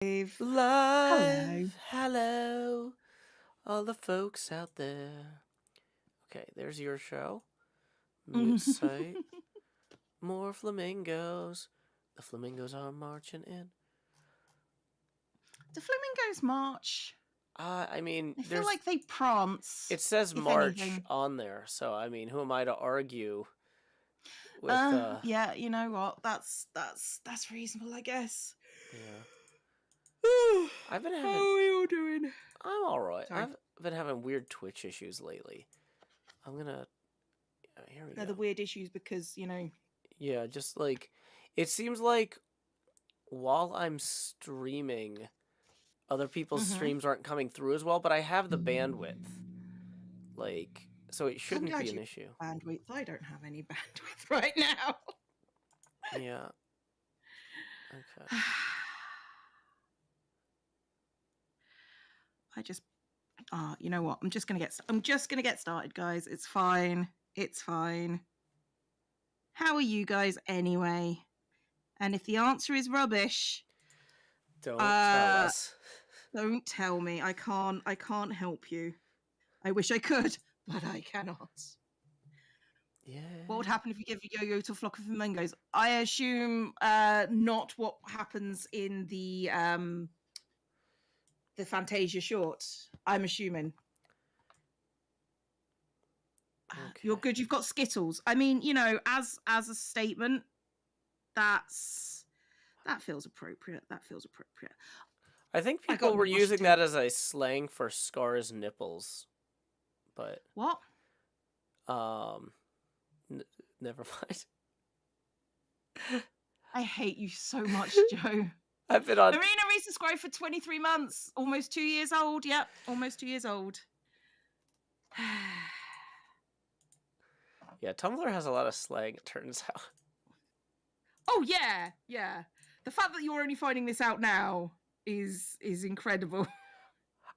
Live. Live. Hello. All the folks out there. Okay, there's your show. Mute site. More flamingos. The flamingos are marching in. Do flamingos march? I mean, I feel like they prance. It says march anything. on there, so I mean, who am I to argue with? Yeah, you know what? That's reasonable, I guess. Yeah. How are you doing? I'm all right. Sorry. I've been having weird Twitch issues lately. I'm gonna. Here we They're go. the weird issues because Yeah, just like it seems like while I'm streaming, other people's streams aren't coming through as well, but I have the bandwidth. Like, so it shouldn't be an issue. Bandwidth. I don't have any bandwidth right now. Yeah. Okay. You know what? I'm just gonna get started, guys. It's fine. It's fine. How are you guys anyway? And if the answer is rubbish, don't tell us. Don't tell me. I can't help you. I wish I could, but I cannot. Yeah. What would happen if you give a yo-yo to a flock of flamingos? I assume not what happens in the Fantasia short. I'm assuming. Okay. You're good. You've got Skittles. I mean, you know, as a statement, that feels appropriate. That feels appropriate. I think people were using that as a slang for Scar's nipples, but what? Never mind. I hate you so much, Joe. I've been on. Marina resubscribed for 23 months. Almost 2 years old. Yep, almost 2 years old. Yeah, Tumblr has a lot of slang, it turns out. Oh, yeah, yeah. The fact that you're only finding this out now is incredible.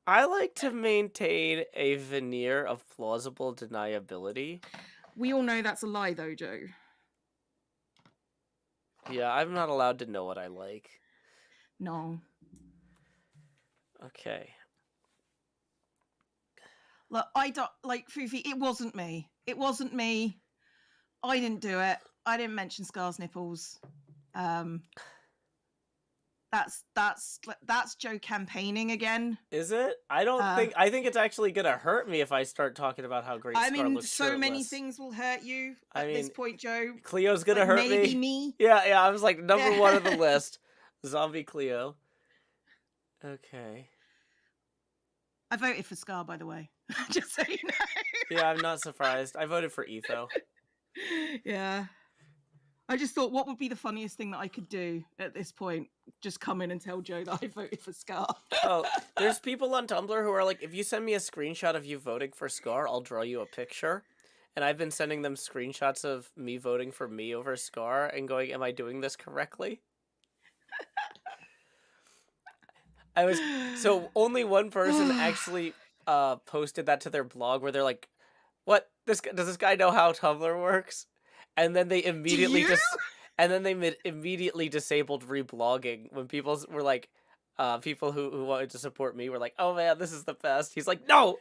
I like to maintain a veneer of plausible deniability. We all know that's a lie, though, Joe. Yeah, I'm not allowed to know what I like. No. Okay. Look, I don't like Fufi. It wasn't me. It wasn't me. I didn't do it. I didn't mention Scar's nipples. That's Joe campaigning again. Is it? I don't think. I think it's actually gonna hurt me if I start talking about how great Scar looks so shirtless. many things will hurt you at this point, Joe. Cleo's gonna hurt maybe me. Yeah. I was like number one on the list. Zombie Cleo. Okay. I voted for Scar, by the way. Just so you know. Yeah, I'm not surprised. I voted for Etho. Yeah. I just thought, what would be the funniest thing that I could do at this point? Just come in and tell Joe that I voted for Scar. Oh, there's people on Tumblr who are like, if you send me a screenshot of you voting for Scar, I'll draw you a picture. And I've been sending them screenshots of me voting for me over Scar and going, am I doing this correctly? So only one person actually posted that to their blog where they're like, what? Does this guy know how Tumblr works? And then they immediately immediately disabled reblogging when people were like, people who wanted to support me were like, oh man, this is the best. He's like, no,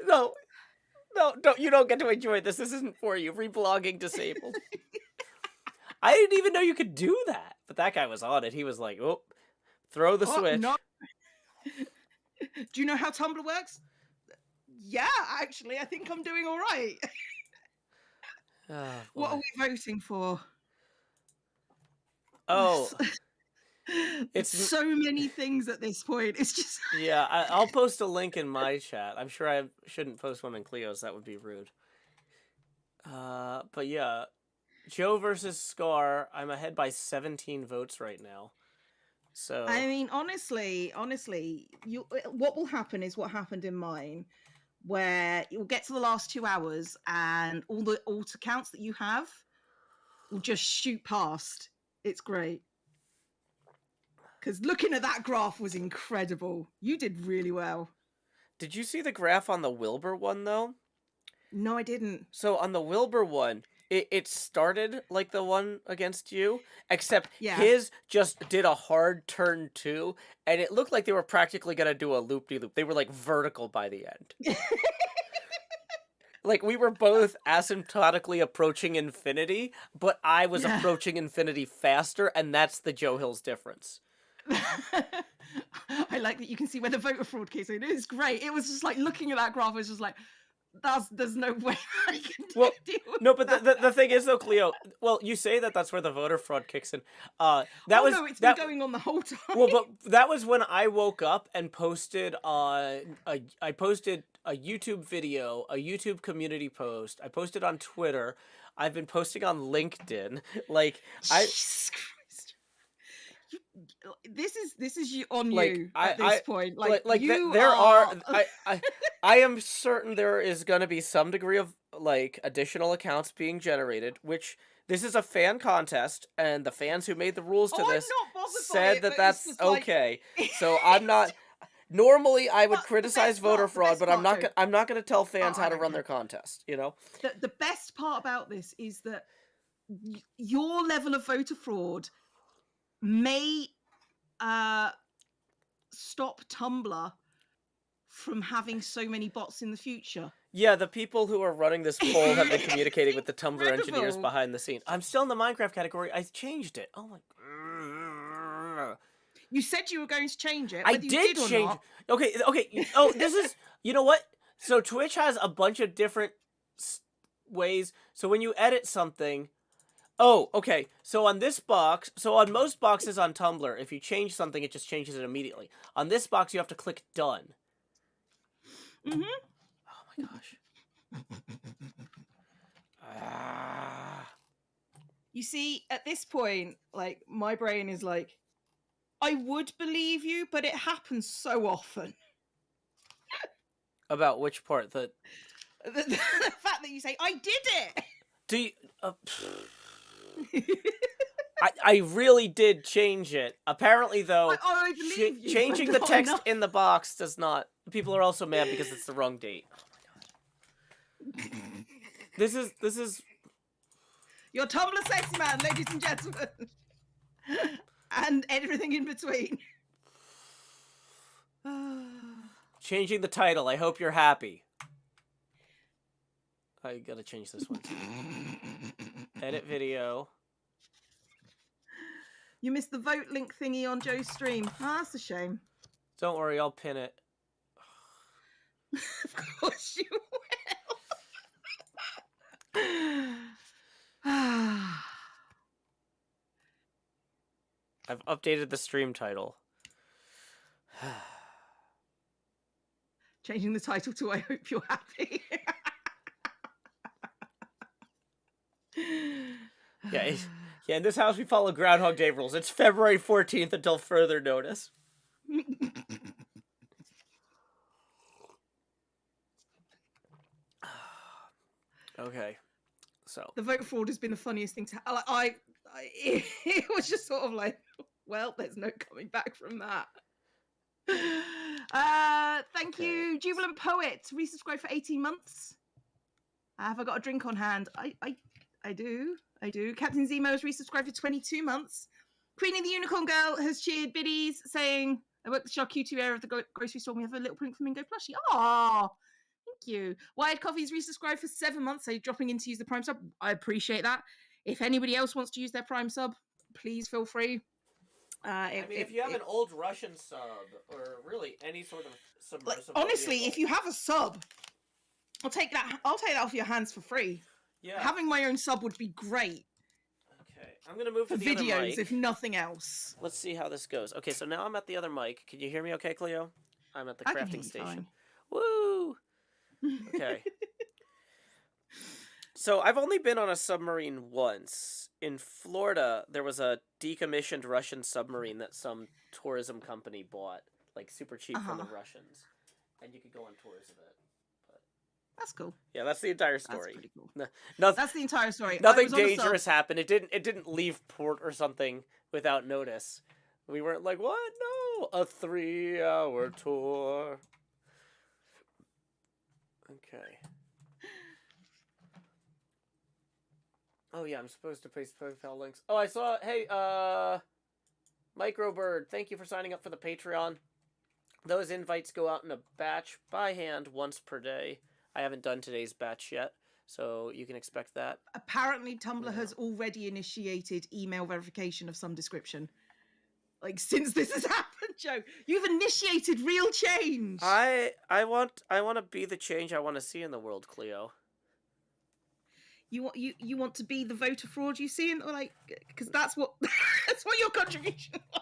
you don't get to enjoy this. This isn't for you. Reblogging disabled. I didn't even know you could do that. But that guy was on it. He was like, oh, throw the switch. No. Do you know how Tumblr works? Yeah, actually, I think I'm doing all right. What are we voting for? Oh, it's so many things at this point. It's just yeah. I'll post a link in my chat. I'm sure I shouldn't post one in Cleo's. That would be rude. But yeah, Joe versus Scar. I'm ahead by 17 votes right now. So I mean, honestly, what will happen is what happened in mine, where you'll get to the last 2 hours and all the alt accounts that you have will just shoot past. It's great. Because looking at that graph was incredible. You did really well. Did you see the graph on the Wilbur one, though? No, I didn't. So on the Wilbur one, it started like the one against you, except Yeah. his just did a hard turn too, and it looked like they were practically gonna do a loop-de-loop. They were like vertical by the end. Like we were both asymptotically approaching infinity, but I was Yeah. approaching infinity faster, and that's the Joe Hills difference. I like that you can see where the voter fraud case in. It is great. It was just like looking at that graph, it was just like, there's no way I can deal with no, but that. the thing is though, Cleo. Well, you say that's where the voter fraud kicks in. That oh was no, it's that. been going on the whole time. Well, but that was when I woke up and posted I posted a YouTube video, a YouTube community post. I posted on Twitter. I've been posting on LinkedIn. Like Jesus Christ. This is you on like you at this point. Like you there are. I am certain there is going to be some degree of like additional accounts being generated, which this is a fan contest, and the fans who made the rules to I'm this not bothered by said it, that but that's it's just like- okay. So I'm not. Normally, I would But the criticize best voter part- the fraud, best but I'm part, not. I'm not going to tell fans I how to don't run care. their contest. You know. The best part about this is that your level of voter fraud may stop Tumblr from having so many bots in the future. Yeah, the people who are running this poll have been communicating with the Tumblr engineers Incredible. behind the scenes. I'm still in the Minecraft category. I changed it. Oh my. You said you were going to change it. I Whether you did or change. not. Okay. Oh, this is. You know what? So Twitch has a bunch of different ways. So when you edit something. Oh, okay. So on this box, so on most boxes on Tumblr, if you change something, it just changes it immediately. On this box, you have to click done. Mm-hmm. Oh my gosh. You see, at this point, like my brain is like, I would believe you, but it happens so often. About which part? The fact that you say, I did it! Do you... I really did change it. Apparently, though, I believe you, changing but the not text enough. in the box does not... People are also mad because it's the wrong date. Oh my god. This is... Your Tumblr sex man, ladies and gentlemen. And everything in between. Changing the title. I hope you're happy. I gotta change this one too. Edit video. You missed the vote link thingy on Joe's stream. Oh, that's a shame. Don't worry, I'll pin it. Of course you will. I've updated the stream title. Changing the title to I hope you're happy. Yeah, in this house we follow Groundhog Day rules. It's February 14th until further notice. Okay, so the vote fraud has been the funniest thing to it was just sort of like, well, there's no coming back from that. Thank you, Jubilant Poet, resubscribe for 18 months. Have I got a drink on hand? I do. Captain Zemo has resubscribed for 22 months. Queenie the Unicorn Girl has cheered biddies, saying, I work the charcuterie area of the grocery store. We have a little pink flamingo plushie. Aww. Thank you. Wired Coffee's resubscribed for 7 months, so dropping in to use the Prime sub. I appreciate that. If anybody else wants to use their Prime sub, please feel free. If you have an old Russian sub, or really any sort of submersible honestly, vehicle. if you have a sub, I'll take that off your hands for free. Yeah. Having my own sub would be great. Okay, I'm gonna move to the videos, other mic. if nothing else. Let's see how this goes. Okay, so now I'm at the other mic. Can you hear me okay, Cleo? I'm at the crafting station. Fine. Woo! Okay. So I've only been on a submarine once. In Florida, there was a decommissioned Russian submarine that some tourism company bought, like super cheap from the Russians, and you could go on tours of it. But that's cool. Yeah, that's the entire story. That's pretty cool. That's the entire story. Nothing dangerous happened. It didn't leave port or something without notice. We weren't like, what? No, a 3-hour tour. Okay. Oh yeah, I'm supposed to paste PayPal links. Oh, I saw. Hey, Microbird, thank you for signing up for the Patreon. Those invites go out in a batch by hand once per day. I haven't done today's batch yet, so you can expect that. Apparently, Tumblr has already initiated email verification of some description. Like, since this has happened, Joe, you've initiated real change. I want to be the change I want to see in the world, Cleo. You want to be the voter fraud you see, or like, because that's what that's what your contribution was.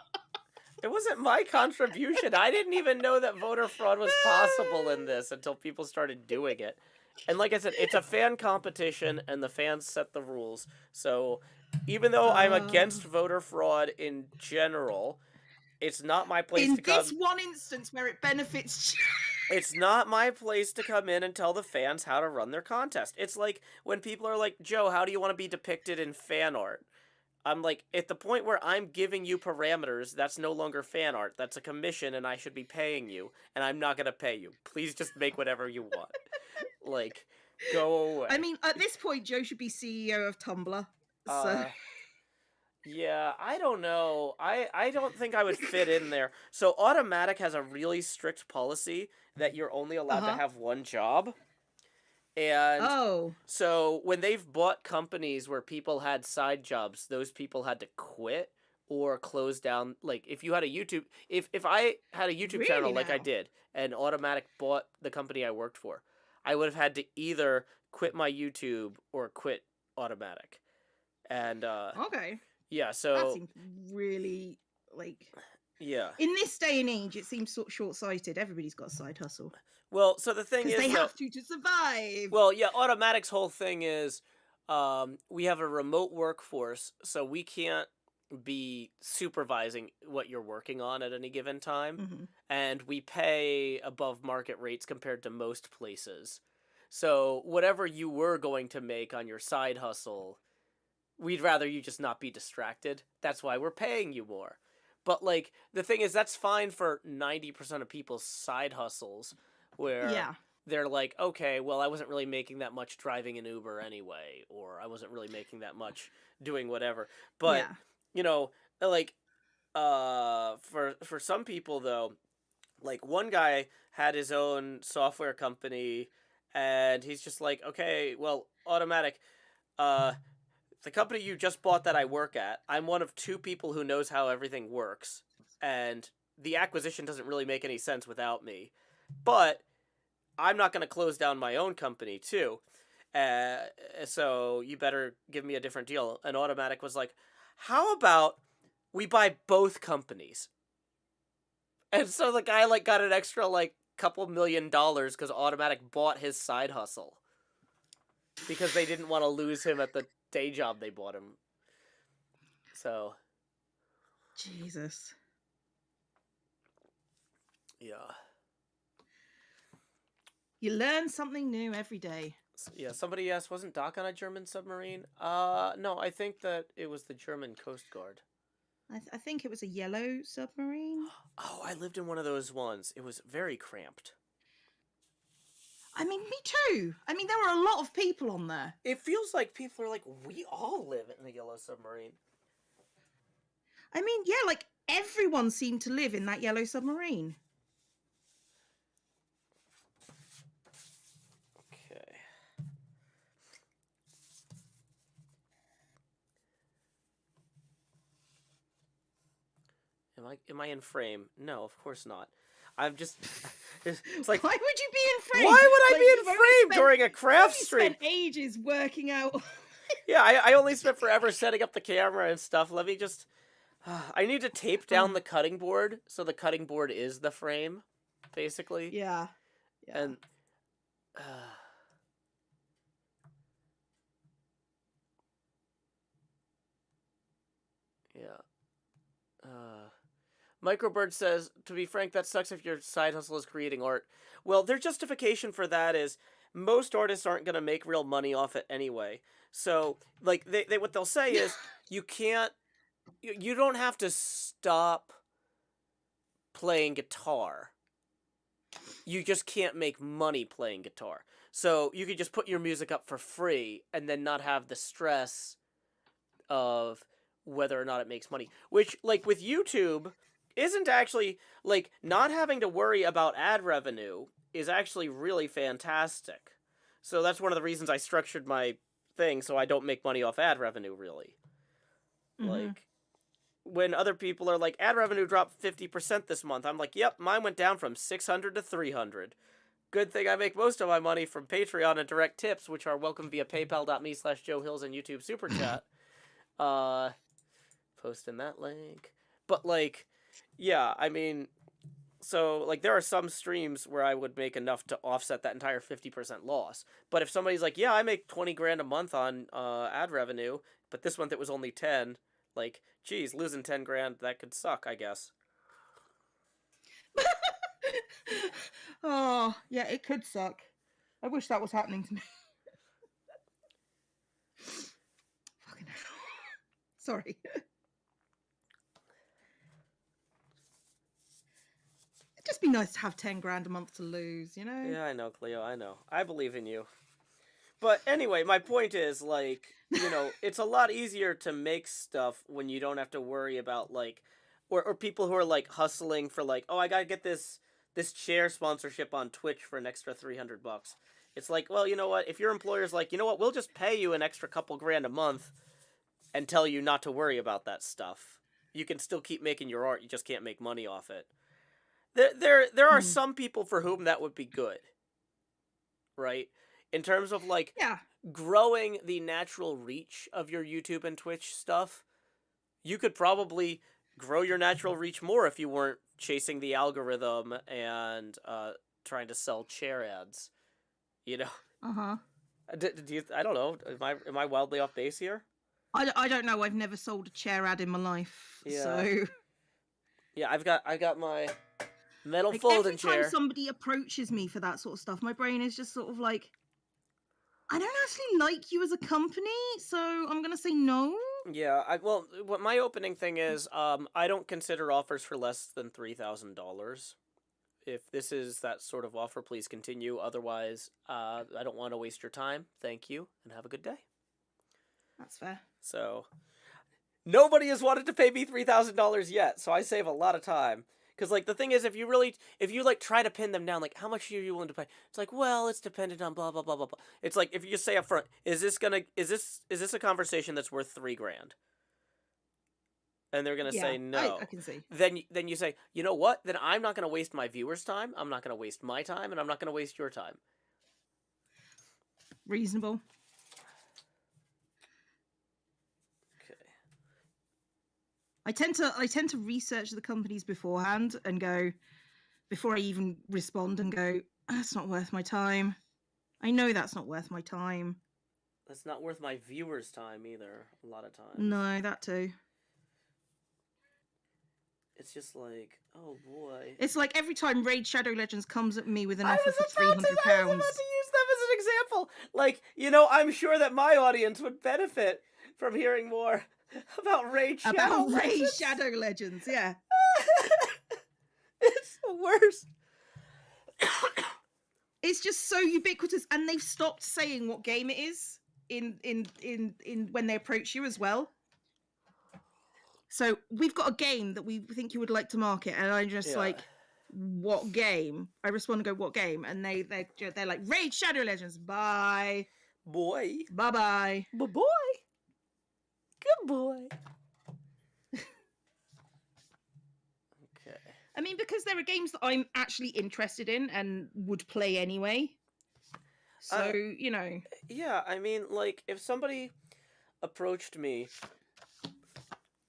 It wasn't my contribution. I didn't even know that voter fraud was possible in this until people started doing it. And like I said, it's a fan competition, and the fans set the rules. So even though I'm against voter fraud in general, it's not my place to come... In this one instance where it benefits... It's not my place to come in and tell the fans how to run their contest. It's like when people are like, Joe, how do you want to be depicted in fan art? I'm like, at the point where I'm giving you parameters, that's no longer fan art. That's a commission, and I should be paying you, and I'm not going to pay you. Please just make whatever you want. Like, go away. I mean, at this point, Joe should be CEO of Tumblr. So... yeah, I don't know. I don't think I would fit in there. So Automatic has a really strict policy that you're only allowed to have one job. And so when they've bought companies where people had side jobs, those people had to quit or close down. Like if you had a YouTube, if I had a YouTube channel like I did, and Automatic bought the company I worked for, I would have had to either quit my YouTube or quit Automatic. And yeah, so that seems really like in this day and age, it seems sort of short-sighted. Everybody's got a side hustle. Well, so the thing is, they have to survive. Well, yeah, Automatic's whole thing is, we have a remote workforce, so we can't be supervising what you're working on at any given time, and we pay above market rates compared to most places. So whatever you were going to make on your side hustle, we'd rather you just not be distracted. That's why we're paying you more. But, like, the thing is, that's fine for 90% of people's side hustles, where they're like, okay, well, I wasn't really making that much driving an Uber anyway, or I wasn't really making that much doing whatever. But, you know, like, for some people, though, like, one guy had his own software company, and he's just like, okay, well, Automatic, the company you just bought that I work at, I'm one of two people who knows how everything works, and the acquisition doesn't really make any sense without me. But I'm not going to close down my own company, too. So you better give me a different deal. And Automatic was like, how about we buy both companies? And so the guy, like, got an extra, like, couple $1 million because Automatic bought his side hustle. Because they didn't want to lose him at the day job they bought him. So. Jesus. Yeah. You learn something new every day. Yeah, somebody asked, wasn't Doc on a German submarine? No, I think that it was the German Coast Guard. I think it was a yellow submarine. Oh, I lived in one of those ones. It was very cramped. I mean, me too. I mean, there were a lot of people on there. It feels like people are like, we all live in the yellow submarine. I mean, yeah, like everyone seemed to live in that yellow submarine. Okay. Am I in frame? No, of course not. I'm just... It's like... Why would you be in frame? Why would I be in frame during a craft stream? Spent ages working out. Yeah, I only spent forever setting up the camera and stuff. Let me just... I need to tape down the cutting board, so the cutting board is the frame, basically. Yeah. And... yeah. Microbird says, to be frank, that sucks if your side hustle is creating art. Well, their justification for that is most artists aren't going to make real money off it anyway. So, like, they what they'll say is, you can't, you don't have to stop playing guitar. You just can't make money playing guitar. So you could just put your music up for free and then not have the stress of whether or not it makes money. Which, like, with YouTube, isn't actually, like, not having to worry about ad revenue is actually really fantastic. So that's one of the reasons I structured my thing so I don't make money off ad revenue, really. Like, when other people are like, ad revenue dropped 50% this month, I'm like, yep, mine went down from 600 to 300. Good thing I make most of my money from Patreon and direct tips, which are welcome via paypal.me/JoeHills and YouTube Super Chat. Posting that link. But, like, yeah, I mean, so, like, there are some streams where I would make enough to offset that entire 50% loss. But if somebody's like, yeah, I make 20 grand a month on ad revenue, but this month it was only 10, like, geez, losing 10 grand, that could suck, I guess. Oh, yeah, it could suck. I wish that was happening to me. Fucking hell. Sorry. It'd just be nice to have 10 grand a month to lose, you know? Yeah, I know, Cleo, I know. I believe in you. But anyway, my point is, like, you know, it's a lot easier to make stuff when you don't have to worry about, like, or people who are, like, hustling for, like, oh, I gotta get this chair sponsorship on Twitch for an extra $300. It's like, well, you know what? If your employer's like, you know what, we'll just pay you an extra couple grand a month and tell you not to worry about that stuff. You can still keep making your art, you just can't make money off it. There are some people for whom that would be good. Right? In terms of, like, growing the natural reach of your YouTube and Twitch stuff, you could probably grow your natural reach more if you weren't chasing the algorithm and trying to sell chair ads. You know? Do you? I don't know. Am I wildly off base here? I don't know. I've never sold a chair ad in my life. Yeah. So. Yeah, I got my metal folding chair. Every time somebody approaches me for that sort of stuff, my brain is just sort of like, I don't actually like you as a company, so I'm gonna say no. Yeah, well, what my opening thing is, I don't consider offers for less than $3,000. If this is that sort of offer, please continue. Otherwise, I don't want to waste your time. Thank you, and have a good day. That's fair. So, nobody has wanted to pay me $3,000 yet, so I save a lot of time. Because, like, the thing is, if you like, try to pin them down, like, how much are you willing to pay? It's like, well, it's dependent on blah, blah, blah, blah, blah. It's like, if you just say up front, is this a conversation that's worth $3 grand? And they're going to say no. I can see. Then you say, you know what? Then I'm not going to waste my viewers' time, I'm not going to waste my time, and I'm not going to waste your time. Reasonable. I tend to research the companies beforehand and go, before I even respond, and go, that's not worth my time. I know that's not worth my time. That's not worth my viewers' time either, a lot of times. No, that too. It's just like, oh boy. It's like every time Raid Shadow Legends comes at me with an offer for £300. I was about to use them as an example. Like, you know, I'm sure that my audience would benefit from hearing more about Raid Shadow Legends, yeah. It's the worst. It's just so ubiquitous, and they've stopped saying what game it is in when they approach you as well. So we've got a game that we think you would like to market, and I'm just like, what game? I respond and go, what game? And they're like, Raid Shadow Legends. Bye. Boy. Bye-bye. Bye-boy. Good boy. Okay. I mean, because there are games that I'm actually interested in and would play anyway. So, you know. Yeah, I mean, like, if somebody approached me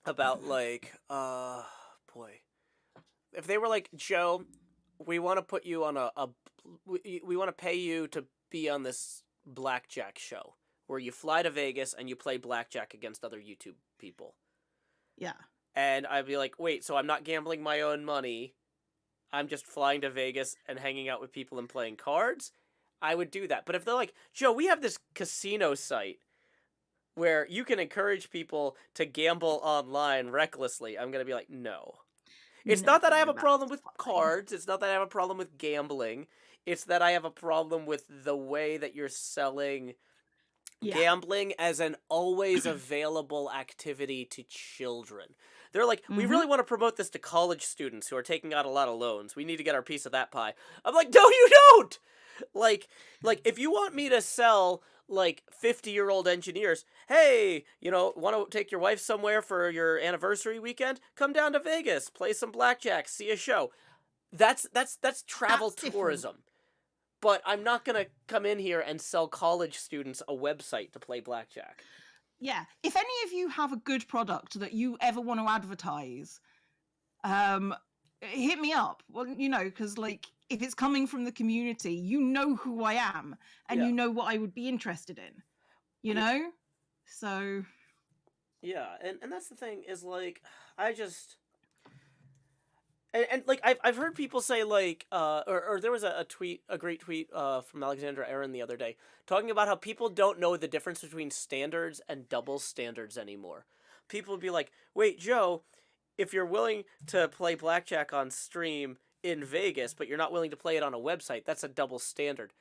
about, like, boy. If they were like, Joe, we want to put you on we want to pay you to be on this blackjack show, where you fly to Vegas and you play blackjack against other YouTube people. Yeah. And I'd be like, wait, so I'm not gambling my own money. I'm just flying to Vegas and hanging out with people and playing cards? I would do that. But if they're like, Joe, we have this casino site where you can encourage people to gamble online recklessly, I'm going to be like, no. It's not that I have a problem with cards. It's not that I have a problem with gambling. It's that I have a problem with the way that you're selling Yeah. gambling as an always available activity to children. They're like, we Mhm. really want to promote this to college students who are taking out a lot of loans. We need to get our piece of that pie. I'm like, no, you don't! Like, if you want me to sell, like, 50-year-old engineers, hey, you know, want to take your wife somewhere for your anniversary weekend? Come down to Vegas, play some blackjack, see a show. That's travel That's different. tourism. But I'm not going to come in here and sell college students a website to play blackjack. Yeah. If any of you have a good product that you ever want to advertise, hit me up. Well, you know, because like if it's coming from the community, you know who I am and Yeah. you know what I would be interested in. You know? So Yeah, and that's the thing is like I just and like I've heard people say like or there was a tweet, a great tweet from Alexandra Aaron the other day talking about how people don't know the difference between standards and double standards anymore. People would be like, "Wait, Joe, if you're willing to play blackjack on stream in Vegas, but you're not willing to play it on a website, that's a double standard."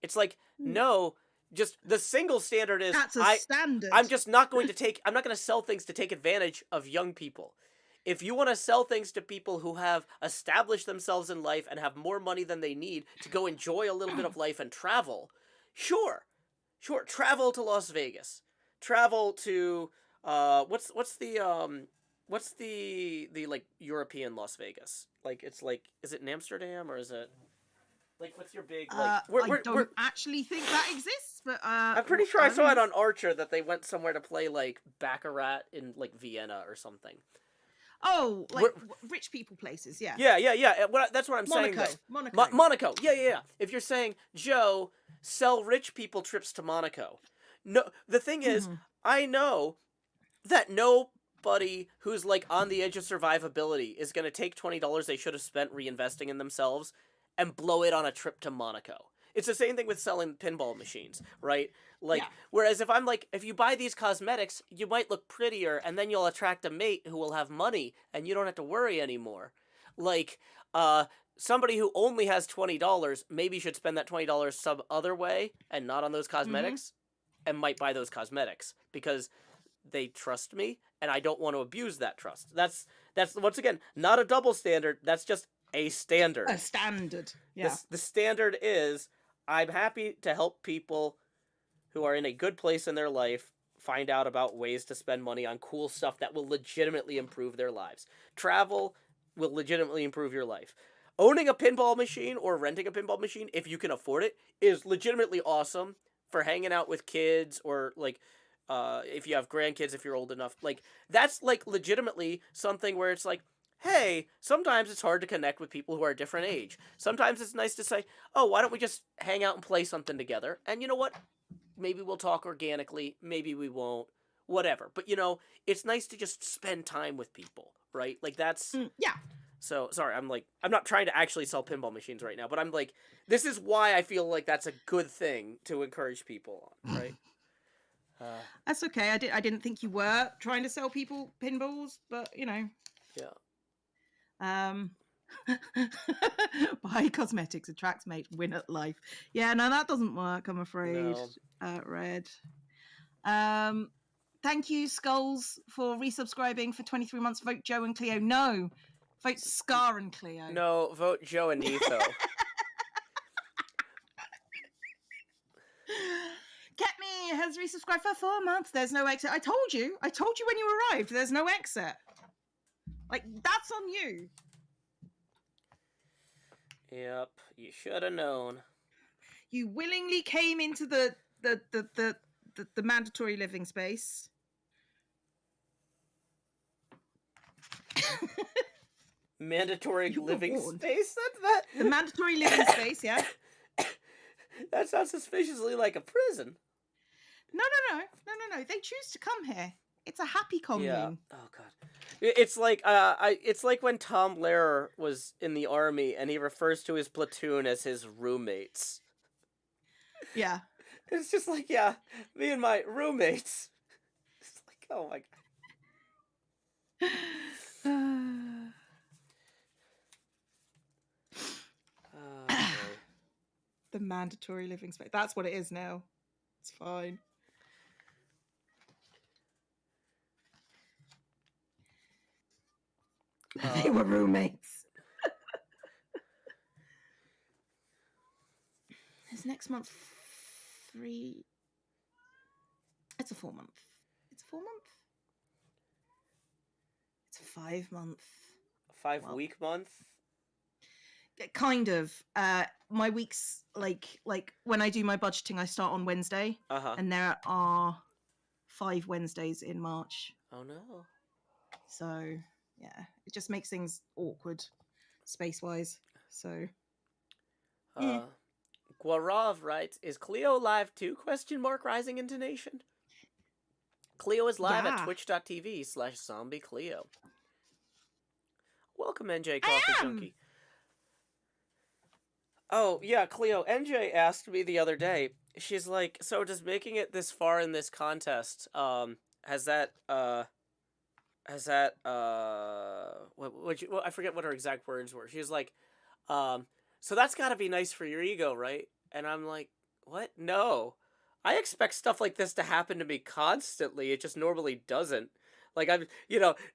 It's like, no, just the single standard is that's a standard. I'm just not going to take I'm not going to sell things to take advantage of young people. If you want to sell things to people who have established themselves in life and have more money than they need to go enjoy a little bit of life and travel, sure. Sure, travel to Las Vegas. Travel to what's the like European Las Vegas? Like it's like is it in Amsterdam or is it like what's your big like I don't actually think that exists, but I'm pretty sure I saw it on Archer that they went somewhere to play like Baccarat in like Vienna or something. Oh, like rich people places, yeah. Yeah. That's what I'm saying. Monaco. Yeah. If you're saying, Joe, sell rich people trips to Monaco. No, the thing is, I know that nobody who's like on the edge of survivability is going to take $20 they should have spent reinvesting in themselves and blow it on a trip to Monaco. It's the same thing with selling pinball machines, right? Like, whereas if you buy these cosmetics, you might look prettier, and then you'll attract a mate who will have money, and you don't have to worry anymore. Like, somebody who only has $20 maybe should spend that $20 some other way, and not on those cosmetics, and might buy those cosmetics, because they trust me, and I don't want to abuse that trust. That's once again, not a double standard, that's just a standard. A standard, yeah. The standard is, I'm happy to help people who are in a good place in their life find out about ways to spend money on cool stuff that will legitimately improve their lives. Travel will legitimately improve your life. Owning a pinball machine or renting a pinball machine, if you can afford it, is legitimately awesome for hanging out with kids or, like, if you have grandkids, if you're old enough. Like, that's, like, legitimately something where it's like, hey, sometimes it's hard to connect with people who are a different age. Sometimes it's nice to say, oh, why don't we just hang out and play something together? And you know what? Maybe we'll talk organically. Maybe we won't. Whatever. But, you know, it's nice to just spend time with people, right? Like, that's... yeah. So, sorry, I'm not trying to actually sell pinball machines right now, but I'm like, this is why I feel like that's a good thing to encourage people on, right? That's okay. I didn't think you were trying to sell people pinballs, but, you know. Yeah. Buy cosmetics, attracts mate, win at life. Yeah, no, that doesn't work, I'm afraid. No. Red. Thank you, Skulls, for resubscribing for 23 months. Vote Joe and Cleo. No. Vote Scar and Cleo. No, vote Joe and Etho. Ketme has resubscribed for 4 months. There's no exit. I told you when you arrived. There's no exit. Like, that's on you. Yep, you should have known. You willingly came into the mandatory living space. Mandatory living space? That the mandatory living space, yeah. That sounds suspiciously like a prison. No. They choose to come here. It's a happy commune. Yeah. Oh god. It's like it's like when Tom Lehrer was in the army and he refers to his platoon as his roommates. Yeah. It's just like, yeah, me and my roommates. It's like, oh my god. The mandatory living space. That's what it is now. It's fine. They were roommates. Is next month 3? It's a 4 month. It's a 4 month? It's a 5 month. 5-week month? Kind of. My weeks, like when I do my budgeting, I start on Wednesday. And there are 5 Wednesdays in March. Oh no. So, yeah. It just makes things awkward space-wise. So, yeah. Guarav writes, is Cleo live too? ? Rising intonation. Cleo is live at twitch.tv/zombiecleo. Welcome, NJ Coffee Junkie. Oh, yeah, Cleo, NJ asked me the other day, she's like, so does making it this far in this contest, I forget what her exact words were. She was like, so that's gotta be nice for your ego, right? And I'm like, what? No. I expect stuff like this to happen to me constantly. It just normally doesn't. Like, I'm,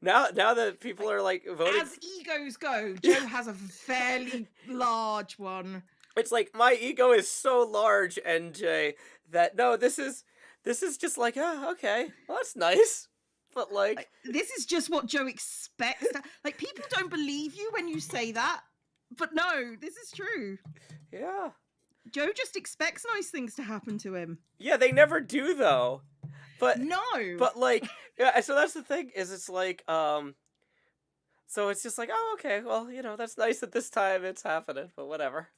now that people are, like, voting... As egos go, Joe has a fairly large one. It's like, my ego is so large, NJ, that, no, this is just like, oh, okay, well, that's nice. But, like... This is just what Joe expects. Like, people don't believe you when you say that. But no, this is true. Yeah. Joe just expects nice things to happen to him. Yeah, they never do, though. But no. But like, yeah, so that's the thing, is it's like, so it's just like, oh, okay, well, that's nice that this time it's happening, but whatever.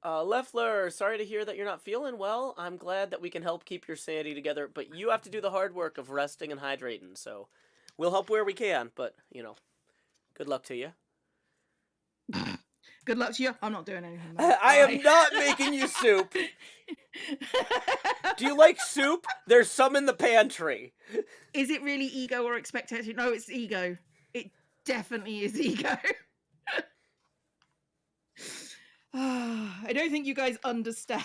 Leffler, sorry to hear that you're not feeling well. I'm glad that we can help keep your sanity together, but you have to do the hard work of resting and hydrating, so we'll help where we can, but, good luck to you. Good luck to you. I'm not doing anything. I am not making you soup. Do you like soup? There's some in the pantry. Is it really ego or expectation? No, it's ego. It definitely is ego. I don't think you guys understand.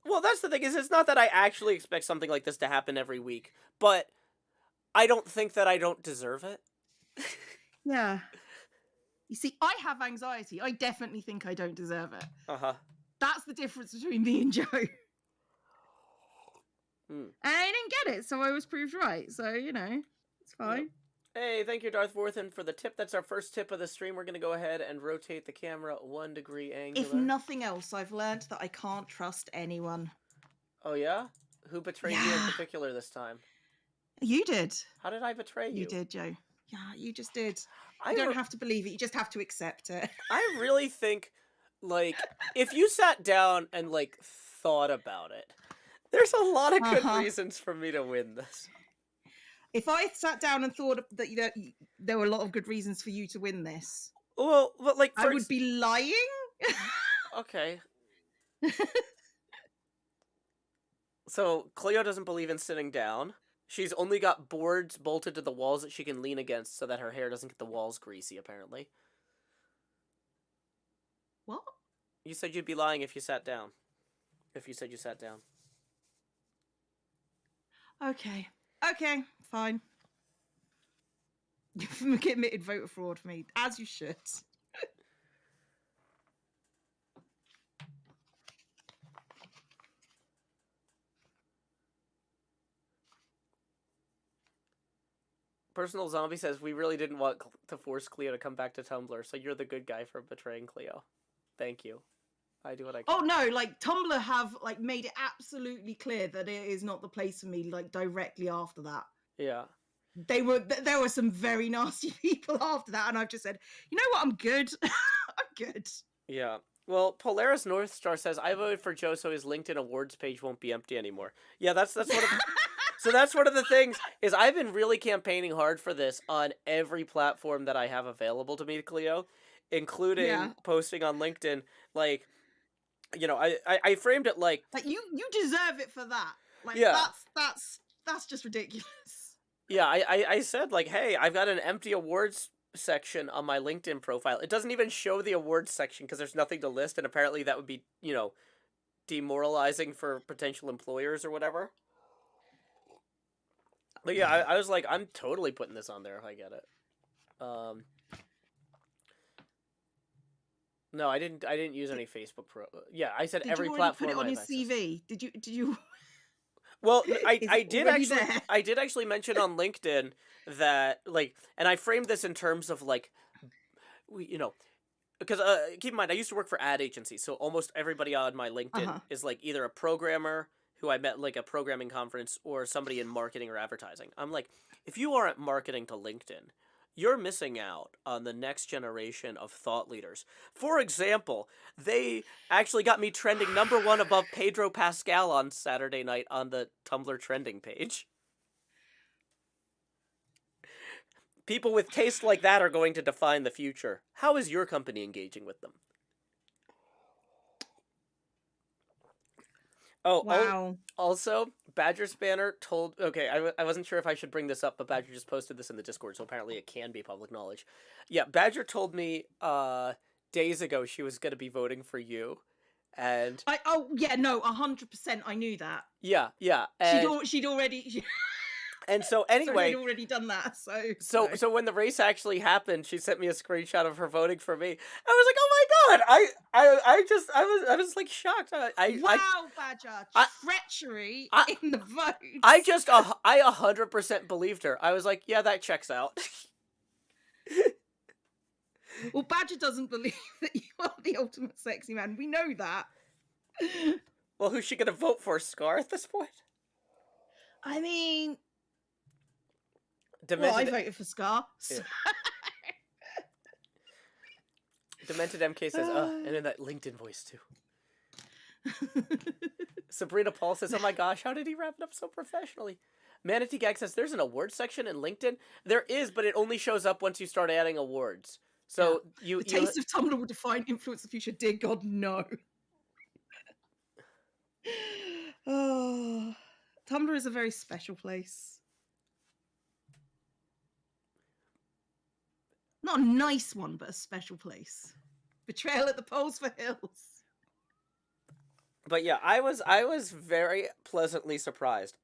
Well, that's the thing, is it's not that I actually expect something like this to happen every week, but I don't think that I don't deserve it. Yeah. You see, I have anxiety. I definitely think I don't deserve it. That's the difference between me and Joe. And I didn't get it, so I was proved right. So, it's fine. Yep. Hey, thank you, Darth Worthen, for the tip. That's our first tip of the stream. We're going to go ahead and rotate the camera 1 degree angular. If nothing else, I've learned that I can't trust anyone. Oh, yeah? Who betrayed you in particular this time? You did. How did I betray you? You did, Joe. Yeah, you just did. You don't have to believe it. You just have to accept it. I really think, like, if you sat down and, like, thought about it, there's a lot of good reasons for me to win this. If I sat down and thought that there were a lot of good reasons for you to win this, well, but like I would be lying. Okay. So Cleo doesn't believe in sitting down. She's only got boards bolted to the walls that she can lean against so that her hair doesn't get the walls greasy, apparently. What? You said you'd be lying if you sat down. If you said you sat down. Okay. Okay, fine. You committed voter fraud for me, as you should. Personal Zombie says, we really didn't want to force Cleo to come back to Tumblr, so you're the good guy for betraying Cleo. Thank you. I do what I can. Oh no, like Tumblr have like made it absolutely clear that it is not the place for me, like directly after that. Yeah. There were some very nasty people after that, and I've just said, you know what, I'm good. I'm good. Yeah. Well, Polaris North Star says, I voted for Joe so his LinkedIn awards page won't be empty anymore. Yeah, that's one of so that's one of the things, is I've been really campaigning hard for this on every platform that I have available to me, Cleo, including posting on LinkedIn. Like, I framed it like you deserve it for that. Like, that's just ridiculous. Yeah, I said, like, hey, I've got an empty awards section on my LinkedIn profile. It doesn't even show the awards section because there's nothing to list, and apparently that would be, demoralizing for potential employers or whatever. But yeah, I was like, I'm totally putting this on there if I get it. No, I didn't use any Facebook pro. Yeah, I said every platform. Did you already put it on your CV? Did you? Well, Is I it did already actually there? I did actually mention on LinkedIn that, like, and I framed this in terms of like, because keep in mind I used to work for ad agencies, so almost everybody on my LinkedIn is like either a programmer who I met like a programming conference or somebody in marketing or advertising. I'm like, if you aren't marketing to LinkedIn, you're missing out on the next generation of thought leaders. For example, they actually got me trending #1 above Pedro Pascal on Saturday night on the Tumblr trending page. People with taste like that are going to define the future. How is your company engaging with them? Oh, wow. Also, Badger Spanner told... Okay, I wasn't sure if I should bring this up, but Badger just posted this in the Discord, so apparently it can be public knowledge. Yeah, Badger told me days ago she was going to be voting for you, and... 100%. I knew that. Yeah. And she'd already... And so anyway, she'd already done that. So when the race actually happened, she sent me a screenshot of her voting for me. I was like, "Oh my god!" I was like shocked. Wow, Badger, treachery in the vote. I 100% believed her. I was like, "Yeah, that checks out." Well, Badger doesn't believe that you are the ultimate sexy man. We know that. Well, who's she gonna vote for, Scar at this point? I mean, I voted for Scar. Yeah. Demented MK says, and in that LinkedIn voice too. Sabrina Paul says, "Oh my gosh, how did he wrap it up so professionally?" Manatee Gag says, "There's an awards section in LinkedIn." There is, but it only shows up once you start adding awards. So the taste of Tumblr will define influence the future. Dear God, no. Oh, Tumblr is a very special place. Not a nice one, but a special place. Betrayal at the polls for Hills. But yeah, I was very pleasantly surprised.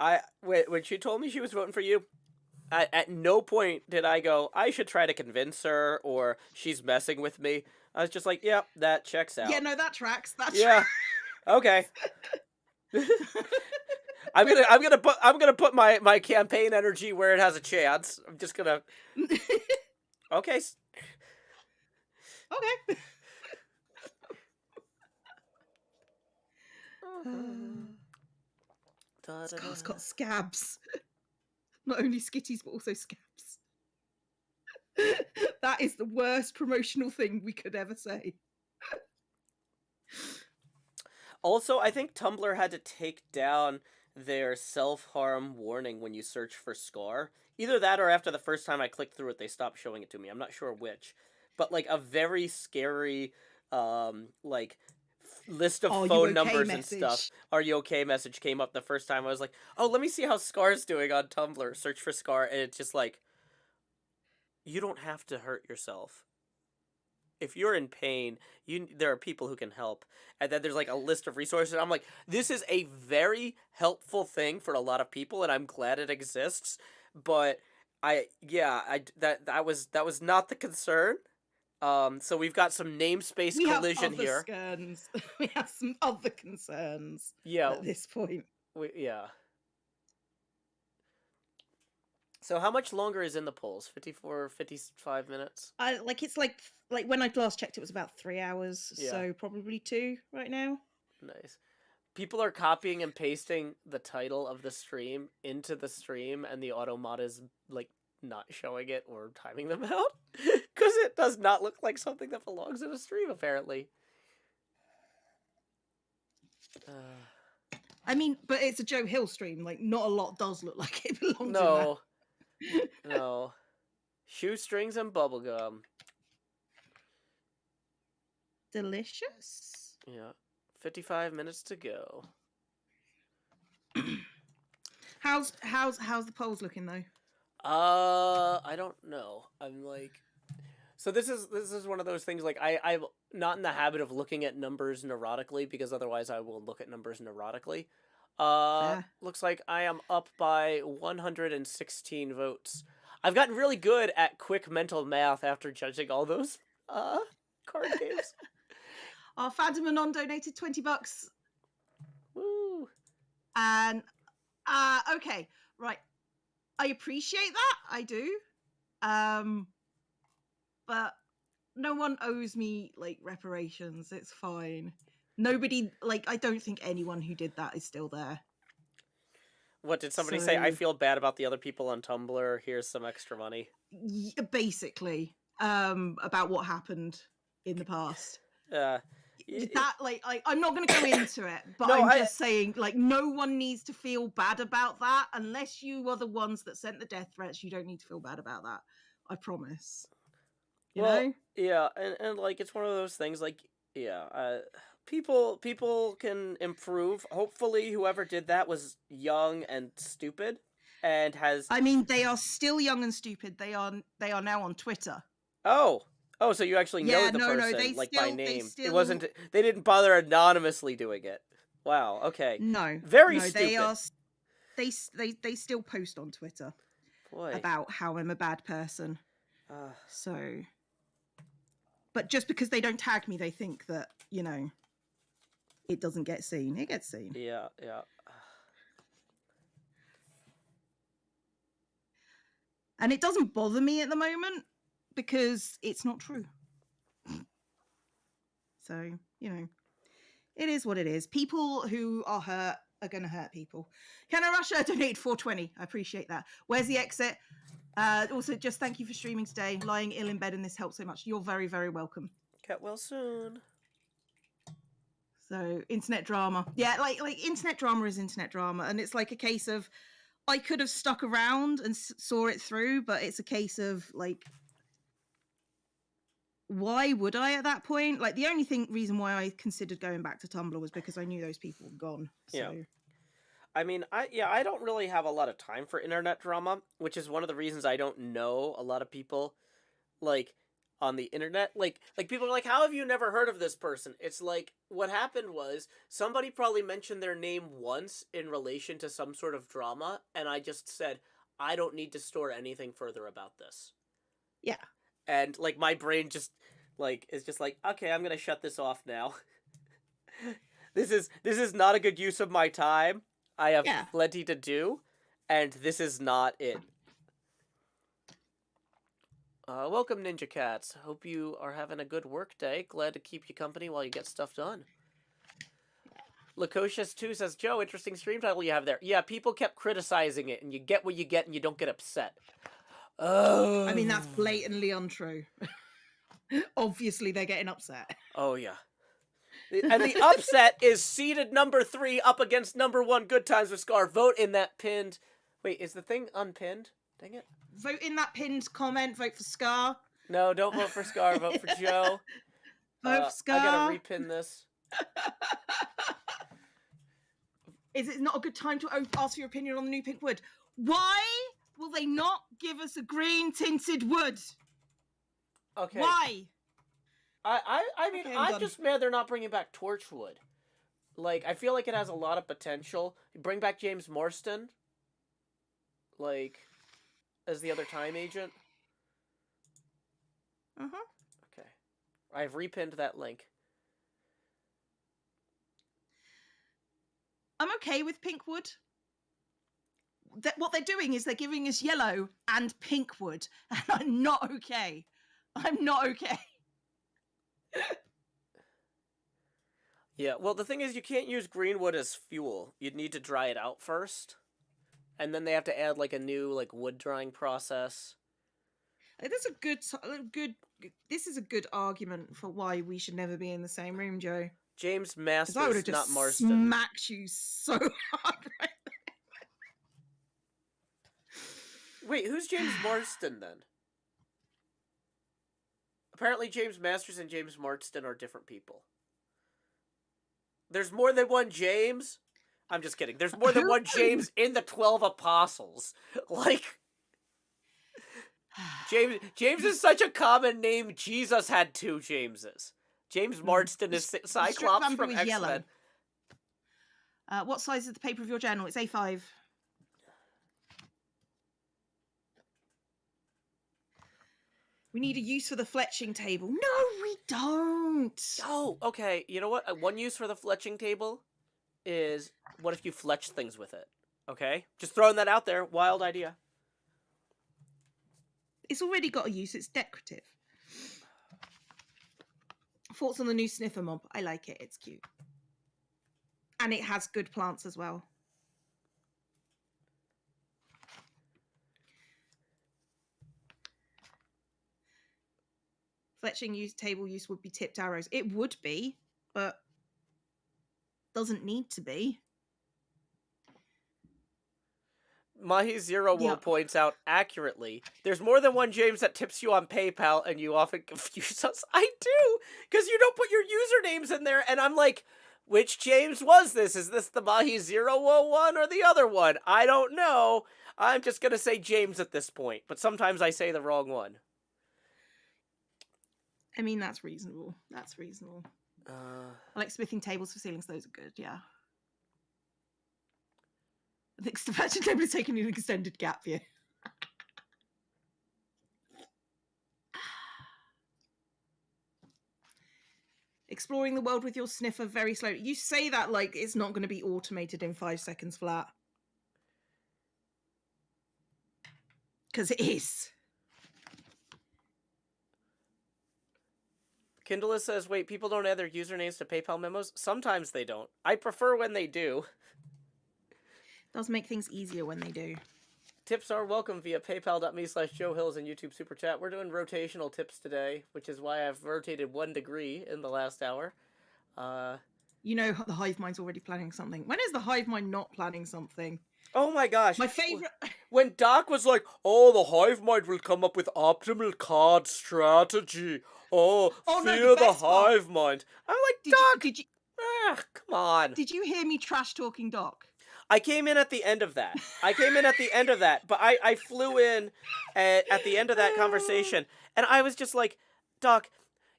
When she told me she was voting for you, at no point did I go, I should try to convince her, or she's messing with me. I was just like, yep, that checks out. Yeah, no, that tracks. Okay. I'm gonna put my campaign energy where it has a chance. I'm just gonna. Okay. Okay. Scar's got scabs. Not only skitties, but also scabs. That is the worst promotional thing we could ever say. Also, I think Tumblr had to take down their self-harm warning when you search for Scar. Either that or after the first time I clicked through it, they stopped showing it to me. I'm not sure which. But, like, a very scary, like, list of phone numbers and stuff. Are you okay message came up the first time. I was like, oh, let me see how Scar's doing on Tumblr. Search for Scar, and it's just like, you don't have to hurt yourself. If you're in pain, there are people who can help. And then there's like a list of resources. I'm like, this is a very helpful thing for a lot of people, and I'm glad it exists. But that was not the concern. So we've got some namespace collision here. We have some other concerns. Yeah. At this point. So how much longer is in the polls? 54, 55 minutes? It's like when I last checked, it was about 3 hours. Yeah. So probably 2 right now. Nice. People are copying and pasting the title of the stream into the stream, and the automata is like not showing it or timing them out because it does not look like something that belongs in a stream, apparently. I mean, but it's a Joe Hill stream. Like, not a lot does look like it belongs in that. No. Shoestrings and bubblegum. Delicious. Yeah. 55 minutes to go. How's the polls looking though? I don't know. I'm like, So this is one of those things, like, I'm not in the habit of looking at numbers neurotically, because otherwise I will look at numbers neurotically. Fair. Looks like I am up by 116 votes. I've gotten really good at quick mental math after judging all those card games. Our Phantom Anon donated $20. Woo. And okay, right. I appreciate that. I do. But no one owes me like reparations. It's fine. Nobody, like, I don't think anyone who did that is still there. What did somebody say? I feel bad about the other people on Tumblr. Here's some extra money. Basically, about what happened in the past. That, like, I'm not going to go into it, but no, I'm just saying, like, no one needs to feel bad about that unless you are the ones that sent the death threats. You don't need to feel bad about that. I promise. You know? Yeah, and like, it's one of those things, like, yeah, people can improve. Hopefully, whoever did that was young and stupid, and has. I mean, they are still young and stupid. They are now on Twitter. Oh, so you actually know the person, they like, still, by name. They still... It wasn't. They didn't bother anonymously doing it. Wow. Okay. No. Very stupid. They are. They still post on Twitter. Boy. About how I'm a bad person. So. But just because they don't tag me, they think that, you know, it doesn't get seen. It gets seen. Yeah. And it doesn't bother me at the moment because it's not true. So, you know, it is what it is. People who are hurt are going to hurt people. Canada Russia donated $4.20. I appreciate that. Where's the exit? Also, just thank you for streaming today. Lying ill in bed and this helps so much. You're very, very welcome. Get well soon. So, internet drama. Yeah, like internet drama is internet drama. And it's like a case of, I could have stuck around and saw it through, but it's a case of, like, why would I at that point? Like, the only reason why I considered going back to Tumblr was because I knew those people were gone. So. Yeah. I mean, I don't really have a lot of time for internet drama, which is one of the reasons I don't know a lot of people, like, on the internet. Like people are like, how have you never heard of this person? It's like, what happened was, somebody probably mentioned their name once in relation to some sort of drama, and I just said, I don't need to store anything further about this. Yeah. And, like, my brain just, like, is just like, okay, I'm gonna shut this off now. This is not a good use of my time. I have plenty to do, and this is not it. Welcome, Ninja Cats. Hope you are having a good work day. Glad to keep you company while you get stuff done. Lacocious2 says, Joe, interesting stream title you have there. Yeah, people kept criticizing it, and you get what you get, and you don't get upset. Oh. I mean, that's blatantly untrue. Obviously, they're getting upset. Oh, yeah. And the upset is seeded number 3 up against number 1, Good Times with Scar. Vote in that pinned... Wait, is the thing unpinned? Dang it. Vote in that pinned comment. Vote for Scar. No, don't vote for Scar. Vote for Joe. Vote for Scar. I gotta repin this. Is it not a good time to ask for your opinion on the new pink wood? Why will they not give us a green tinted wood? Okay. Why? I mean, okay, I'm just mad they're not bringing back Torchwood. Like, I feel like it has a lot of potential. Bring back James Marston. Like, as the other time agent. Uh-huh. Okay. I've repinned that link. I'm okay with Pinkwood. What they're doing is they're giving us yellow and Pinkwood, and I'm not okay. I'm not okay. Yeah, well, the thing is, you can't use greenwood as fuel. You'd need to dry it out first. And then they have to add, like, a new, like, wood drying process. This is a good argument for why we should never be in the same room, Joe. James Masters, I would have just not Marston. Smacked you so hard right there. Wait, who's James Marston, then? Apparently James Masters and James Marston are different people. There's more than one James? I'm just kidding. There's more than one James in the 12 Apostles. Like... James is such a common name. Jesus had 2 Jameses. James Marsden is Cyclops from X-Men. What size is the paper of your journal? It's A5. We need a use for the fletching table. No, we don't. Oh, okay. You know what? One use for the fletching table is, what if you fletch things with it? Okay? Just throwing that out there. Wild idea. It's already got a use. It's decorative. Thoughts on the new sniffer mob? I like it. It's cute. And it has good plants as well. Fletching table use would be tipped arrows. It would be, but doesn't need to be. Mahi Zero will points out accurately, there's more than one James that tips you on PayPal, and you often confuse us. I do, because you don't put your usernames in there, and I'm like, which James was this? Is this the Mahi 001 or the other one? I don't know. I'm just going to say James at this point, but sometimes I say the wrong one. I mean, that's reasonable. That's reasonable. I like smithing tables for ceilings. Those are good, yeah. I think the fashion table is taking an extended gap year. Exploring the world with your sniffer very slowly. You say that like it's not going to be automated in 5 seconds flat. Because it is. Kindle says, wait, people don't add their usernames to PayPal memos? Sometimes they don't. I prefer when they do. Does make things easier when they do. Tips are welcome via paypal.me/JoeHills and YouTube Super Chat. We're doing rotational tips today, which is why I've rotated 1 degree in the last hour. You know the hive mind's already planning something. When is the hive mind not planning something? Oh my gosh. My favorite... When Doc was like, oh, the hive mind will come up with optimal card strategy. Oh, fear the hive mind. I'm like, Doc, did you... come on. Did you hear me trash talking Doc? I came in at the end of that. But I flew in at the end of that conversation, and I was just like, Doc,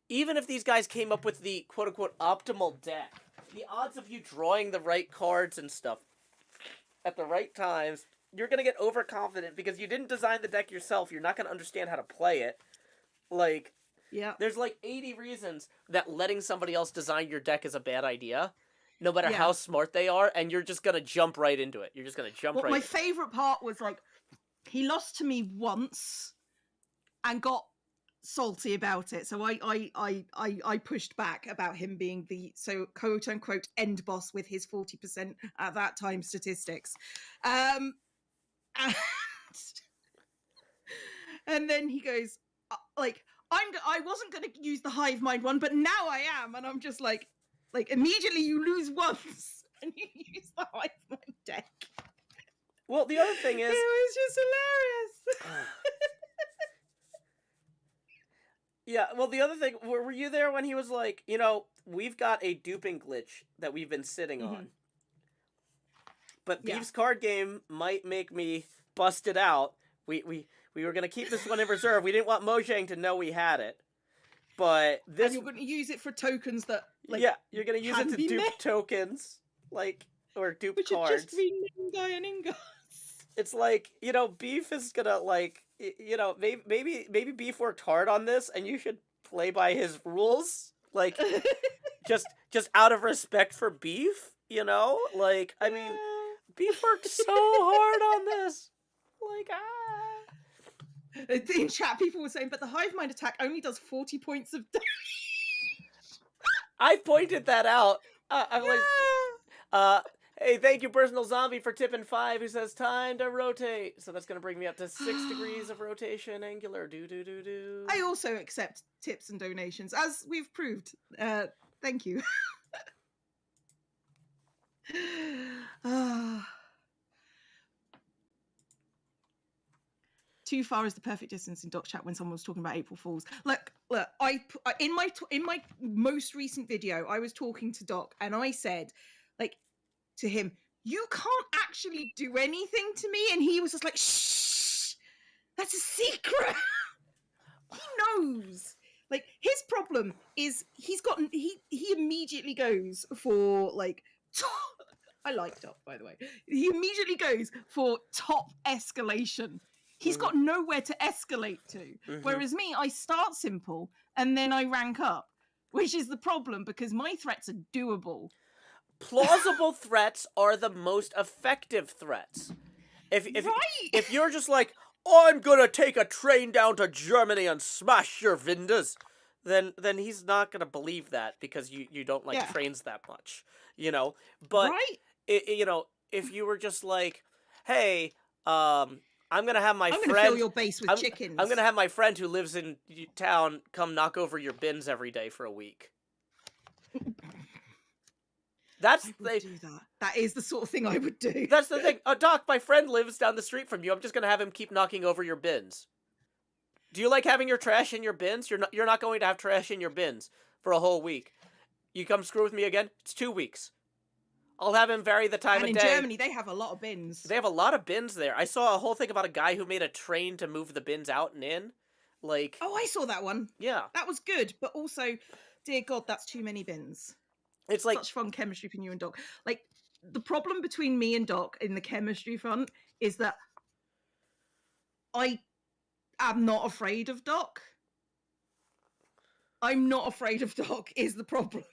even if these guys came up with the quote-unquote optimal deck, the odds of you drawing the right cards and stuff at the right times, you're going to get overconfident because you didn't design the deck yourself. You're not going to understand how to play it. Like, yeah, there's like 80 reasons that letting somebody else design your deck is a bad idea. No matter how smart they are, and you're just going to jump right into it. You're just going to jump right into it. My favorite part was, like, he lost to me once and got salty about it. So I pushed back about him being the, quote-unquote, end boss with his 40% at that time statistics. And then he goes, like, I wasn't going to use the hive mind one, but now I am. And I'm just like, immediately you lose once and you use the hive mind deck. Well, the other thing is... It was just hilarious. Yeah, well, the other thing... Were you there when he was like, you know, we've got a duping glitch that we've been sitting on. But Beef's card game might make me bust it out. We were going to keep this one in reserve. We didn't want Mojang to know we had it. But this... And you're going to use it for tokens that, like... Yeah, you're going to use it to dupe tokens. Like, or dupe which cards. Which would just be Ningai and Ingots. It's like, you know, Beef is going to, like... You know, maybe Beef worked hard on this, and you should play by his rules. Like, just out of respect for Beef, you know? Like, I mean, Beef worked so hard on this. Like, In chat, people were saying, but the hive mind attack only does 40 points of damage. I pointed that out. I'm like, hey, thank you, Personal Zombie, for tipping 5, who says, time to rotate. So that's going to bring me up to 6 degrees of rotation angular. Do. I also accept tips and donations, as we've proved. Thank you. Too far is the perfect distance in Doc Chat when someone was talking about April Fools. Look, in my most recent video, I was talking to Doc, and I said, like, to him, you can't actually do anything to me, and he was just like, shh. That's a secret. He knows. Like, his problem is he immediately goes for like I like Doc, by the way. He immediately goes for top escalation. He's got nowhere to escalate to. Whereas me, I start simple and then I rank up, which is the problem because my threats are doable. Plausible threats are the most effective threats. If you're just like, I'm gonna take a train down to Germany and smash your windows, then he's not gonna believe that because you don't like trains that much, you know. But you know, if you were just like, hey, I'm gonna have my I'm friend. gonna fill your base with chickens. I'm gonna have my friend who lives in town come knock over your bins every day for a week. I would do that. That is the sort of thing I would do. That's the thing. Doc, my friend lives down the street from you. I'm just gonna have him keep knocking over your bins. Do you like having your trash in your bins? You're not going to have trash in your bins for a whole week. You come screw with me again? It's 2 weeks. I'll have him vary the time of day. And in Germany, they have a lot of bins. They have a lot of bins there. I saw a whole thing about a guy who made a train to move the bins out and in. Like, oh, I saw that one. Yeah. That was good, but also, dear God, that's too many bins. It's like such fun chemistry for you and Doc. Like, the problem between me and Doc in the chemistry front is that I am not afraid of Doc. I'm not afraid of Doc is the problem.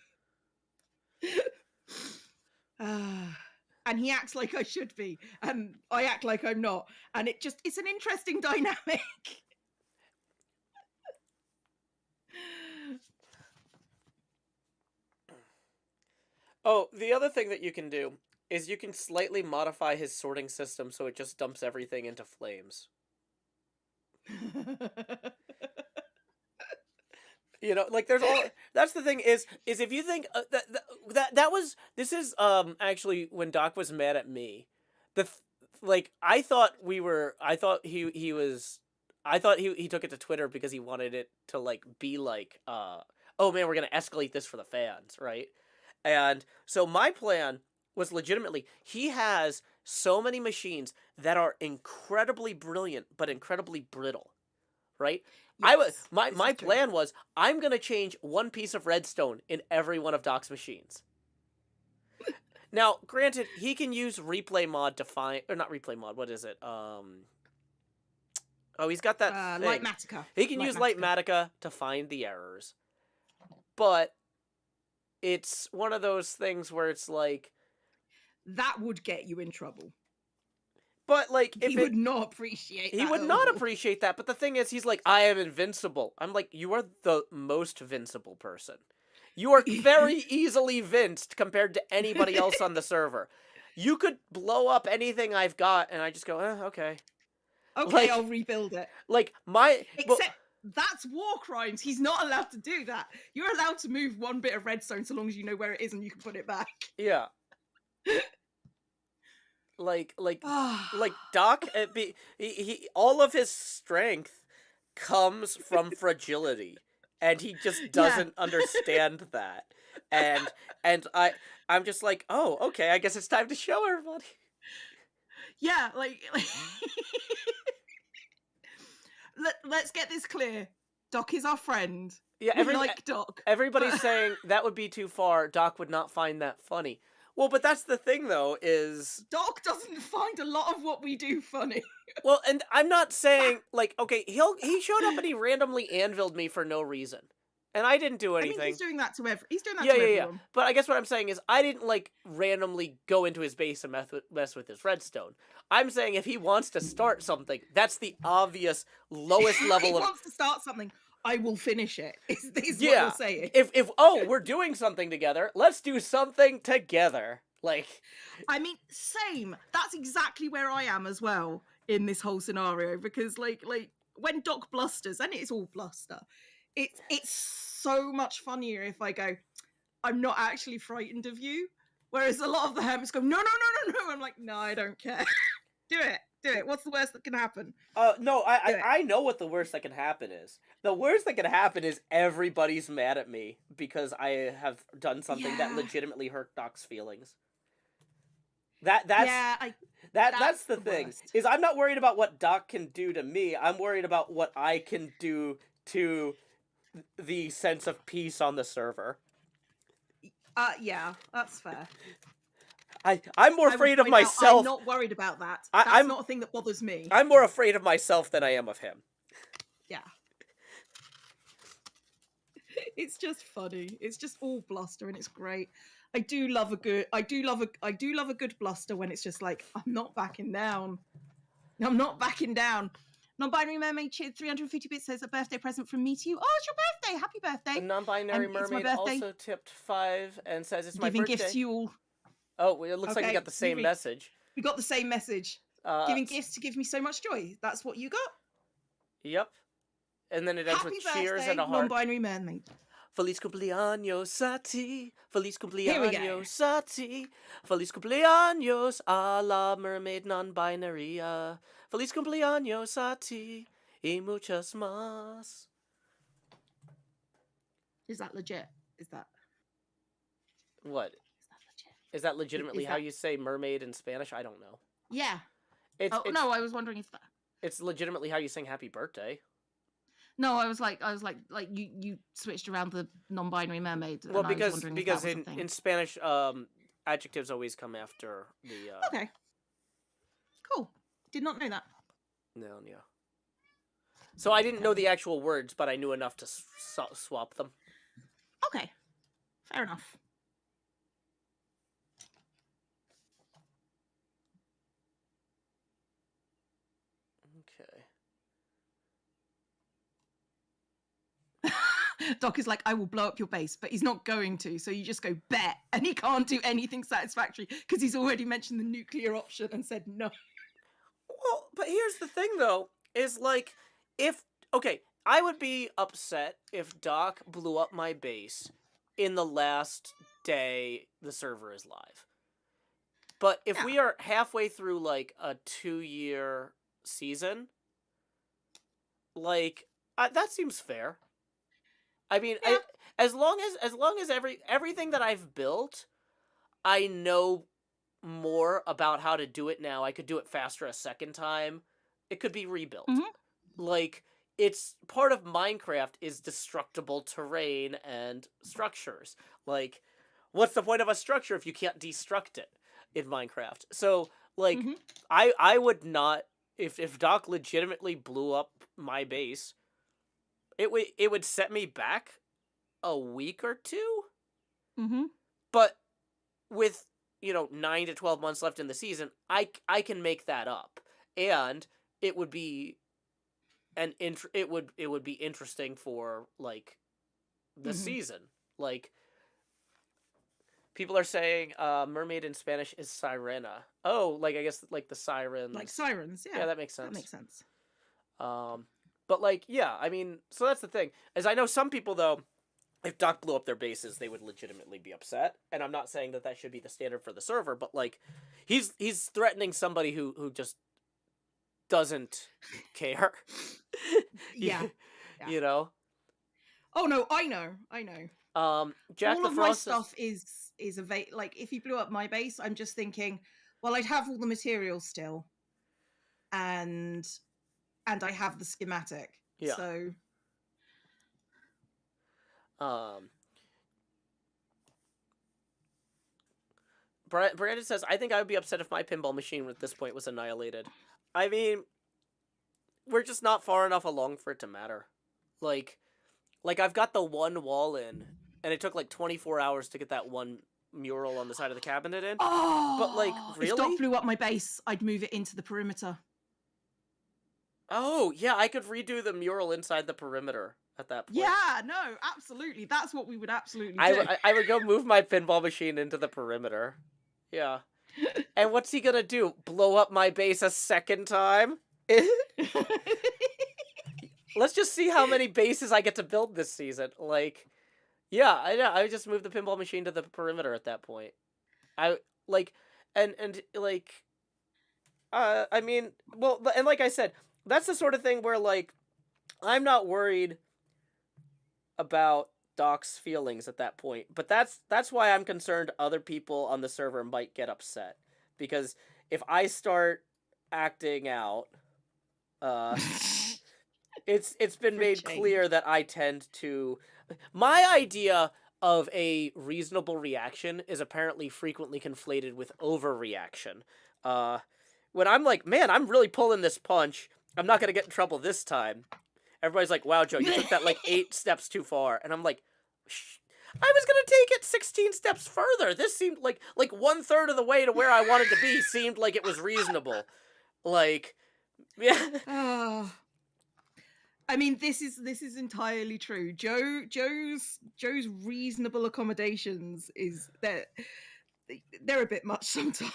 And he acts like I should be, and I act like I'm not. And it's an interesting dynamic. Oh, the other thing that you can do is you can slightly modify his sorting system so it just dumps everything into flames. You know, like there's all. That's the thing is if you think this is actually when Doc was mad at me, I thought he took it to Twitter because he wanted it to like be like oh man, we're gonna escalate this for the fans, right? And so my plan was legitimately, he has so many machines that are incredibly brilliant but incredibly brittle, right? Yes, my plan was, I'm gonna change one piece of redstone in every one of Doc's machines. Now, granted, he can use replay mod to find, or not replay mod. What is it? Oh, he's got that thing. Lightmatica. He can use Lightmatica to find the errors, but it's one of those things where it's like that would get you in trouble. But like, if he would not appreciate that. He would not appreciate that. But the thing is, he's like, I am invincible. I'm like, you are the most vincible person. You are very easily vinced compared to anybody else on the server. You could blow up anything I've got, and I just go, okay. Okay, like, I'll rebuild it. Like Except that's war crimes. He's not allowed to do that. You're allowed to move one bit of redstone so long as you know where it is and you can put it back. Yeah. Like Doc, he all of his strength comes from fragility, and he just doesn't understand that. And I'm just like, oh, okay, I guess it's time to show everybody. Yeah, like let's get this clear. Doc is our friend. Yeah, we like Doc. Everybody's saying that would be too far. Doc would not find that funny. Well, but that's the thing, though, is Doc doesn't find a lot of what we do funny. Well, and I'm not saying, like, okay, he showed up and he randomly anviled me for no reason. And I didn't do anything. I mean, he's doing that to everyone. Yeah. But I guess what I'm saying is I didn't, like, randomly go into his base and mess with his redstone. I'm saying if he wants to start something, that's the obvious lowest level of... If he wants to start something, I will finish it, is what you're saying. If we're doing something together, let's do something together. Like, I mean, same. That's exactly where I am as well in this whole scenario, because like when Doc blusters, and it's all bluster, it's so much funnier if I go, I'm not actually frightened of you. Whereas a lot of the hermits go, no. I'm like, no, I don't care. Do it. What's the worst that can happen? No, I know what the worst that can happen is. The worst that can happen is everybody's mad at me because I have done something that legitimately hurt Doc's feelings. That's Yeah, that's the the thing. worst. Is I'm not worried about what Doc can do to me. I'm worried about what I can do to the sense of peace on the server. Yeah, that's fair. I'm more I would afraid of point out, I'm myself. not worried about that. I, That's I'm not a thing that bothers me. I'm more afraid of myself than I am of him. Yeah. It's just funny. It's just all bluster, and it's great. I do love a good bluster when it's just like, I'm not backing down. I'm not backing down. Non-binary mermaid cheered 350 bits says a birthday present from me to you. Oh, it's your birthday! Happy birthday! The non-binary It's my mermaid birthday. also tipped 5 and says it's my Giving birthday. gifts to you all. Oh, it looks like we got the same message. We got the same message. Giving gifts to give me so much joy. That's what you got. Yep. And then it ends with cheers and a heart. Non-binary mermaid. Feliz cumpleaños a ti. Feliz Here we go. cumpleaños a ti. Feliz cumpleaños a la mermaid non-binary. Feliz cumpleaños a ti. Y muchas más. Is that legit? Is that... What? Is that legitimately how you say mermaid in Spanish? I don't know. Yeah. It's, no, I was wondering if that... It's legitimately how you sing happy birthday. No, I was like you switched around the non-binary mermaid. Well, because in Spanish, adjectives always come after the. Okay. Cool. Did not know that. No, yeah. So I didn't know the actual words, but I knew enough to swap them. Okay. Fair enough. Okay. Doc is like, I will blow up your base, but he's not going to. So you just go bet, and he can't do anything satisfactory because he's already mentioned the nuclear option and said no. Well, but here's the thing, though, is like, I would be upset if Doc blew up my base in the last day the server is live. But if we are halfway through like a 2-year season, like that seems fair. I mean, as long as everything that I've built, I know more about how to do it now. I could do it faster a second time. It could be rebuilt. Mm-hmm. Like, it's part of Minecraft is destructible terrain and structures. Like, what's the point of a structure if you can't destruct it in Minecraft? So, like, I would not, if Doc legitimately blew up my base, it would set me back a week or two. Mm-hmm. But with 9 to 12 months left in the season, I can make that up, and it would be it would be interesting for like the season. Like, people are saying mermaid in Spanish is sirena. Oh, like I guess like the sirens. Like sirens, yeah. Yeah, that makes sense. That makes sense. But like, yeah, I mean, so that's the thing. As I know some people though, if Doc blew up their bases, they would legitimately be upset. And I'm not saying that should be the standard for the server, but like, he's threatening somebody who just doesn't care. Yeah. You know? Oh no, I know. Jack all the of Frost my stuff is like, if you blew up my base, I'm just thinking, well, I'd have all the materials still, and I have the schematic. Yeah. So Brandon says, I think I would be upset if my pinball machine at this point was annihilated. I mean, we're just not far enough along for it to matter. Like I've got the one wall in, and it took like 24 hours to get that one mural on the side of the cabinet in. Oh, but like, really? If Doc blew up my base, I'd move it into the perimeter. Oh, yeah, I could redo the mural inside the perimeter at that point. Yeah, no, absolutely. That's what we would absolutely do. I would go move my pinball machine into the perimeter. Yeah. And what's he gonna do? Blow up my base a second time? Let's just see how many bases I get to build this season. Like, yeah, I would just move the pinball machine to the perimeter at that point. I mean, well, and like I said, that's the sort of thing where, like, I'm not worried about Doc's feelings at that point. But that's why I'm concerned other people on the server might get upset. because if I start acting out, it's been made clear that I tend to. My idea of a reasonable reaction is apparently frequently conflated with overreaction. When I'm like, man, I'm really pulling this punch, I'm not gonna get in trouble this time. Everybody's like, wow, Joe, you took that like 8 steps too far. And I'm like, I was gonna take it 16 steps further. This seemed like 1/3 of the way to where I wanted to be seemed like it was reasonable. Like, yeah. I mean, this is entirely true. Joe's reasonable accommodations is that they're a bit much sometimes.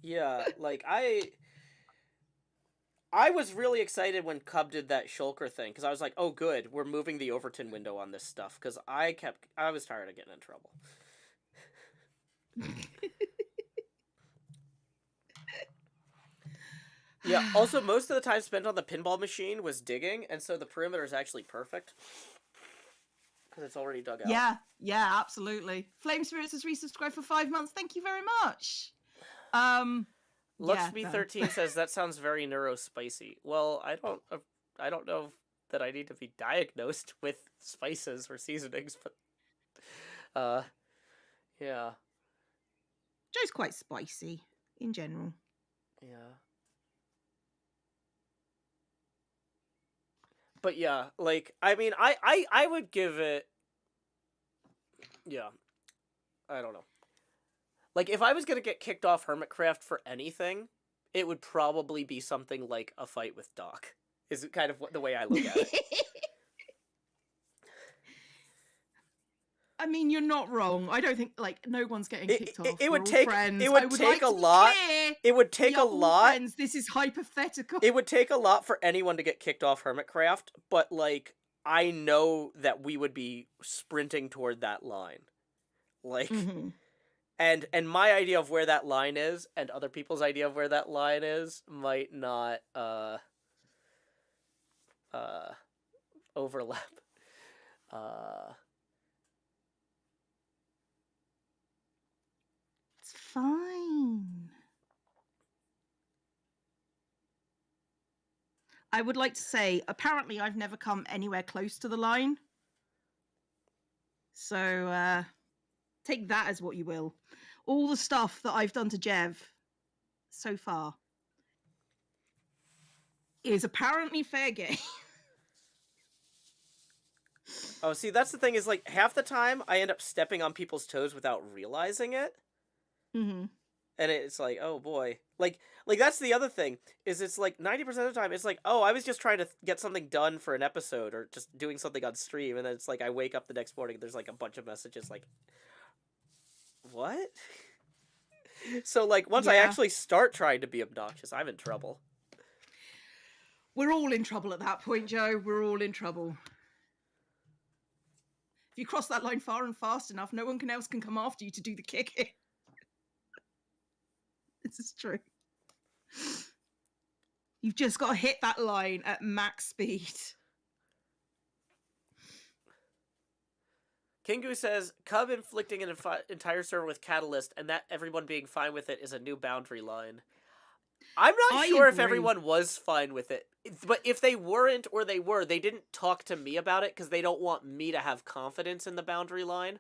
Yeah, like I was really excited when Cub did that shulker thing, because I was like, oh good, we're moving the Overton window on this stuff, because I was tired of getting in trouble. Yeah, also most of the time spent on the pinball machine was digging, and so the perimeter is actually perfect. Because it's already dug out. Yeah, absolutely. Flame Spirits has resubscribed for 5 months. Thank you very much. Luxby13 says that sounds very neurospicy. Well, I don't know that I need to be diagnosed with spices or seasonings, but yeah. Joe's quite spicy in general. Yeah. But yeah, like, I mean, I would give it, yeah, I don't know. Like, if I was gonna get kicked off Hermitcraft for anything, it would probably be something like a fight with Doc, is kind of the way I look at it. I mean, you're not wrong. I don't think, like, no one's getting kicked off. It would We're take, all friends. it would take a lot. It would take a lot. Friends. This is hypothetical. It would take a lot for anyone to get kicked off Hermitcraft, but, like, I know that we would be sprinting toward that line. Like, and my idea of where that line is, and other people's idea of where that line is, might not, overlap. It's fine. I would like to say, apparently I've never come anywhere close to the line. So, take that as what you will. All the stuff that I've done to Jev so far is apparently fair game. Oh, see, that's the thing, is, like, half the time I end up stepping on people's toes without realizing it. And it's like, oh boy. Like that's the other thing, is it's like 90% of the time it's like, oh, I was just trying to get something done for an episode or just doing something on stream, and then it's like I wake up the next morning and there's like a bunch of messages like, what? So like once I actually start trying to be obnoxious, I'm in trouble. We're all in trouble at that point, Joe. We're all in trouble. If you cross that line far and fast enough, no one else can come after you to do the kicking. This is true. You've just got to hit that line at max speed. Kingu says, Cub inflicting an entire server with Catalyst and that everyone being fine with it is a new boundary line. I'm not sure if everyone was fine with it. But if they weren't or they were, they didn't talk to me about it because they don't want me to have confidence in the boundary line.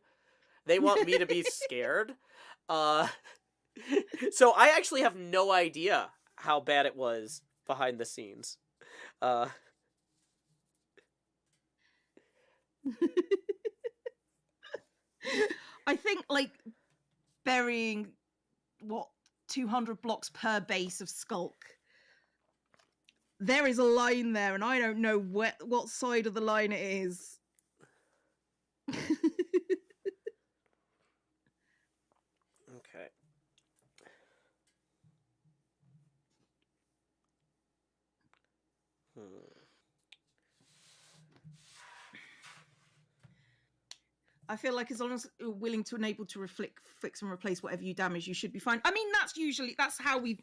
They want me to be scared. So I actually have no idea how bad it was behind the scenes. I think, like, burying, 200 blocks per base of Skulk. There is a line there, and I don't know what side of the line it is. Okay. I feel like as long as you're willing to enable to fix and replace whatever you damage, you should be fine. I mean, that's how we've...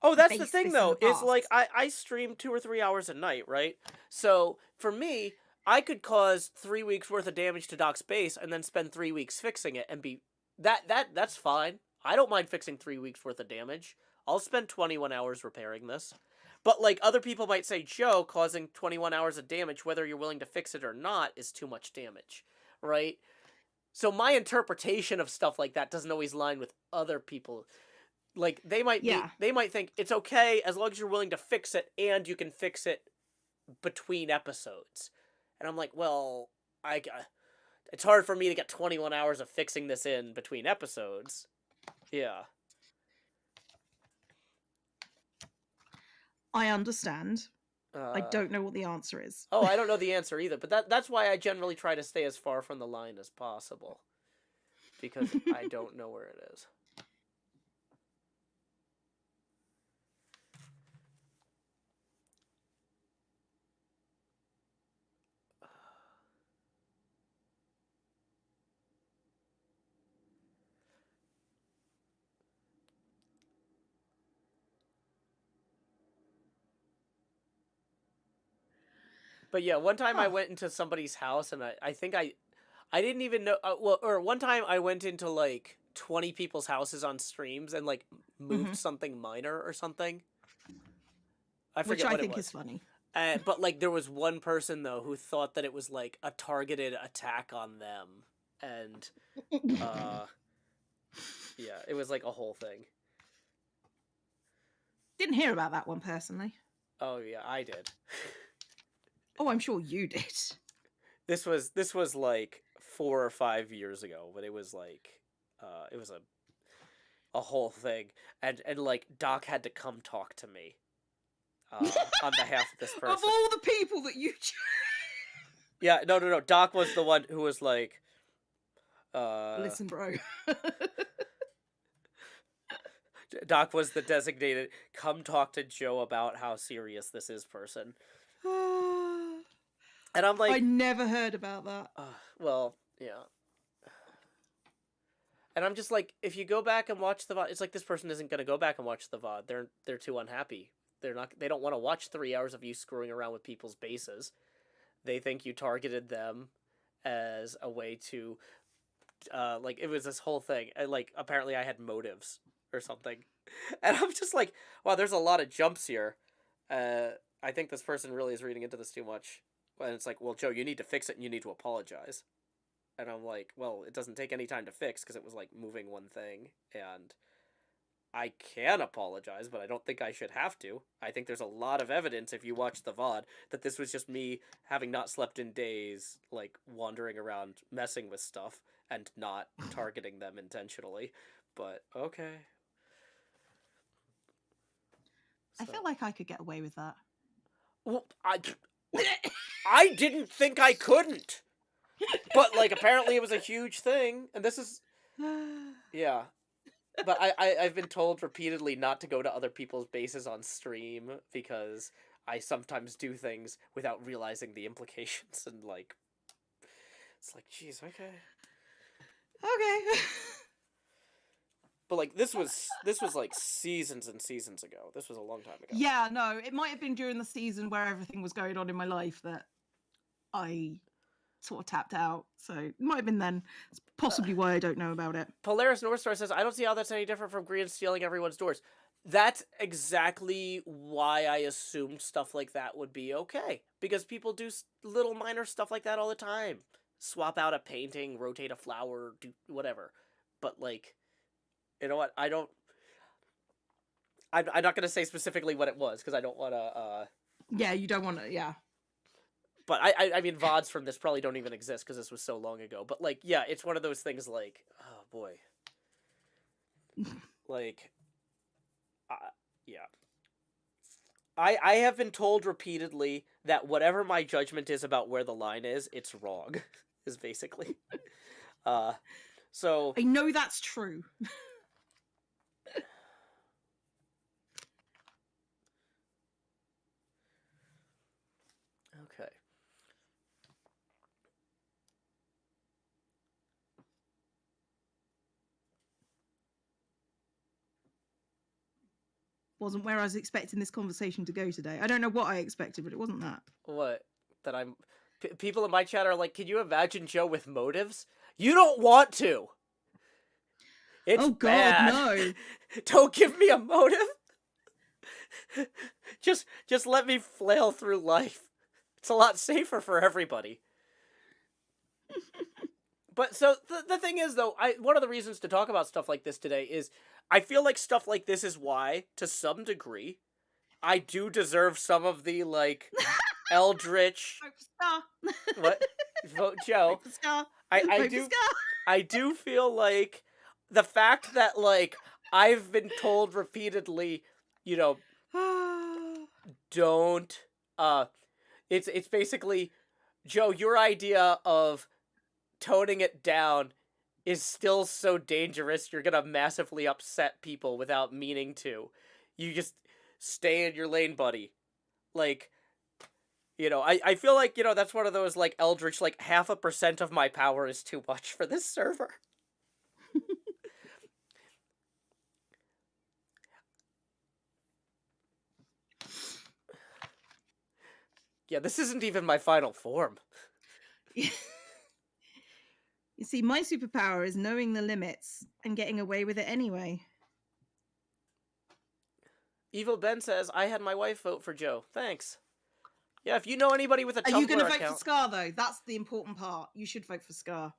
Oh, that's the thing, though, is, like, I stream 2 or 3 hours a night, right? So, for me, I could cause 3 weeks worth of damage to Doc's base and then spend 3 weeks fixing it and be... That's fine. I don't mind fixing 3 weeks worth of damage. I'll spend 21 hours repairing this. But, like, other people might say, Joe, causing 21 hours of damage, whether you're willing to fix it or not, is too much damage, right? So my interpretation of stuff like that doesn't always line with other people. Like, they might think it's okay as long as you're willing to fix it, and you can fix it between episodes. And I'm like, well, it's hard for me to get 21 hours of fixing this in between episodes. Yeah. I understand. I don't know what the answer is. Oh, I don't know the answer either, but that's why I generally try to stay as far from the line as possible. Because I don't know where it is. But yeah, one time I went into somebody's house, and I think I didn't even know. Or one time I went into like 20 people's houses on streams and like moved something minor or something. I forget what it was. Which I think is funny. But like there was one person though who thought that it was like a targeted attack on them, and yeah, it was like a whole thing. Didn't hear about that one personally. Oh yeah, I did. Oh, I'm sure you did. This was like 4 or 5 years ago, but it was like, it was a whole thing, and like Doc had to come talk to me, on behalf of this person. Of all the people that you. Yeah, no. Doc was the one who was like, listen, bro. Doc was the designated come talk to Joe about how serious this is person. And I'm like, I never heard about that. Well, yeah. And I'm just like, if you go back and watch the VOD, it's like this person isn't gonna go back and watch the VOD. They're too unhappy. They don't want to watch 3 hours of you screwing around with people's bases. They think you targeted them as a way to, like, it was this whole thing. And, like, apparently I had motives or something. And I'm just like, wow, there's a lot of jumps here. I think this person really is reading into this too much. And it's like, well, Joe, you need to fix it and you need to apologize. And I'm like, well, it doesn't take any time to fix because it was like moving one thing. And I can apologize, but I don't think I should have to. I think there's a lot of evidence if you watch the VOD that this was just me having not slept in days, like wandering around messing with stuff and not targeting them intentionally. But okay. I feel like I could get away with that. Well, I didn't think I couldn't. But, like, apparently it was a huge thing. And this is... Yeah. But I've been told repeatedly not to go to other people's bases on stream because I sometimes do things without realizing the implications. And, like... It's like, geez, okay. Okay. But, like, this was like, seasons and seasons ago. This was a long time ago. Yeah, no, it might have been during the season where everything was going on in my life that I sort of tapped out. So, it might have been then. It's possibly why I don't know about it. Polaris North Star says, I don't see how that's any different from Green stealing everyone's doors. That's exactly why I assumed stuff like that would be okay. Because people do little minor stuff like that all the time. Swap out a painting, rotate a flower, do whatever. But, like... You know what? I'm not going to say specifically what it was, because I don't want to, Yeah, you don't want to, yeah. But I mean, VODs from this probably don't even exist, because this was so long ago. But, like, yeah, it's one of those things, like, oh, boy. Like, yeah. I have been told repeatedly that whatever my judgment is about where the line is, it's wrong, is basically. So... I know that's true. Okay. Wasn't where I was expecting this conversation to go today. I don't know what I expected, but it wasn't that. What? That I'm... people in my chat are like, can you imagine Joe with motives? You don't want to! It's Oh God, bad. no. Don't give me a motive. Just let me flail through life. It's a lot safer for everybody. But so the thing is, though, one of the reasons to talk about stuff like this today is I feel like stuff like this is why, to some degree, I do deserve some of the, like, eldritch... Vote for Scar. What? Vote Joe. Vote for Scar. I Vote for Scar. I do feel like the fact that, like, I've been told repeatedly, you know, don't, it's basically, Joe, your idea of toning it down is still so dangerous, you're gonna massively upset people without meaning to. You just stay in your lane, buddy. Like, I feel like, that's one of those, like, eldritch, like, 0.5% of my power is too much for this server. Yeah, this isn't even my final form. You see, my superpower is knowing the limits and getting away with it anyway. Evil Ben says, I had my wife vote for Joe. Thanks. Yeah, if you know anybody with a Tumblr account... Are you going to vote for Scar, though? That's the important part. You should vote for Scar.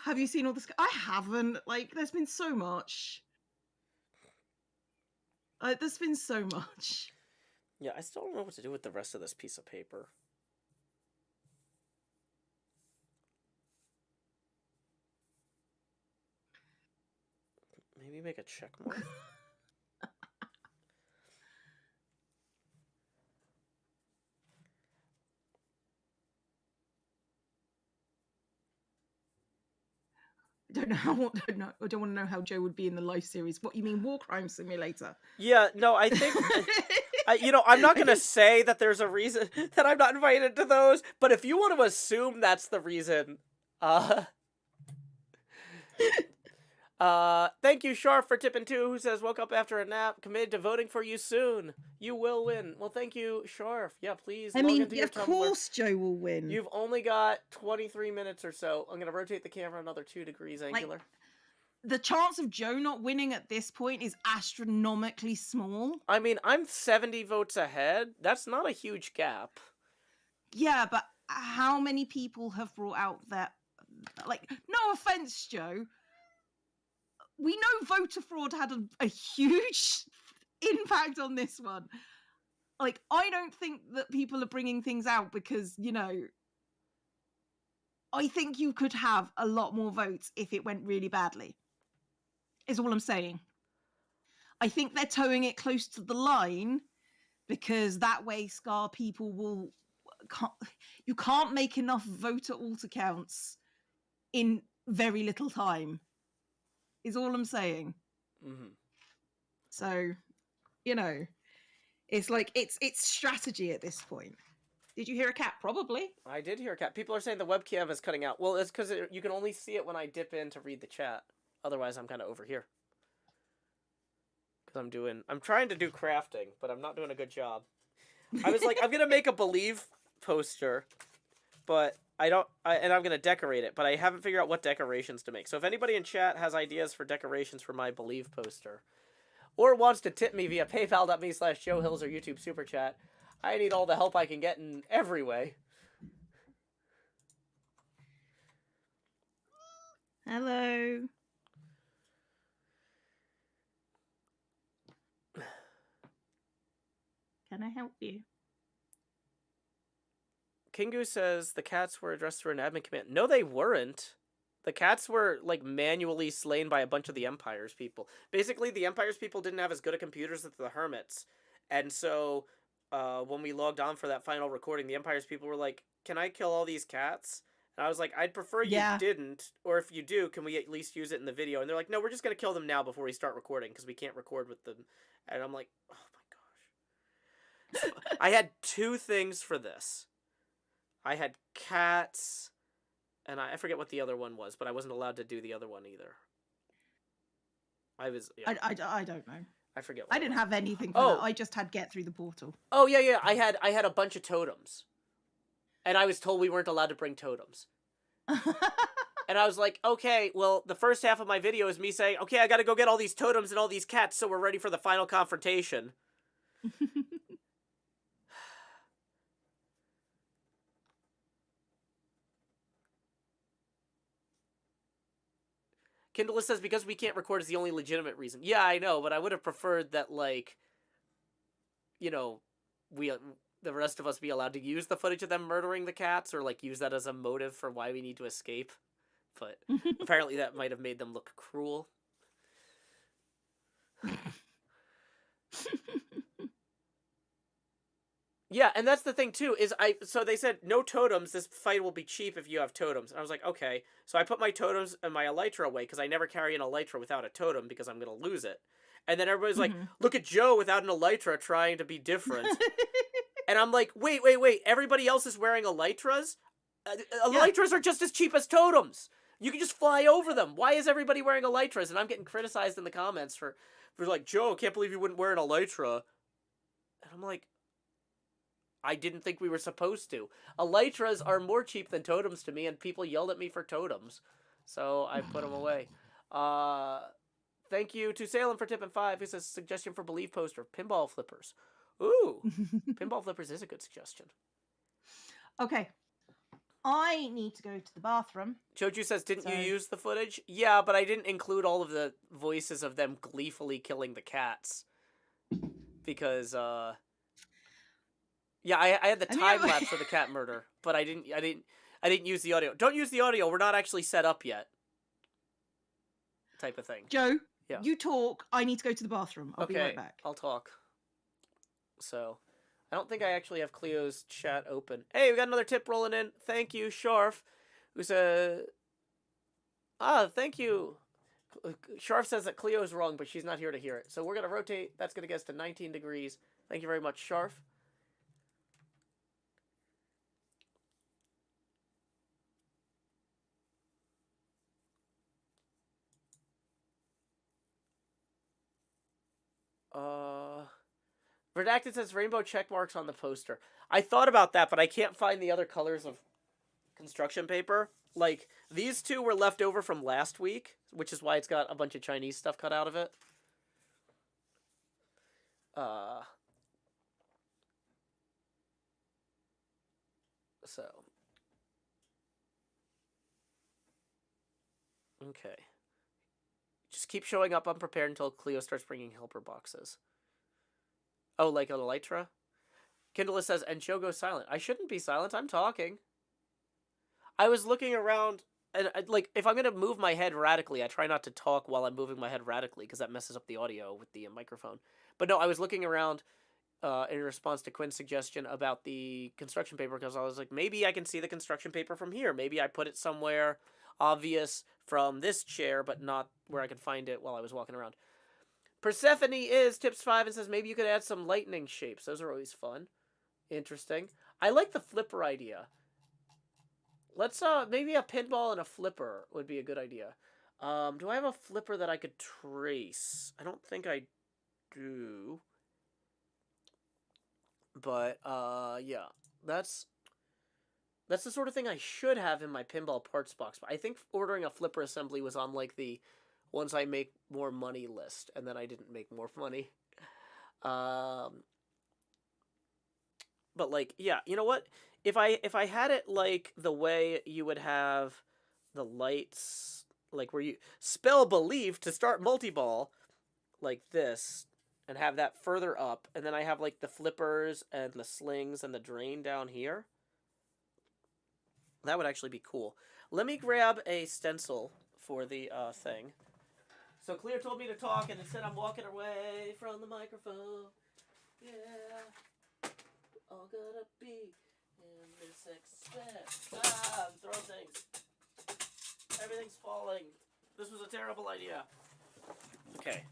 Have you seen all this? I haven't. Like, there's been so much. There's been so much. Yeah, I still don't know what to do with the rest of this piece of paper. Maybe make a check mark? I don't want to know how Joe would be in the life series. What you mean, War Crime Simulator? Yeah, no, I think... I'm not going to say that there's a reason that I'm not invited to those, but if you want to assume that's the reason, thank you, Sharp, for tipping 2, who says, woke up after a nap, committed to voting for you soon. You will win. Well, thank you, Sharp. Yeah, please log into your Tumblr. Of course Joe will win. You've only got 23 minutes or so. I'm going to rotate the camera another 2 degrees angular. Like, the chance of Joe not winning at this point is astronomically small. I mean, I'm 70 votes ahead. That's not a huge gap. Yeah, but how many people have brought out that... Like, no offense, Joe. We know voter fraud had a huge impact on this one. Like, I don't think that people are bringing things out because, I think you could have a lot more votes if it went really badly. Is all I'm saying. I think they're towing it close to the line because that way Scar people you can't make enough voter alter counts in very little time. Is all I'm saying. Mm-hmm. So, it's like it's strategy at this point. Did you hear a cat? Probably. I did hear a cat. People are saying the webcam is cutting out. Well, it's because you can only see it when I dip in to read the chat. Otherwise, I'm kind of over here. Because I'm trying to do crafting, but I'm not doing a good job. I was like, I'm going to make a Believe poster, but and I'm going to decorate it, but I haven't figured out what decorations to make. So if anybody in chat has ideas for decorations for my Believe poster, or wants to tip me via paypal.me/JoeHills or YouTube Super Chat, I need all the help I can get in every way. Hello. Can I help you? Kingu says the cats were addressed through an admin command. No, they weren't. The cats were, like, manually slain by a bunch of the Empire's people. Basically, the Empire's people didn't have as good a computers as the Hermits. And so, when we logged on for that final recording, the Empire's people were like, can I kill all these cats? And I was like, I'd prefer you didn't. Or if you do, can we at least use it in the video? And they're like, no, we're just going to kill them now before we start recording, because we can't record with them. And I'm like, oh my gosh. So, I had 2 things for this. I had cats, and I forget what the other one was, but I wasn't allowed to do the other one either. I was... Yeah. I don't know. I forget. I didn't have anything for that. I just had get through the portal. Oh yeah. I had a bunch of totems, and I was told we weren't allowed to bring totems. And I was like, okay, well, the first half of my video is me saying, okay, I gotta go get all these totems and all these cats, so we're ready for the final confrontation. Kindle says, because we can't record is the only legitimate reason. Yeah, I know, but I would have preferred that, like, you know, the rest of us be allowed to use the footage of them murdering the cats, or, like, use that as a motive for why we need to escape. But apparently that might have made them look cruel. Yeah, and that's the thing too, is so they said no totems, this fight will be cheap if you have totems. And I was like, okay. So I put my totems and my elytra away, because I never carry an elytra without a totem, because I'm gonna lose it. And then everybody's like, look at Joe without an elytra trying to be different. And I'm like, wait, everybody else is wearing elytras? Elytras are just as cheap as totems. You can just fly over them. Why is everybody wearing elytras? And I'm getting criticized in the comments for like, Joe, can't believe you wouldn't wear an elytra. And I'm like, I didn't think we were supposed to. Elytras are more cheap than totems to me, and people yelled at me for totems. So I put them away. Thank you to Salem for tipping 5. Who says, suggestion for Believe poster, pinball flippers. Ooh, pinball flippers is a good suggestion. Okay. I need to go to the bathroom. Joju says, didn't you use the footage? Yeah, but I didn't include all of the voices of them gleefully killing the cats. Because, yeah, I had the time lapse for the cat murder, but I didn't use the audio. Don't use the audio. We're not actually set up yet. Type of thing. Joe, you talk. I need to go to the bathroom. I'll be right back. I'll talk. So, I don't think I actually have Cleo's chat open. Hey, we got another tip rolling in. Thank you, Sharf, who said, thank you. Sharf says that Cleo's wrong, but she's not here to hear it. So we're going to rotate. That's going to get us to 19 degrees. Thank you very much, Sharf. Redacted says rainbow check marks on the poster. I thought about that, but I can't find the other colors of construction paper. Like, these two were left over from last week, which is why it's got a bunch of Chinese stuff cut out of it. So. Okay. Just keep showing up unprepared until Cleo starts bringing helper boxes. Oh, like an elytra? Kindle says, and Joe goes silent. I shouldn't be silent. I'm talking. I was looking around, and like, if I'm going to move my head radically, I try not to talk while I'm moving my head radically, because that messes up the audio with the microphone. But no, I was looking around in response to Quinn's suggestion about the construction paper, because I was like, maybe I can see the construction paper from here. Maybe I put it somewhere obvious from this chair, but not where I could find it while I was walking around. Persephone is tips 5 and says, maybe you could add some lightning shapes. Those are always fun. Interesting. I like the flipper idea. Let's, maybe a pinball and a flipper would be a good idea. Do I have a flipper that I could trace? I don't think I do. But, yeah. That's the sort of thing I should have in my pinball parts box. But I think ordering a flipper assembly was on, like, the once I make more money list, and then I didn't make more money. But, like, yeah, you know what? If I had it, like, the way you would have the lights, like, where you spell believe to start multi-ball, like this, and have that further up, and then I have, like, the flippers and the slings and the drain down here, that would actually be cool. Let me grab a stencil for the thing. So Cleo told me to talk, and instead I'm walking away from the microphone. Yeah, all gonna be in this success. I'm throwing things. Everything's falling. This was a terrible idea. Okay.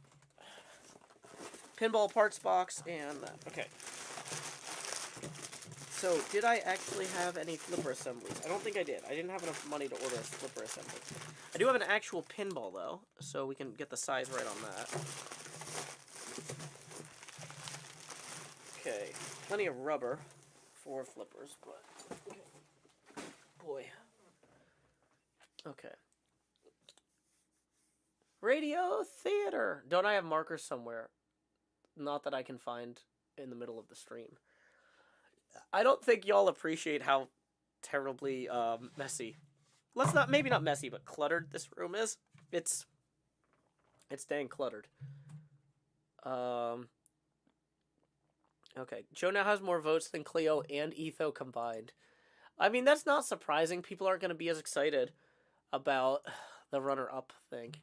Pinball parts box and okay. So, did I actually have any flipper assemblies? I don't think I did. I didn't have enough money to order a flipper assembly. I do have an actual pinball, though, so we can get the size right on that. Okay, plenty of rubber for flippers, but okay. Boy. Okay. Radio theater. Don't I have markers somewhere? Not that I can find in the middle of the stream. I don't think y'all appreciate how terribly messy. Maybe not messy, but cluttered this room is. It's dang cluttered. Okay, Joe now has more votes than Cleo and Etho combined. I mean, that's not surprising. People aren't going to be as excited about the runner-up thing.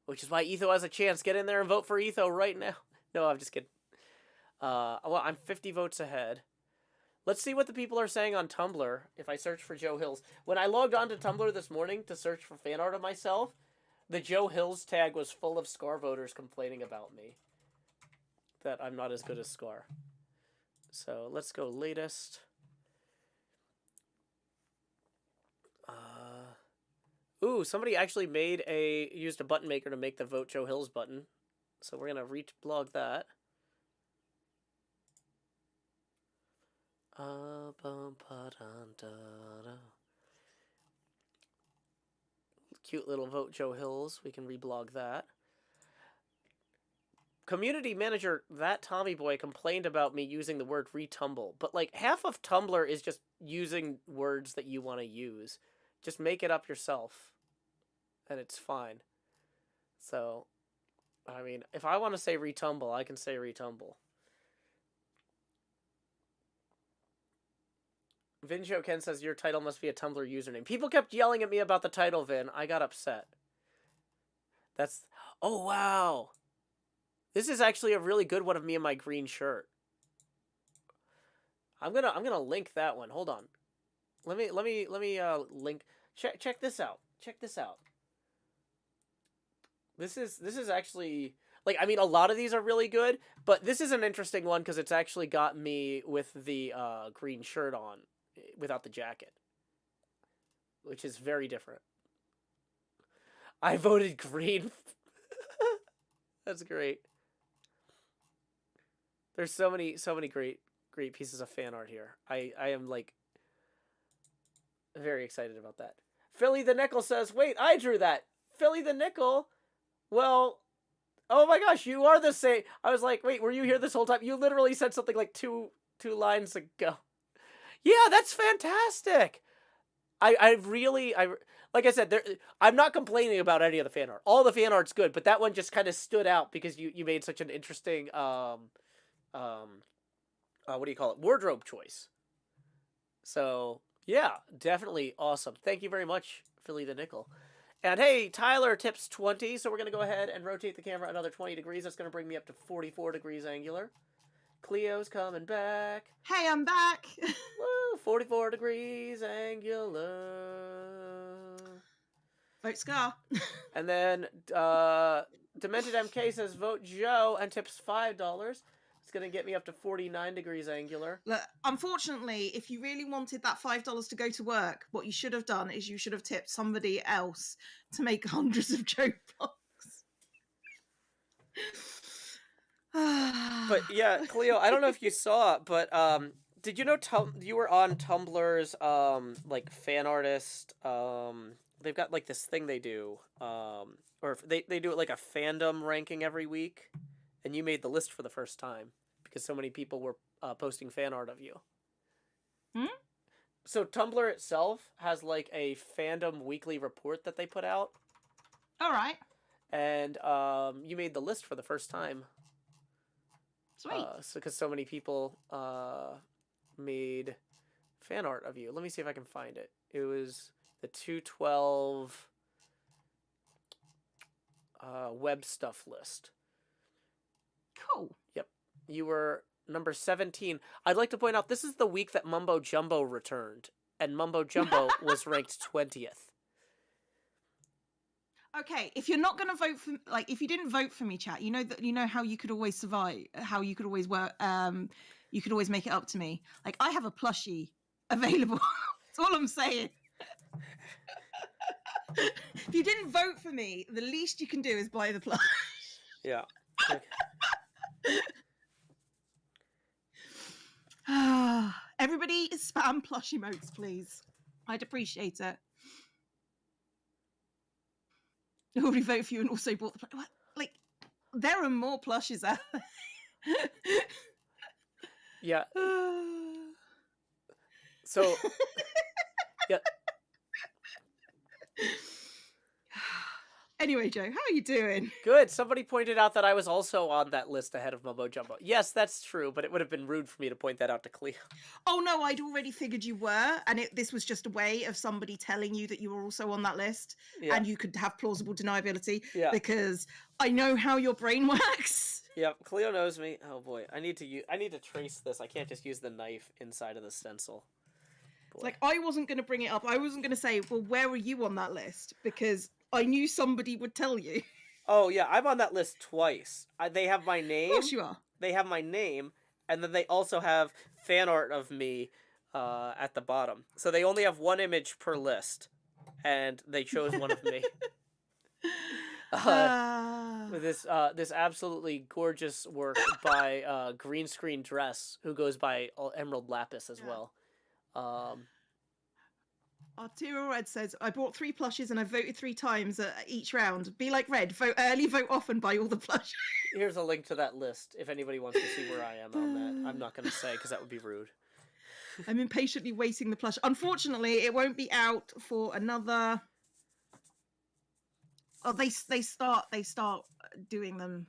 Which is why Etho has a chance. Get in there and vote for Etho right now. No, I'm just kidding. Well, I'm 50 votes ahead. Let's see what the people are saying on Tumblr if I search for Joe Hills. When I logged on to Tumblr this morning to search for fan art of myself, the Joe Hills tag was full of Scar voters complaining about me. That I'm not as good as Scar. So let's go latest. Ooh, somebody actually used a button maker to make the Vote Joe Hills button. So we're going to reblog that. Cute little Vote Joe Hills. We can reblog that. Community manager, that Tommy boy, complained about me using the word retumble. But like half of Tumblr is just using words that you want to use. Just make it up yourself. And it's fine. So, I mean, if I want to say retumble, I can say retumble. Vinjo Ken says your title must be a Tumblr username. People kept yelling at me about the title, Vin. I got upset. Oh wow. This is actually a really good one of me in my green shirt. I'm gonna link that one. Hold on. Let me link. Check this out. Check this out. This is actually, like, I mean, a lot of these are really good, but this is an interesting one because it's actually got me with the green shirt on without the jacket, which is very different. I voted green. That's great. There's so many great pieces of fan art here. I am like very excited about that. Philly the Nickel says, "Wait, I drew that." Philly the Nickel. Well, oh my gosh, you are the same. I was like, wait, were you here this whole time? You literally said something like two lines ago. Yeah, that's fantastic. I like I said, I'm not complaining about any of the fan art. All the fan art's good, but that one just kind of stood out because you made such an interesting what do you call it? Wardrobe choice. So yeah, definitely awesome. Thank you very much, Philly the Nickel. And hey, Tyler tips 20, so we're going to go ahead and rotate the camera another 20 degrees. That's going to bring me up to 44 degrees angular. Cleo's coming back. Hey, I'm back. Woo, 44 degrees angular. Vote Scar. And then Demented MK says vote Joe and tips $5. It's going to get me up to 49 degrees angular. Look, unfortunately, if you really wanted that $5 to go to work, what you should have done is you should have tipped somebody else to make hundreds of joke blocks. But yeah, Cleo, I don't know if you saw it, but did you know you were on Tumblr's like fan artist? They've got like this thing they do, or they do it like a fandom ranking every week, and you made the list for the first time because so many people were posting fan art of you. So Tumblr itself has like a fandom weekly report that they put out. All right. And you made the list for the first time. Sweet. Because so many people made fan art of you. Let me see if I can find it. It was the 212 web stuff list. Cool. Yep. You were number 17. I'd like to point out this is the week that Mumbo Jumbo returned, and Mumbo Jumbo was ranked 20th. Okay, if you're not going to vote for, like, if you didn't vote for me, chat, you know how you could always survive, how you could always work, you could always make it up to me. Like, I have a plushie available. That's all I'm saying. If you didn't vote for me, the least you can do is buy the plush. Yeah. Everybody spam plush emotes, please. I'd appreciate it. I already voted for you and also bought the plush. Like, there are more plushes out there. Yeah. So, yeah. Anyway, Joe, how are you doing? Good. Somebody pointed out that I was also on that list ahead of Mumbo Jumbo. Yes, that's true, but it would have been rude for me to point that out to Cleo. Oh, no, I'd already figured you were, and this was just a way of somebody telling you that you were also on that list, and you could have plausible deniability, because I know how your brain works. Yep, Cleo knows me. Oh, boy. I need to trace this. I can't just use the knife inside of the stencil. It's like, I wasn't going to bring it up. I wasn't going to say, well, where are you on that list? Because I knew somebody would tell you. Oh, yeah, I'm on that list twice. They have my name. Of course you are. They have my name, and then they also have fan art of me at the bottom. So they only have one image per list, and they chose one of me. With this absolutely gorgeous work by Green Screen Dress, who goes by Emerald Lapis as well. Arturo Red says, I bought 3 plushes and I voted 3 times each round. Be like Red, vote early, vote often, buy all the plushes. Here's a link to that list if anybody wants to see where I am on that. I'm not going to say because that would be rude. I'm impatiently waiting the plush. Unfortunately, it won't be out for another... Oh, they start doing them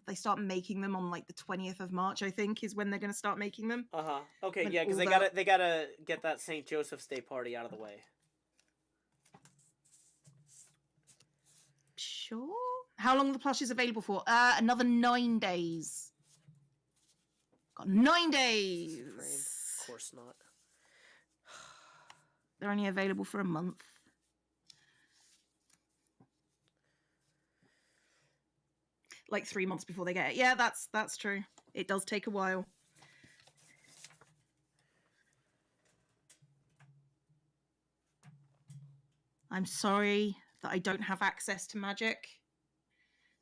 they start making them on like the 20th of March, I think, is when they're going to start making them. Okay, yeah, because they gotta get that St. Joseph's Day party out of the way. Sure. How long are the plushes available for? Another 9 days. Got 9 days. Of course not. They're only available for a month. Like 3 months before they get it. Yeah, that's true. It does take a while. I'm sorry that I don't have access to magic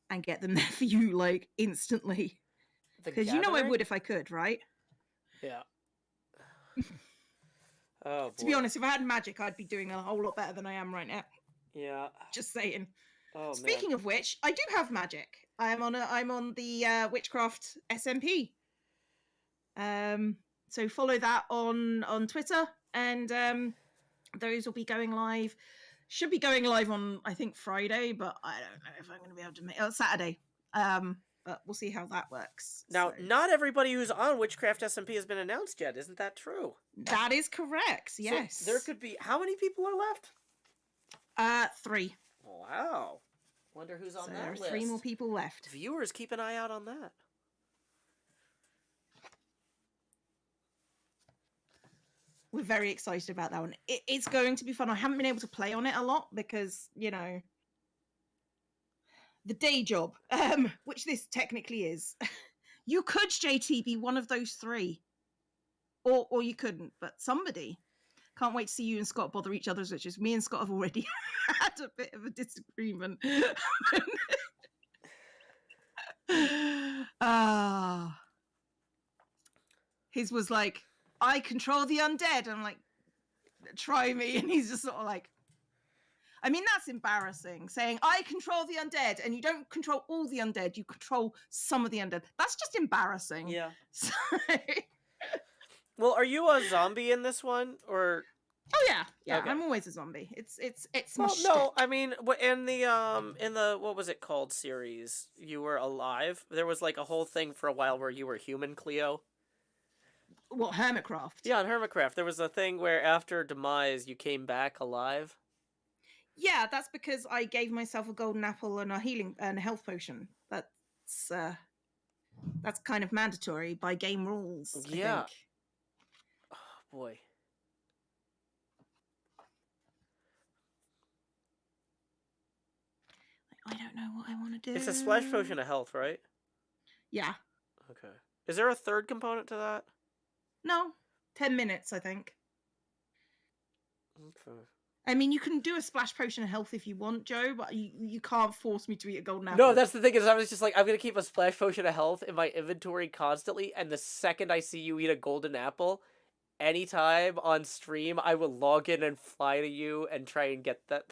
and get them there for you like instantly. Because you know I would if I could, right? Yeah. Oh, boy. To be honest, if I had magic, I'd be doing a whole lot better than I am right now. Yeah. Just saying. Oh, Speaking of which, I do have magic. I'm on the Witchcraft SMP. So follow that on Twitter, and those will be going live. Should be going live on, I think, Friday, but I don't know if I'm going to be able to make Saturday. But we'll see how that works. Now, not everybody who's on Witchcraft SMP has been announced yet. Isn't that true? That is correct. Yes. So there could be, how many people are left? 3. Wow. Wonder who's on that there are list. 3 more people left. Viewers, keep an eye out on that. We're very excited about that one. It's going to be fun. I haven't been able to play on it a lot because, you know, the day job, which this technically is. You could, JT, be one of those 3. Or you couldn't, but somebody. Can't wait to see you and Scott bother each other's witches. Me and Scott have already had a bit of a disagreement. His was like, I control the undead. I'm like, try me. And he's just sort of like, I mean, that's embarrassing. Saying, I control the undead, and you don't control all the undead. You control some of the undead. That's just embarrassing. Yeah. So... Well, are you a zombie in this one, or? Oh yeah, okay. I'm always a zombie. It's my shtick. No, I mean in the what was it called series? You were alive. There was like a whole thing for a while where you were human, Cleo. What, Hermitcraft? Yeah, in Hermitcraft, there was a thing where after demise you came back alive. Yeah, that's because I gave myself a golden apple and a healing and a health potion. That's kind of mandatory by game rules. Yeah. I think. Oh boy. I don't know what I want to do. It's a splash potion of health, right? Yeah. Okay. Is there a third component to that? No. 10 minutes, I think. Okay. I mean, you can do a splash potion of health if you want, Joe, but you can't force me to eat a golden apple. No, that's the thing, is I was just like, I'm going to keep a splash potion of health in my inventory constantly, and the second I see you eat a golden apple, anytime on stream, I will log in and fly to you and try and get that.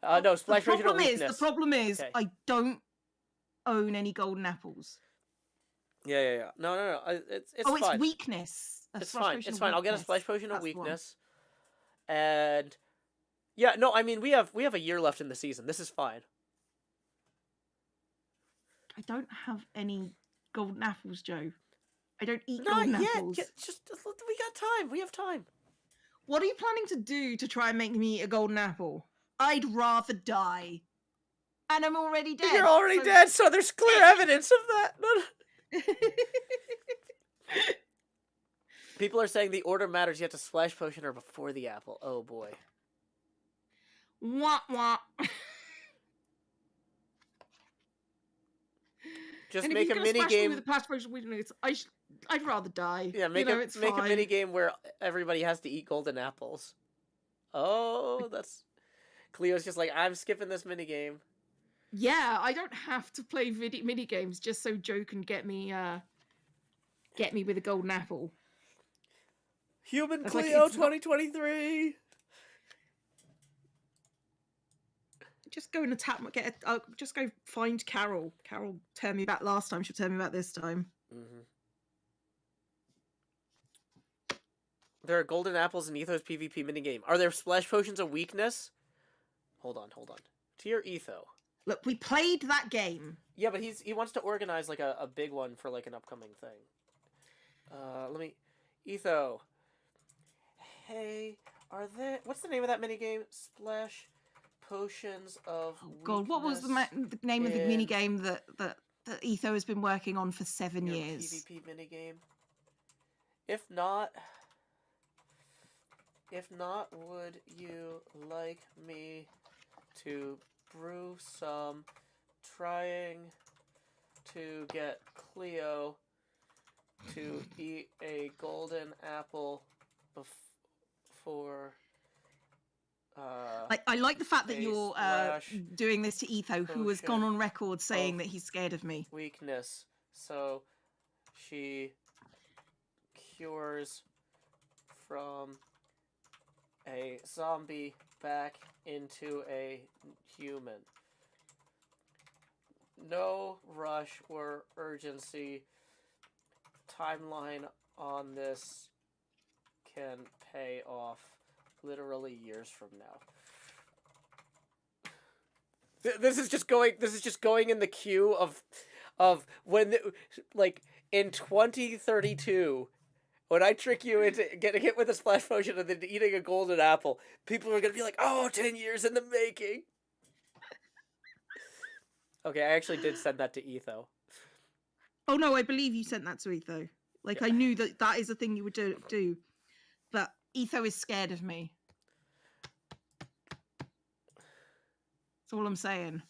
No, splash potion of weakness. The problem is, okay. I don't own any golden apples. Yeah. No. It's fine. It's weakness. It's fine. It's fine. I'll get a splash potion of weakness. And yeah, no, I mean we have a year left in the season. This is fine. I don't have any golden apples, Joe. I don't eat golden apples. Just we got time. We have time. What are you planning to do to try and make me eat a golden apple? I'd rather die. And I'm already dead. You're already dead, so there's clear evidence of that. People are saying the order matters. You have to splash potion her before the apple. Oh boy. Wah wah. Just make a mini game. With a potion, I'd rather die. Yeah, make a mini game where everybody has to eat golden apples. Oh, that's Cleo's just like, I'm skipping this mini game. Yeah, I don't have to play mini games just so Joe can get me with a golden apple. Human that's Cleo 2023. Just go and just go find Carol. Carol turned me back last time. She'll turn me back this time. Mm-hmm. There are golden apples in Etho's PvP minigame. Are there splash potions of weakness? Hold on. To your Etho. Look, we played that game. Yeah, but he wants to organize like a big one for like an upcoming thing. Etho. Hey, what's the name of that minigame? Splash potions of weakness. God, what was the name of the minigame that Etho has been working on for 7 years? PvP minigame. If not, would you like me to brew some, trying to get Cleo to eat a golden apple before I like the fact that you're doing this to Etho, who has gone on record saying that he's scared of me. Weakness, so she cures from a zombie back into a human. No rush or urgency. Timeline on this can pay off literally years from now. This is just going in the queue of when like in 2032. When I trick you into getting hit with a splash potion and then eating a golden apple, people are going to be like, oh, 10 years in the making. Okay, I actually did send that to Etho. Oh, no, I believe you sent that to Etho. Like, yeah. I knew that is a thing you would do. But Etho is scared of me. That's all I'm saying.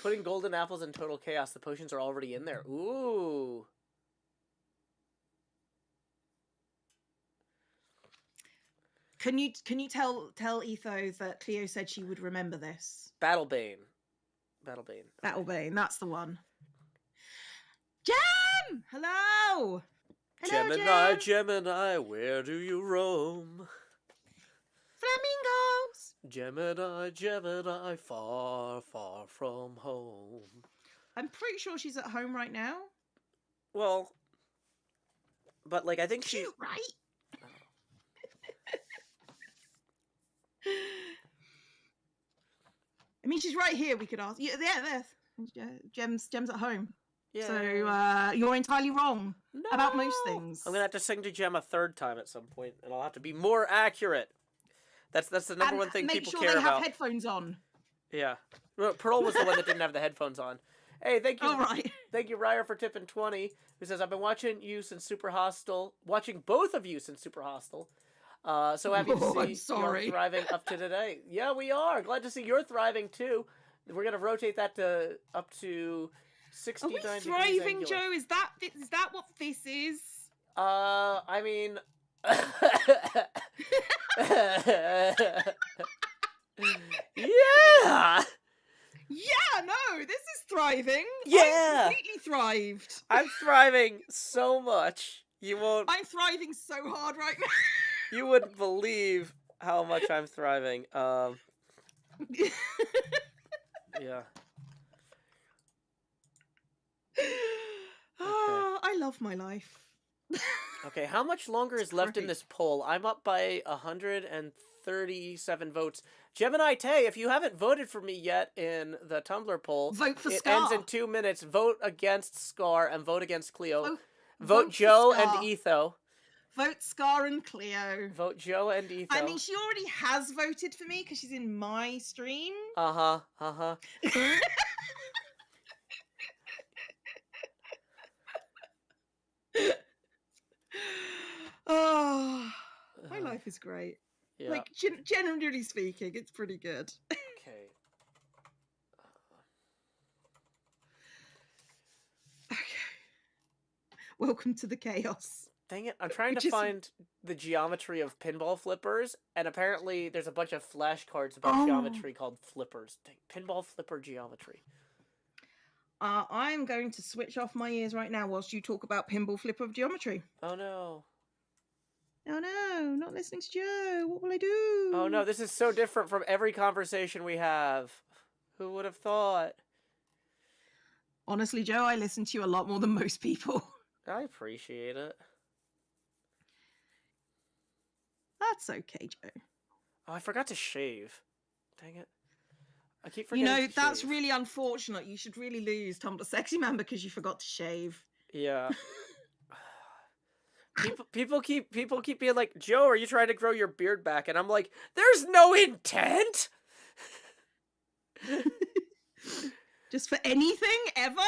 Putting golden apples in total chaos. The potions are already in there. Ooh. Can you tell Etho that Cleo said she would remember this? Battlebane, that's the one. Gem! Hello, Gemini, where do you roam? Flamingos. Gemini, far, far from home. I'm pretty sure she's at home right now. Well, but like I think she's right. I mean, she's right here. We could ask. Yeah, there. Gem's at home. Yeah. So you're entirely wrong about most things. I'm gonna have to sing to Gem a third time at some point, and I'll have to be more accurate. That's the number one thing people care about. Make sure they have headphones on. Yeah. Pearl was the one that didn't have the headphones on. Hey, thank you. All right. Thank you, Ryer, for tipping 20. Who says I've been watching you since Super Hostile. Watching both of you since Super Hostile. So happy to see you're thriving up to today. Yeah, we are. Glad to see you're thriving too. We're gonna rotate that to up to 69 degrees. Are we thriving, angular. Joe? Is that what this is? I mean, Yeah! Yeah, no, this is thriving. Yeah! I completely thrived. I'm thriving so much. You won't... I'm thriving so hard right now. You wouldn't believe how much I'm thriving. Yeah. Oh, I love my life. Okay, how much longer is left in this poll? I'm up by 137 votes. Gemini Tay, if you haven't voted for me yet in the Tumblr poll, Vote for it Scar. ends in 2 minutes. Vote against Scar and vote against Cleo. Vote Joe Scar. and Etho. Vote Scar and Cleo. Vote Joe and Etho. I mean, she already has voted for me because she's in my stream. Uh-huh. Oh, my life is great. Yeah. Like, generally speaking, it's pretty good. Okay. Okay. Welcome to the chaos. Dang it, I'm trying to find the geometry of pinball flippers, and apparently there's a bunch of flashcards about geometry called flippers. Dang, pinball flipper geometry. I'm going to switch off my ears right now whilst you talk about pinball flipper geometry. Oh no. Oh no, not listening to Joe. What will I do? Oh no, this is so different from every conversation we have. Who would have thought? Honestly, Joe, I listen to you a lot more than most people. I appreciate it. That's okay, Joe. Oh, I forgot to shave. Dang it. I keep forgetting You know, to that's shave. really unfortunate. You should really lose Tumblr Sexy Man because you forgot to shave. Yeah. People keep being like, Joe, are you trying to grow your beard back? And I'm like, there's no intent. Just for anything ever?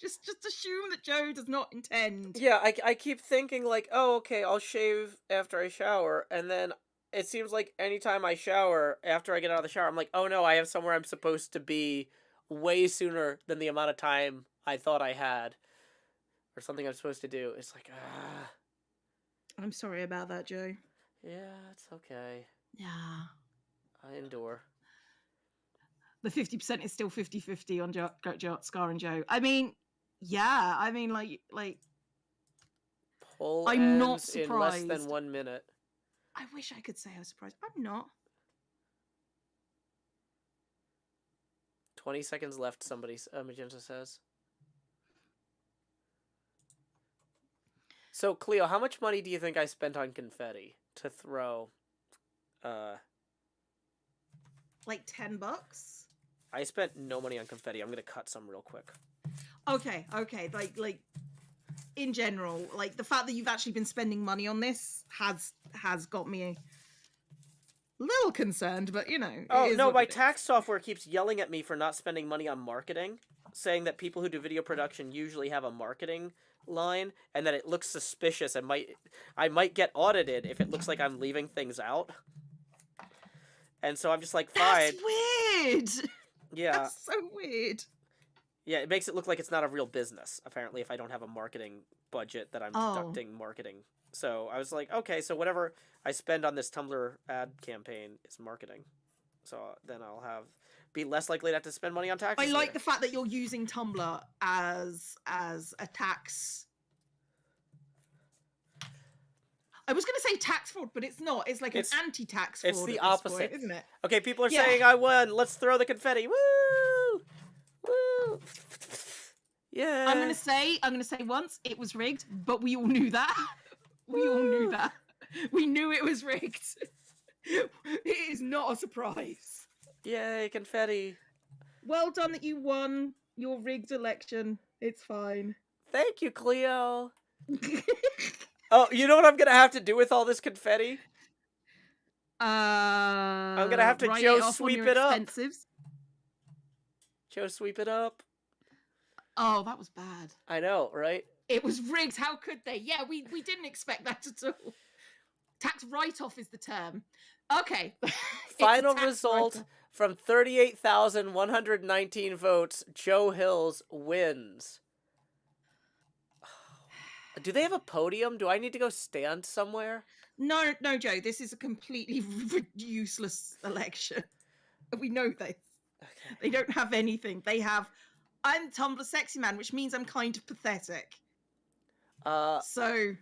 just assume that Joe does not intend. Yeah, I keep thinking like, oh, okay, I'll shave after I shower, and then it seems like anytime I shower, after I get out of the shower, I'm like, oh no, I have somewhere I'm supposed to be way sooner than the amount of time I thought I had. Or something I'm supposed to do. It's like, ah. I'm sorry about that, Joe. Yeah, it's okay. Yeah. I endure. The 50% is still 50-50 on Scar and Joe. I mean, yeah. I mean, like. Poll I'm not ends in less than 1 minute. I wish I could say I was surprised. I'm not. 20 seconds left, Magenta says. So, Cleo, how much money do you think I spent on confetti to throw? Like $10? I spent no money on confetti. I'm gonna cut some real quick. Okay. Like, in general, like the fact that you've actually been spending money on this has got me a little concerned, but you know. Oh no, my tax software keeps yelling at me for not spending money on marketing, saying that people who do video production usually have a marketing line, and that it looks suspicious and I might get audited if it looks like I'm leaving things out. And so I'm just like, fine. That's weird. Yeah. That's so weird. Yeah, it makes it look like it's not a real business, apparently, if I don't have a marketing budget that I'm deducting marketing. So I was like, okay, so whatever I spend on this Tumblr ad campaign is marketing. So then I'll be less likely to have to spend money on taxes. I like the fact that you're using Tumblr as a tax. I was going to say tax fraud, but it's not. It's like an anti-tax fraud. It's the opposite, isn't it? Okay, people are saying I won. Let's throw the confetti. Woo! Woo! Yeah. I'm gonna say once it was rigged, but we all knew that. We all knew that. We knew it was rigged. It is not a surprise. Yay, confetti. Well done that you won your rigged election. It's fine. Thank you, Cleo. Oh, you know what I'm gonna have to do with all this confetti? I'm gonna have to Joe sweep it up. Joe sweep it up. Oh, that was bad. I know, right? It was rigged. How could they? Yeah, we didn't expect that at all. Tax write-off is the term. Okay. Final result from 38,119 votes. Joe Hills wins. Do they have a podium? Do I need to go stand somewhere? No, Joe, this is a completely useless election. We know this. Okay. They don't have anything. They have, I'm Tumblr sexy man, which means I'm kind of pathetic. So,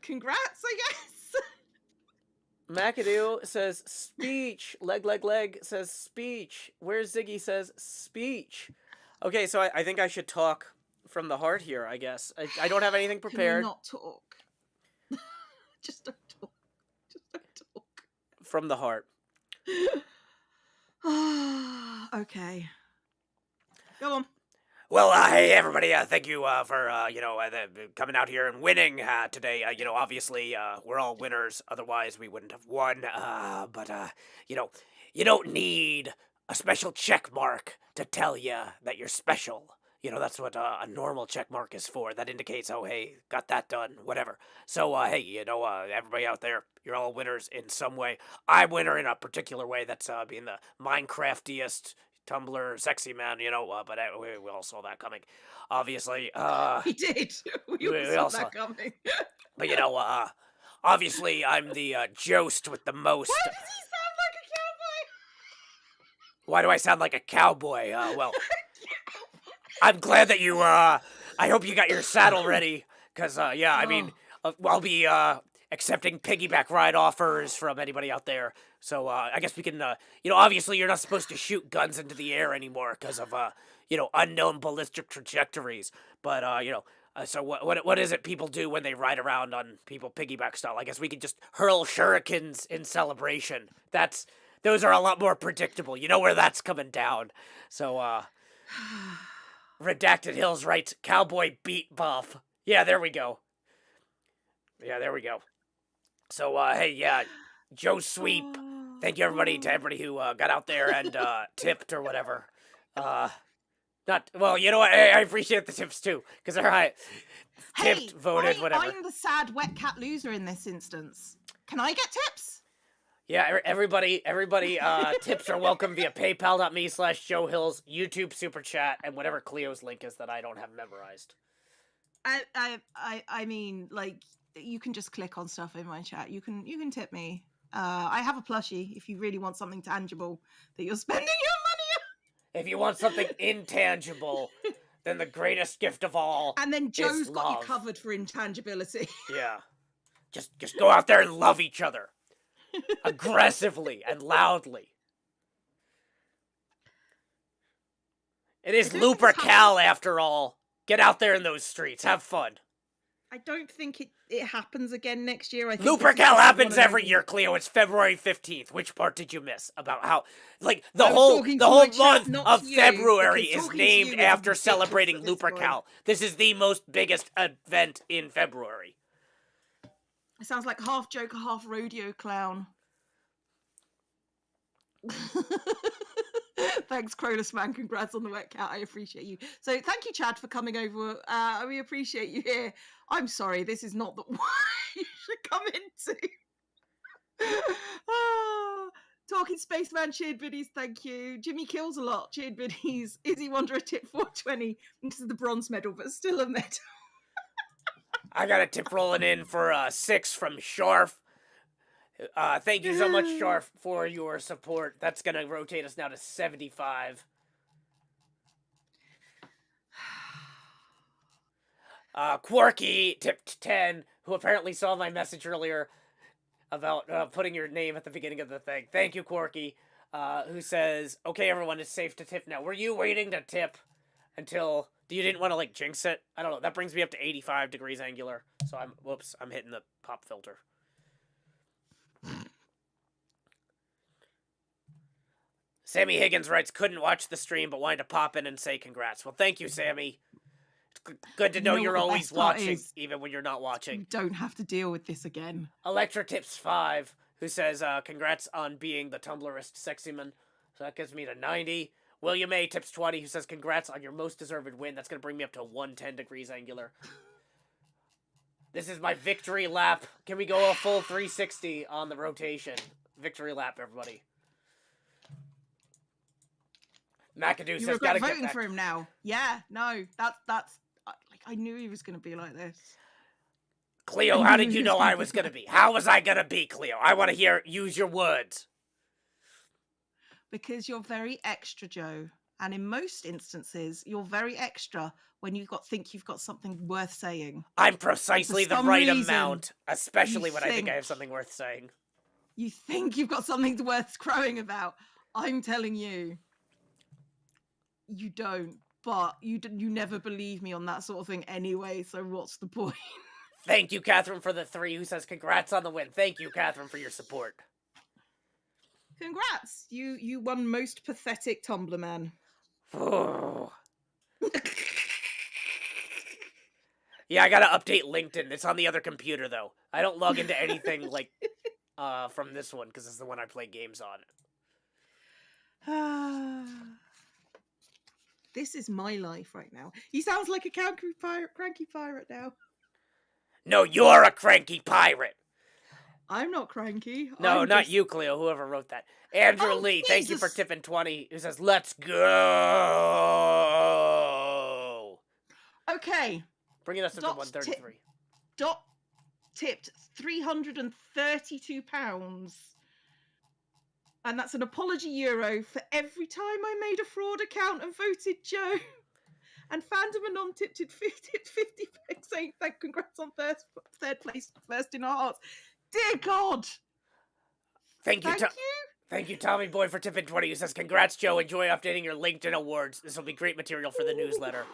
congrats, I guess. McAdoo says speech. Leg says speech. Where's Ziggy says speech. Okay, so I think I should talk from the heart here, I guess. I don't have anything prepared. Can you not talk? Just don't talk. Just don't talk. From the heart. Okay. Go on. Well, hey everybody! Thank you for coming out here and winning today. Obviously, we're all winners. Otherwise, we wouldn't have won. But you don't need a special check mark to tell you that you're special. That's what a normal check mark is for. That indicates, oh, hey, got that done, whatever. So, hey, everybody out there, you're all winners in some way. I'm winner in a particular way. That's being the Minecraftiest Tumblr sexy man, but we all saw that coming. Obviously, We did. We all saw that coming. But, obviously, I'm the Jost with the most. Why does he sound like a cowboy? Why do I sound like a cowboy? Well, I'm glad that you, I hope you got your saddle ready, because, I mean, I'll be, accepting piggyback ride offers from anybody out there. So, I guess we can, obviously you're not supposed to shoot guns into the air anymore because of, unknown ballistic trajectories. But, so what is it people do when they ride around on people piggyback style? I guess we could just hurl shurikens in celebration. Those are a lot more predictable. You know where that's coming down. So, Redacted Hills writes, cowboy beat buff. Yeah, there we go. So, hey, yeah, Joe Sweep. Thank you, everybody, to everybody who got out there and tipped or whatever. Well, you know what? I appreciate the tips too, because all right, tipped, voted, whatever. I'm the sad wet cat loser in this instance. Can I get tips? Yeah, everybody, tips are welcome via paypal.me/JoeHills, YouTube Super Chat, and whatever Cleo's link is that I don't have memorized. I mean, like, you can just click on stuff in my chat. You can tip me. I have a plushie if you really want something tangible that you're spending your money on. If you want something intangible, then the greatest gift of all. And then Joe's is got love. you covered for intangibility. Yeah. Just go out there and love each other. Aggressively and loudly. It is Lupercal after all. Get out there in those streets. Have fun. I don't think it happens again next year. I think Lupercal happens every year, Cleo. It's February 15th. Which part did you miss? About how, like, the whole month of February is named after celebrating Lupercal. This is the most biggest event in February. It sounds like half joker, half rodeo clown. Thanks, Crowless Man. Congrats on the wet cat. I appreciate you. So thank you, Chad, for coming over. We appreciate you here. I'm sorry, this is not the one you should come into. Talking Spaceman, cheered biddies, thank you. Jimmy Kills a lot, cheered biddies. Izzy Wanderer tip 420. This is the bronze medal, but still a medal. I got a tip rolling in for 6 from Sharf. Thank you so much, Sharf, for your support. That's going to rotate us now to 75. Quarky tipped 10, who apparently saw my message earlier about putting your name at the beginning of the thing. Thank you, Quarky, who says, okay, everyone, it's safe to tip now. Were you waiting to tip until you didn't want to, like, jinx it? I don't know. That brings me up to 85 degrees angular. So I'm hitting the pop filter. Sammy Higgins writes, couldn't watch the stream, but wanted to pop in and say congrats. Well, thank you, Sammy. It's good to know you're always watching, even when you're not watching. You don't have to deal with this again. Electra Tips 5, who says, congrats on being the Tumblrist sexy man. So that gives me to 90. William A. Tips 20, who says, congrats on your most deserved win. That's going to bring me up to 110 degrees angular. This is my victory lap. Can we go a full 360 on the rotation? Victory lap, everybody. McAdoo says, gotta voting for him now. Yeah, no, that's like, I knew he was going to be like this. Cleo, how did you know I was gonna be? How was I gonna be, Cleo? I want to use your words. Because you're very extra, Joe. And in most instances, you're very extra when think you've got something worth saying. I'm precisely the right amount, especially when I think I have something worth saying. You think you've got something worth crowing about. I'm telling you, you don't. But you never believe me on that sort of thing anyway, so what's the point? Thank you, Catherine, for the 3 who says congrats on the win. Thank you, Catherine, for your support. Congrats! You won most pathetic Tumblr man. Oh. Yeah, I gotta update LinkedIn. It's on the other computer, though. I don't log into anything, like, from this one, because it's the one I play games on. This is my life right now. He sounds like a cranky pirate now. No, you're a cranky pirate. I'm not cranky. No, not you, Cleo, whoever wrote that. Andrew Lee, Jesus. thank you for tipping 20, who says, let's go. Okay. Bringing us up to 133. Dot tipped £332. And that's an apology euro for every time I made a fraud account and voted Joe. And Fandom Anon tipped 50 saying congrats on third place, first in our hearts. Dear God. Thank you. Thank you, Tommy Boy, for tipping 20, who says, congrats, Joe. Enjoy updating your LinkedIn awards. This will be great material for the newsletter.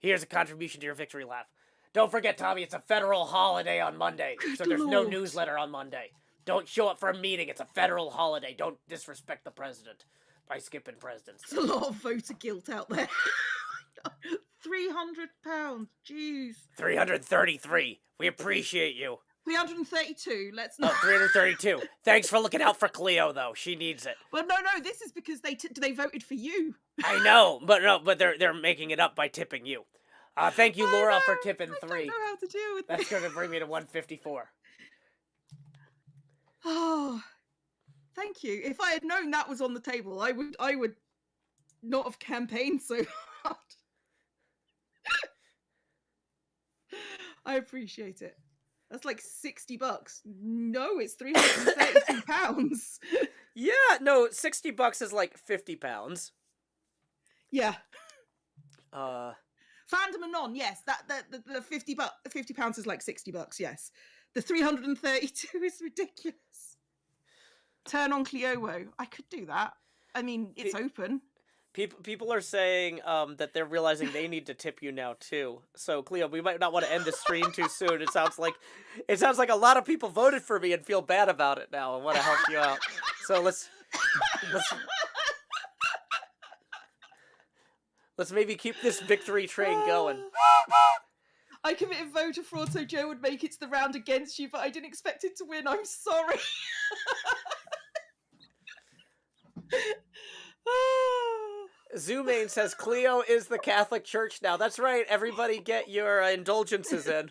Here's a contribution to your victory laugh. Don't forget, Tommy, it's a federal holiday on Monday, so there's no newsletter on Monday. Don't show up for a meeting. It's a federal holiday. Don't disrespect the president by skipping presidents. There's a lot of voter guilt out there. £300. Jeez. 333. We appreciate you. 332. Let's not. Oh, 332. Thanks for looking out for Cleo, though. She needs it. Well, no. This is because they voted for you. I know, but they're making it up by tipping you. Thank you, Laura, for tipping 3. I don't know how to deal with That's going to bring me to 154. Oh, thank you. If I had known that was on the table, I would not have campaigned so hard. I appreciate it. That's like $60. No, it's £332. Yeah, no, $60 is like £50. Yeah. Fandom Anon, yes. The £50 is like $60. Yes. The 332 is ridiculous. Turn on Cleowo. I could do that. I mean, it's open. People are saying that they're realizing they need to tip you now too. So Cleo, we might not want to end the stream too soon. It sounds like a lot of people voted for me and feel bad about it now and want to help you out. So let's maybe keep this victory train going. I committed voter fraud so Joe would make it to the round against you, but I didn't expect it to win. I'm sorry. Zoomane says Cleo is the Catholic Church now. That's right. Everybody get your indulgences in.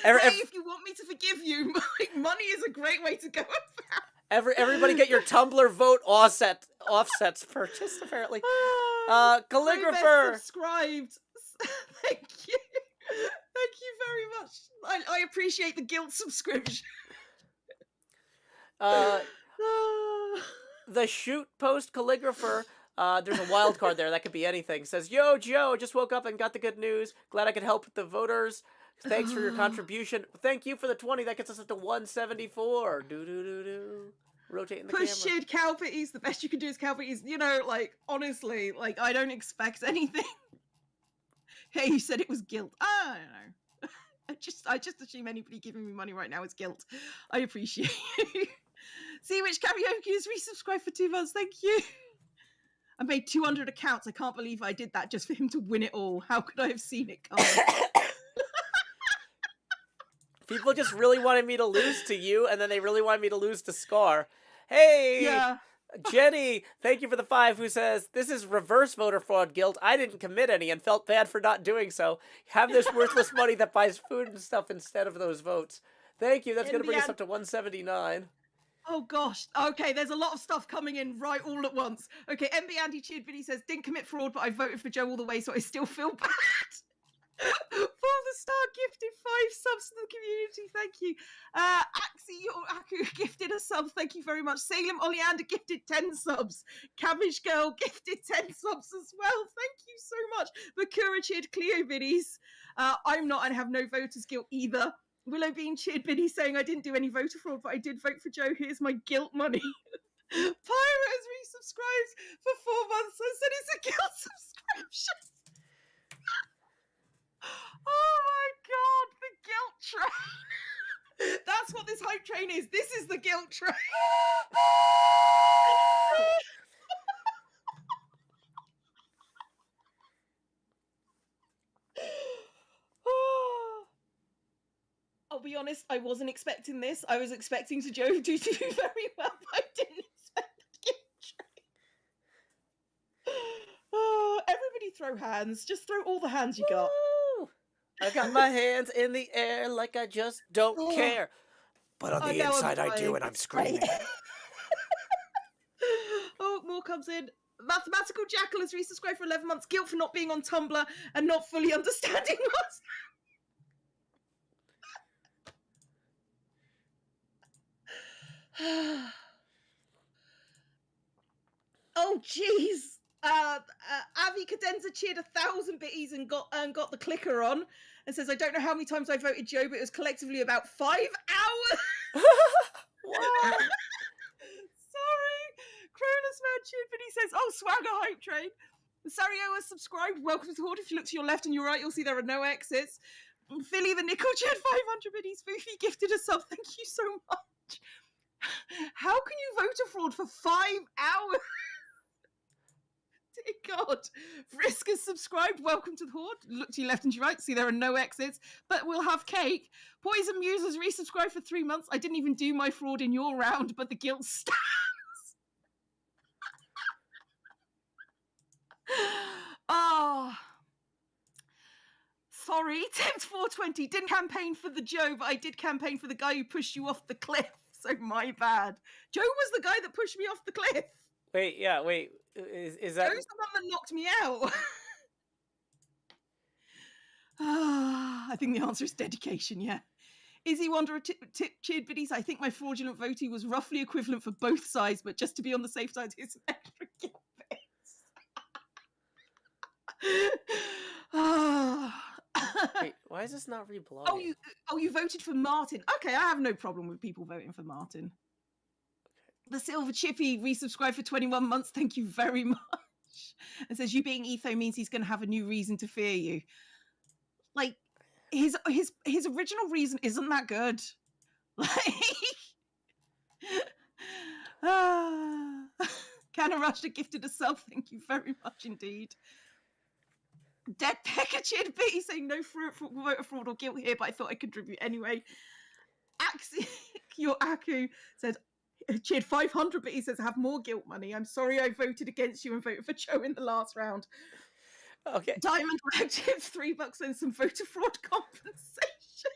If you want me to forgive you, money is a great way to go about. Everybody get your Tumblr vote offsets purchased, apparently. Calligrapher. Subscribed. Thank you. Thank you very much. I appreciate the guilt subscription. The shoot post calligrapher, there's a wild card there. That could be anything. Says, yo, Joe, just woke up and got the good news. Glad I could help with the voters. Thanks for your contribution. Thank you for the 20. That gets us up to 174. Do. Rotating the camera. Push shared cowpitties. The best you can do is cowpitties. You know, like, honestly, like, I don't expect anything. Hey, you said it was guilt. I don't know. I just assume anybody giving me money right now is guilt. I appreciate you. See which karaoke is resubscribed for 2 months. Thank you. I made 200 accounts. I can't believe I did that just for him to win it all. How could I have seen it coming? People just really wanted me to lose to you, and then they really wanted me to lose to Scar. Hey, yeah. Jenny, thank you for the 5, who says, this is reverse voter fraud guilt. I didn't commit any and felt bad for not doing so. Have this worthless money that buys food and stuff instead of those votes. Thank you. That's going to bring us up to 179. Oh gosh. Okay, there's a lot of stuff coming in right all at once. Okay, MB Andy Tudbin, he says, didn't commit fraud, but I voted for Joe all the way, so I still feel bad. For the star gifted 5 subs to the community, thank you. Aku gifted a sub, thank you very much. Salem Oleander gifted 10 subs. Cabbage Girl gifted 10 subs as well, thank you so much. Bakura cheered Cleo biddies. I'm not, and have no voters guilt either. Willow Bean cheered Biddy saying I didn't do any voter fraud, but I did vote for Joe. Here's my guilt money. Pyro has resubscribed for 4 months and said it's a guilt subscription. Oh my god, the guilt train. That's what this hype train is. This is the guilt train. I'll be honest, I wasn't expecting this. I was expecting to Joe to do very well, but I didn't expect the guilt train. Everybody throw hands. Just throw all the hands you got. Woo! I got my hands in the air like I just don't care. But on the inside, I do, and I'm screaming. Oh, more comes in. Mathematical Jackal has resubscribed for 11 months. Guilt for not being on Tumblr and not fully understanding what's... Oh, jeez. Avi Cadenza cheered 1,000 bitties and got the clicker on and says, I don't know how many times I voted Joe, but it was collectively about 5 hours. What? Sorry. Cronus Man cheered, but he says, oh, swagger hype train. Sario has subscribed. Welcome to the Horde. If you look to your left and your right, you'll see there are no exits. Philly the Nickel cheered 500 bitties. Foofy gifted a sub. Thank you so much. How can you vote a fraud for 5 hours? Dear God. Frisk has subscribed. Welcome to the Horde. Look to your left and your right. See, there are no exits, but we'll have cake. Poison Muse has resubscribed for 3 months. I didn't even do my fraud in your round, but the guilt stands. Oh. Sorry, Tempt 420. Didn't campaign for the Joe, but I did campaign for the guy who pushed you off the cliff. So my bad. Joe was the guy that pushed me off the cliff. Wait, yeah, wait. Is that... Joe's the one that knocked me out. I think the answer is dedication, yeah. Izzy Wanderer cheered biddies. I think my fraudulent voting was roughly equivalent for both sides, but just to be on the safe side, here's an extra guilt bits. Wait, why is this not reblogging? Oh, you voted for Martin. Okay, I have no problem with people voting for Martin. The Silver Chippy resubscribed for 21 months. Thank you very much. And says, you being Etho means he's going to have a new reason to fear you. Like, his original reason isn't that good. Like, Canna Russia gifted a sub. Thank you very much indeed. Dead Pecker cheered B saying no voter fraud or guilt here, but I thought I'd contribute anyway. Your Aku said, cheered 500, but he says, have more guilt money. I'm sorry I voted against you and voted for Joe in the last round. Okay. Diamond Rag cheered $3 and some voter fraud compensation.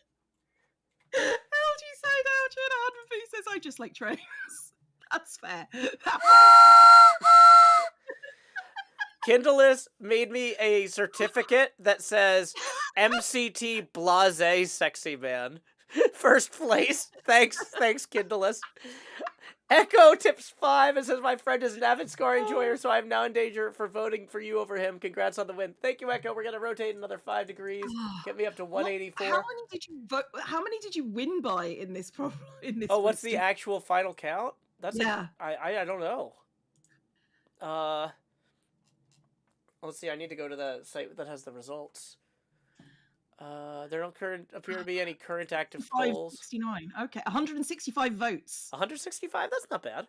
LG Side out cheered 100, but he says, I just like trains. That's fair. Kindleist made me a certificate that says MCT Blase Sexy Man. First place. Thanks, Kindleist. Echo tips 5 and says, my friend is an avid score enjoyer, so I'm now in danger for voting for you over him. Congrats on the win. Thank you, Echo. We're going to rotate another 5 degrees. Get me up to 184. How many did you vote? How many did you win by in this problem? Oh, what's the actual final count? That's yeah. I don't know. Let's see. I need to go to the site that has the results. There don't appear to be any current active polls. 69. Okay, 165 votes. 165? That's not bad.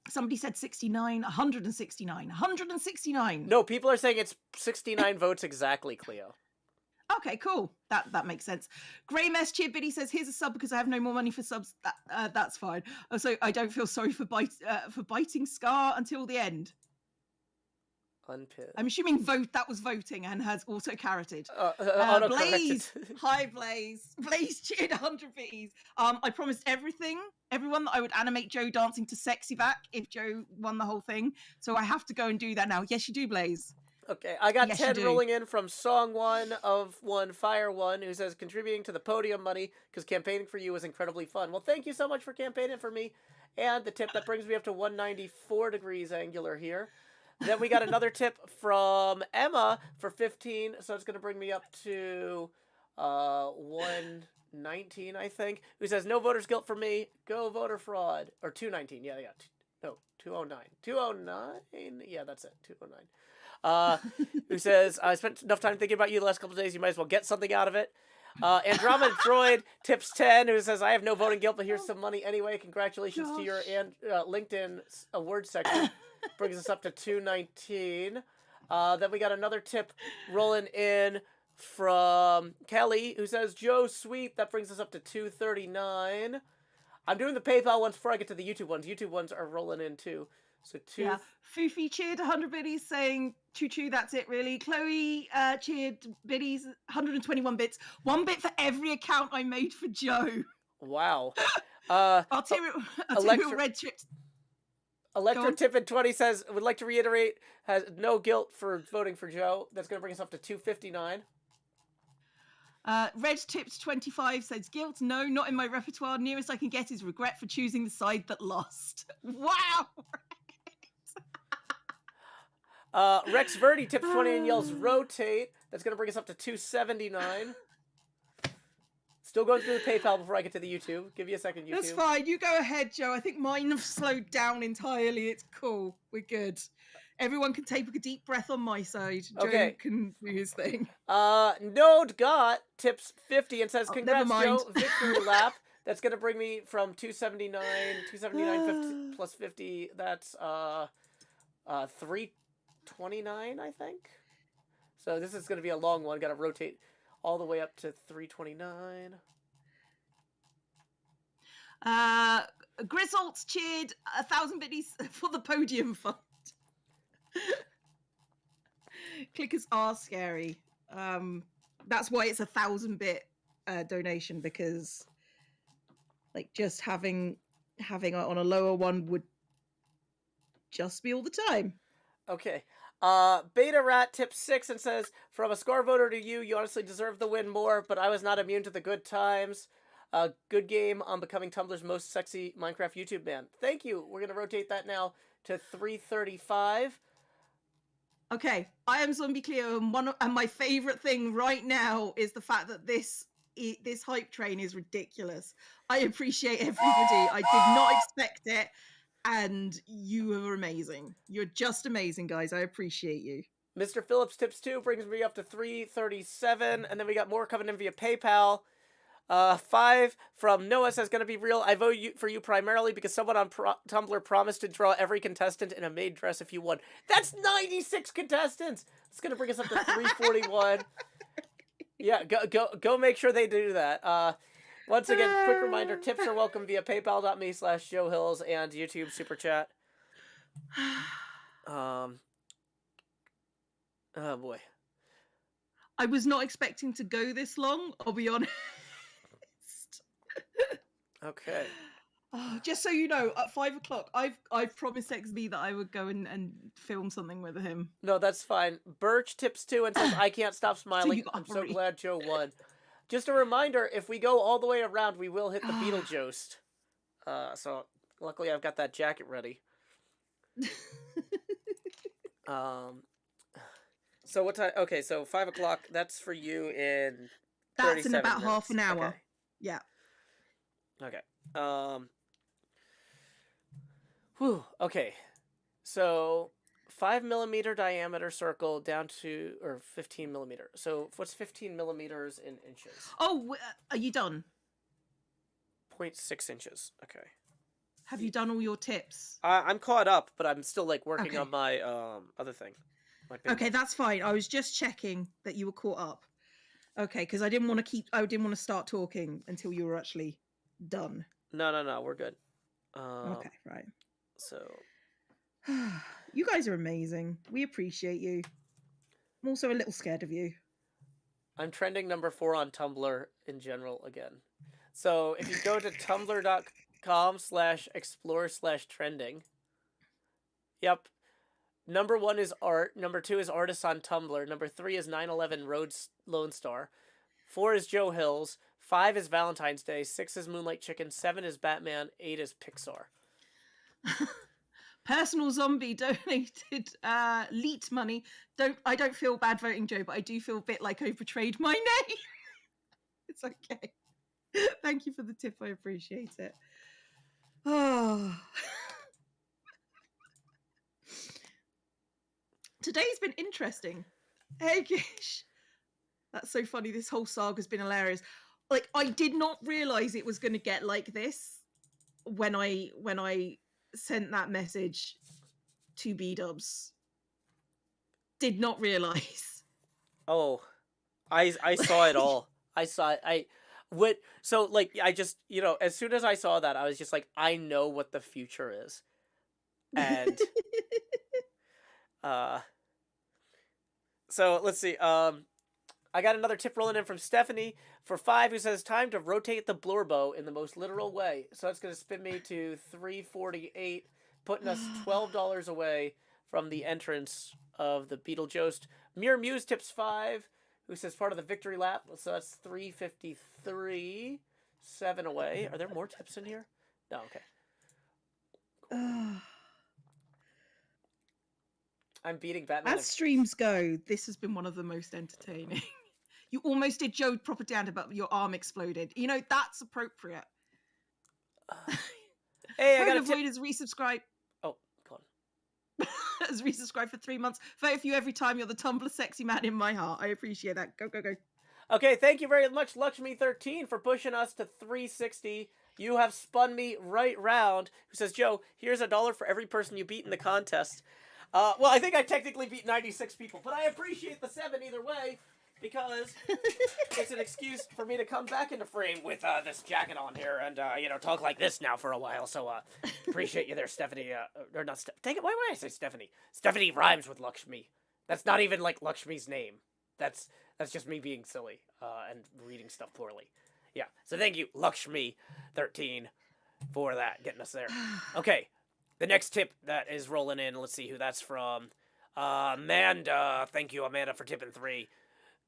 Somebody said 69, 169, 169. No, people are saying it's 69 votes exactly, Cleo. Okay, cool. That makes sense. Grey Mess Cheer Biddy says, here's a sub because I have no more money for subs. That's fine. So I don't feel sorry for biting Scar until the end. Unpinned. I'm assuming that was voting and has auto-carroted. Blaze! Hi, Blaze. Blaze cheered 100 V's. I promised everyone that I would animate Joe dancing to Sexy Back if Joe won the whole thing. So I have to go and do that now. Yes, you do, Blaze. Okay, I got Yes, 10 you do. rolling in from Song 1 of 1 Fire 1, who says, contributing to the podium money because campaigning for you was incredibly fun. Well, thank you so much for campaigning for me. And the tip, that brings me up to 194 degrees angular here. Then we got another tip from Emma for 15, so it's going to bring me up to 119, I think, who says, no voter's guilt for me, go voter fraud. Or 219, yeah. No, 209. 209? Yeah, that's it, 209. Who says, I spent enough time thinking about you the last couple of days, you might as well get something out of it. Andromeda Droid tips 10, who says, I have no voting guilt, but here's some money anyway. Congratulations to your LinkedIn award section. Brings us up to 219. Then we got another tip rolling in from Kelly, who says, Joe Sweet. That brings us up to 239. I'm doing the PayPal ones before I get to the YouTube ones. YouTube ones are rolling in too. So Yeah. Foofy cheered 100 biddies saying, choo-choo, that's it really. Chloe cheered biddies, 121 bits. 1 bit for every account I made for Joe. Wow. Arterial red chips. Electra Tippin 20 says, would like to reiterate, has no guilt for voting for Joe. That's going to bring us up to 259. Red Tips 25 says, guilt, no, not in my repertoire. Nearest I can get is regret for choosing the side that lost. Wow! Rex Verdi tips 20 and yells, rotate. That's going to bring us up to 279. Still going through the PayPal before I get to the YouTube. Give you a second, YouTube. That's fine. You go ahead, Joe. I think mine have slowed down entirely. It's cool. We're good. Everyone can take a deep breath on my side. Okay. Joe can do his thing. Node Got tips 50 and says, congrats, never mind. Joe. Victory lap. That's going to bring me from 279, 50 plus 50. That's 329, I think. So this is going to be a long one. Got to rotate all the way up to 329. Grizzles cheered 1,000 biddies for the podium fund. Clickers are scary. That's why it's 1,000-bit donation, because like just having it on a lower one would just be all the time. Okay. Beta Rat tips 6 and says, from a score voter to you, you honestly deserve the win more, but I was not immune to the good times. Good game on becoming Tumblr's most sexy Minecraft YouTube man. Thank you. We're going to rotate that now to 335. Okay, I am Zombie Cleo, and my favorite thing right now is the fact that this hype train is ridiculous. I appreciate everybody. I did not expect it, and you are amazing. You're just amazing, guys. I appreciate you. Mr. Phillips tips 2 brings me up to 337, and then we got more coming in via PayPal. 5 from Noah says, gonna be real, I vote for you primarily because someone on Tumblr promised to draw every contestant in a maid dress if you won. That's 96 contestants! It's gonna bring us up to 341. Yeah, go make sure they do that. Once again, quick reminder, tips are welcome via paypal.me/JoeHills and YouTube Super Chat. Oh boy. I was not expecting to go this long, I'll be honest. Okay. Oh, just so you know, at 5 o'clock, I've promised XB that I would go and film something with him. No, that's fine. Birch tips 2 and says, I can't stop smiling. So I'm so glad Joe won. Just a reminder, if we go all the way around, we will hit the Beetlejuice. So luckily I've got that jacket ready. So what time? Okay, so 5 o'clock. That's for you in. That's in about minutes. half an hour. Okay. Yeah. Okay. Whew. Okay. So 5mm diameter circle down to, or 15mm. So what's 15mm in inches? Oh, are you done? 0.6 inches. Okay. Have you done all your tips? I'm caught up, but I'm still like working on my other thing. Okay, that's fine. I was just checking that you were caught up. Okay, because I didn't want to start talking until you were actually done. No, we're good. Okay, right. So you guys are amazing. We appreciate you. I'm also a little scared of you. I'm trending number 4 on Tumblr in general again. So if you go to tumblr.com/explore/trending, yep, Number 1 is art. Number 2 is artists on Tumblr. Number 3 is 9/11 Roads Lone Star. 4 is Joe Hills. 5 is Valentine's Day. 6 is Moonlight Chicken. 7 is Batman. 8 is Pixar. Personal Zombie donated leet money. I don't feel bad voting Joe, but I do feel a bit like I betrayed my name. It's okay. Thank you for the tip. I appreciate it. Oh. Today's been interesting. Hey, Gish. That's so funny. This whole saga's been hilarious. Like, I did not realize it was going to get like this when I sent that message to B-dubs. Did not realize. Oh, I saw it all. I saw it. So like I just, as soon as I saw that, I was just like, I know what the future is. And so let's see. I got another tip rolling in from Stephanie for 5, who says, time to rotate the blurbo in the most literal way. So that's going to spin me to 348, putting us $12 away from the entrance of the Beetlejuice. Muir Muse tips 5, who says part of the victory lap. So that's 353, 7 away. Are there more tips in here? No, okay. Cool. I'm beating Batman. As streams go, this has been one of the most entertaining. You almost did Joe propaganda, but your arm exploded. That's appropriate. Hey, I got a Void has resubscribed. Oh, go on. Has resubscribed for 3 months. Vote for you every time. You're the Tumblr sexy man in my heart. I appreciate that. Go, go, go. Okay, thank you very much, Lakshmi13, for pushing us to 360. You have spun me right round. Who says, Joe, here's $1 for every person you beat in the contest. Well, I think I technically beat 96 people, but I appreciate the 7 either way, because it's an excuse for me to come back into frame with this jacket on here and, talk like this now for a while. So, appreciate you there, Stephanie. Or not Dang it, why would I say Stephanie? Stephanie rhymes with Lakshmi. That's not even, like, Lakshmi's name. That's just me being silly and reading stuff poorly. Yeah, so thank you, Lakshmi13, for that, getting us there. Okay. The next tip that is rolling in, let's see who that's from. Amanda, thank you, Amanda, for tipping 3,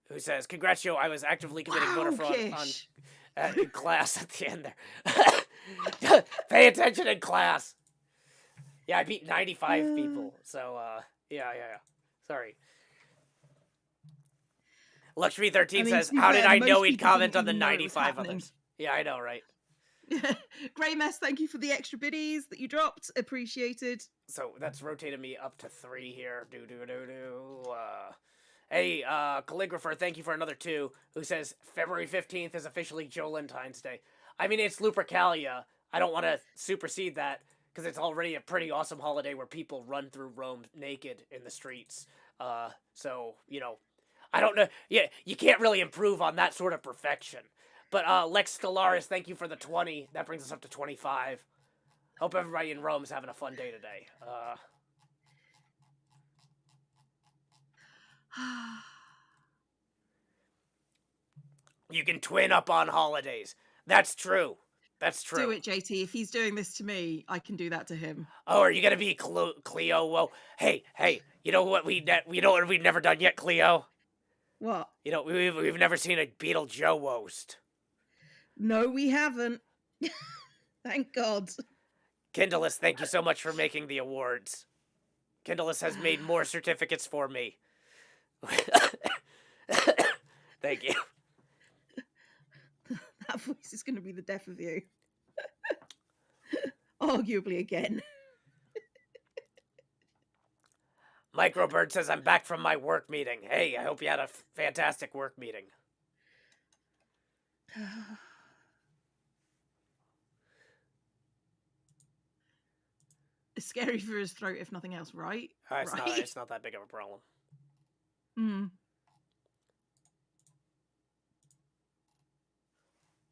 who says, congrats, Joe, I was actively committing voter fraud in class at the end there. Pay attention in class. Yeah, I beat 95 people, so, yeah. Sorry. Lakshmi13 says, how did I know he'd comment on the 95 others? Yeah, I know, right? Grey Mess, thank you for the extra biddies that you dropped. Appreciated. So that's rotated me up to 3 here. Hey, Calligrapher, thank you for another 2, who says February 15th is officially Jolentine's Day. I mean, it's Lupercalia. I don't want to supersede that, because it's already a pretty awesome holiday where people run through Rome naked in the streets. So, I don't know. Yeah, you can't really improve on that sort of perfection. But Lex Stellaris, thank you for the 20. That brings us up to 25. Hope everybody in Rome is having a fun day today. You can twin up on holidays. That's true. That's true. Do it, JT. If he's doing this to me, I can do that to him. Oh, are you gonna be Cleo? Well, hey, you know what we've never done yet, Cleo? What? We've never seen a Beetlejuice roast. No, we haven't. Thank God. Kindleless, thank you so much for making the awards. Kindleless has made more certificates for me. Thank you. That voice is going to be the death of you. Arguably again. Microbird says, I'm back from my work meeting. Hey, I hope you had a fantastic work meeting. It's scary for his throat, if nothing else, right? It's not that big of a problem. Hmm.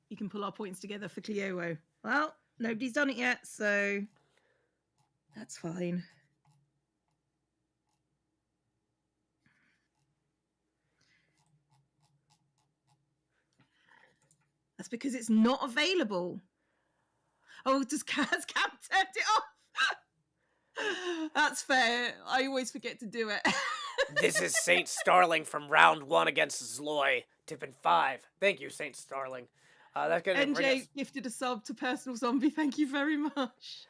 You can pull our points together for Cleo. Well, nobody's done it yet, so that's fine. That's because it's not available. Oh, has Cam turned it off? That's fair. I always forget to do it. This is Saint Starling from round 1 against Zloy, tipping 5. Thank you, Saint Starling. That's gonna bring NJ us... gifted a sub to Personal Zombie. Thank you very much.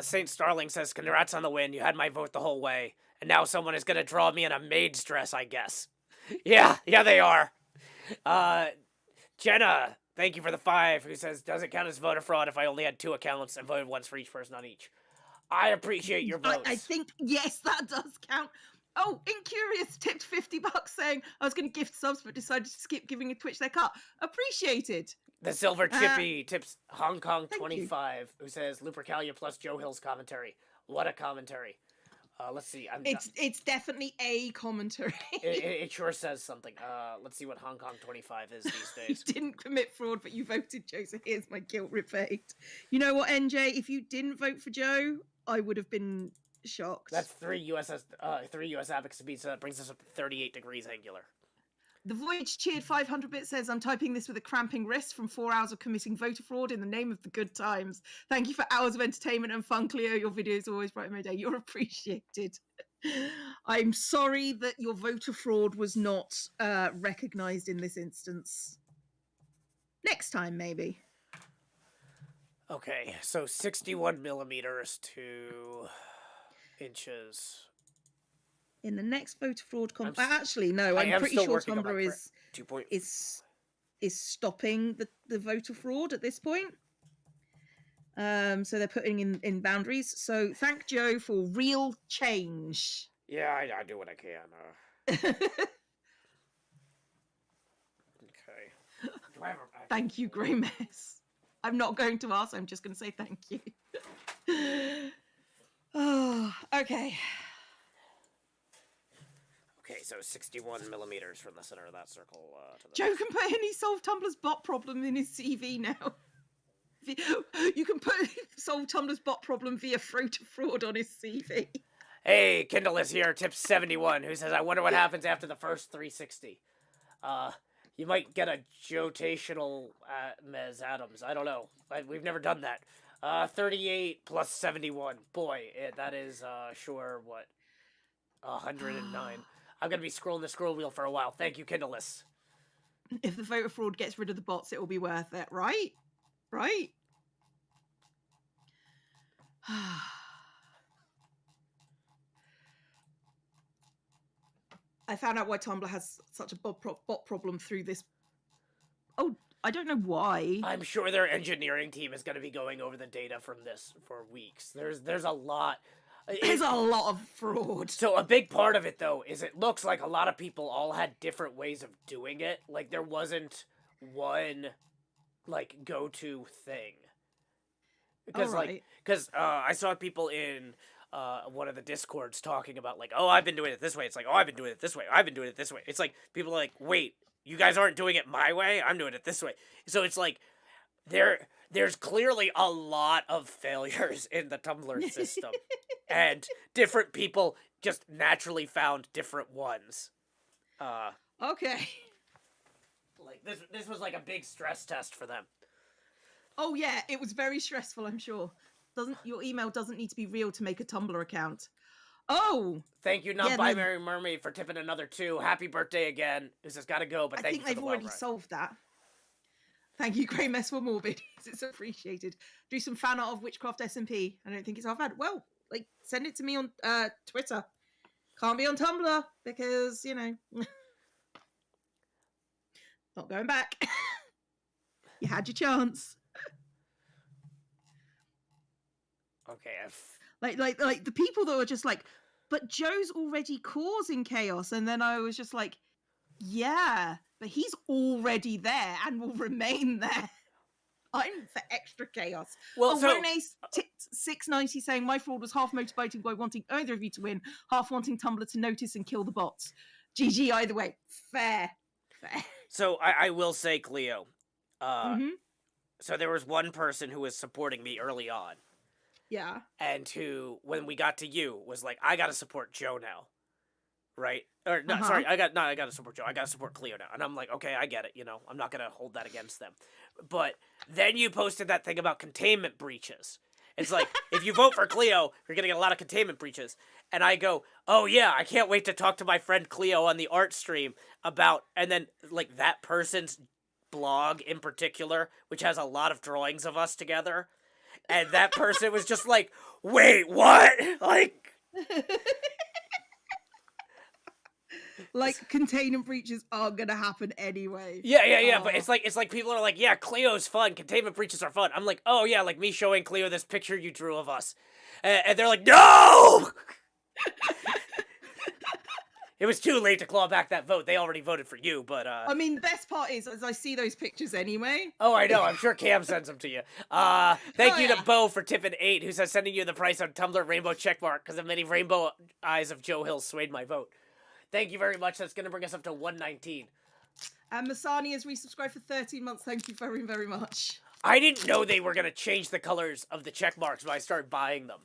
Saint Starling says, congrats on the win. You had my vote the whole way. And now someone is gonna draw me in a maid's dress, I guess. Yeah, they are. Jenna, thank you for the 5, who says, does it count as voter fraud if I only had 2 accounts and voted once for each person on each? I appreciate your votes. I think, yes, that does count. Oh, Incurious tipped $50 saying I was going to gift subs but decided to skip giving a Twitch their cut. Appreciated. The Silver Chippy tips Hong Kong thank 25, who says Lupercalia plus Joe Hill's commentary. What a commentary. Let's see. It's definitely a commentary. It sure says something. Let's see what Hong Kong 25 is these days. You didn't commit fraud, but you voted Joe, so here's my guilt repaid. You know what, NJ? If you didn't vote for Joe, I would have been shocked. That's 3 US advocacy beats, so that brings us up to 38 degrees angular. The Voyage Cheered 500 bit says, I'm typing this with a cramping wrist from 4 hours of committing voter fraud in the name of the good times. Thank you for hours of entertainment and fun, Cleo. Your videos always brighten my day. You're appreciated. I'm sorry that your voter fraud was not recognised in this instance. Next time, maybe. Okay, so 61 millimeters to inches. In the next voter fraud actually, no, I'm pretty sure Tumblr is stopping the voter fraud at this point. So they're putting in boundaries. So thank Joe for real change. Yeah, I do what I can. Okay. Thank you, Grey Mess. I'm not going to ask. I'm just going to say thank you. Oh, okay. Okay, so 61 millimeters from the center of that circle to the... Joe can put in he solved Tumblr's bot problem in his CV now. You can put solve Tumblr's bot problem via voter fraud on his CV. Hey, Kindle is here, tip 71, who says, I wonder what happens after the first 360. You might get a jotational Mez Adams. I don't know. We've never done that. 38 plus 71. Boy, that is, sure, what? 109. I'm going to be scrolling the scroll wheel for a while. Thank you, Kindleless. If the voter fraud gets rid of the bots, it will be worth it, right? Right? I found out why Tumblr has such a bot problem through this. Oh, I don't know why. I'm sure their engineering team is going to be going over the data from this for weeks. There's a lot. There's a lot of fraud. So a big part of it, though, is it looks like a lot of people all had different ways of doing it. Like, there wasn't one, like, go-to thing. Because, I saw people in one of the Discords talking about, like, oh, I've been doing it this way. It's like, oh, I've been doing it this way. I've been doing it this way. It's like, people are like, wait, you guys aren't doing it my way? I'm doing it this way. So it's like, there's clearly a lot of failures in the Tumblr system. And different people just naturally found different ones. Okay. Like, this was like a big stress test for them. Oh, yeah, it was very stressful, I'm sure. Your email doesn't need to be real to make a Tumblr account. Oh! Thank you, Non-Binary Mermaid, for tipping another 2. Happy birthday again. This has got to go, but thank you for the I think they've already solved that. Thank you, Grey Mess for Morbid. It's appreciated. Do some fan art of Witchcraft SMP. I don't think it's half bad. Well, like, send it to me on Twitter. Can't be on Tumblr because, you know, not going back. You had your chance. Okay. Like the people that were just like, but Joe's already causing chaos, and then I was just like, yeah, but he's already there and will remain there. I'm for extra chaos. Well, Rene's 690 saying my fraud was half motivated by wanting either of you to win, half wanting Tumblr to notice and kill the bots. GG either way. Fair. So I will say, Cleo. Mm-hmm. So there was one person who was supporting me early on. Yeah. And who, when we got to you, was like, I gotta support Joe now. Right? Or, no, sorry, I gotta support Joe. I gotta support Cleo now. And I'm like, okay, I get it, you know. I'm not gonna hold that against them. But then you posted that thing about containment breaches. It's like, if you vote for Cleo, you're going to get a lot of containment breaches. And I go, oh yeah, I can't wait to talk to my friend Cleo on the art stream about, and then like that person's blog in particular, which has a lot of drawings of us together. And that person was just like, wait, what? Like, like containment breaches are gonna happen anyway. yeah. But it's like people are like, yeah, Cleo's fun. Containment breaches are fun. I'm like, oh yeah, like me showing Cleo this picture you drew of us, and they're like, no. It was too late to claw back that vote. They already voted for you, but I mean, the best part is, as I see those pictures anyway. Oh, I know. I'm sure Cam sends them to you. Thank you to Bo for tipping 8, who says sending you the price on Tumblr rainbow checkmark because of many rainbow eyes of Joe Hill swayed my vote. Thank you very much. That's going to bring us up to 119. And Masani has resubscribed for 13 months. Thank you very, very much. I didn't know they were going to change the colors of the checkmarks when I started buying them.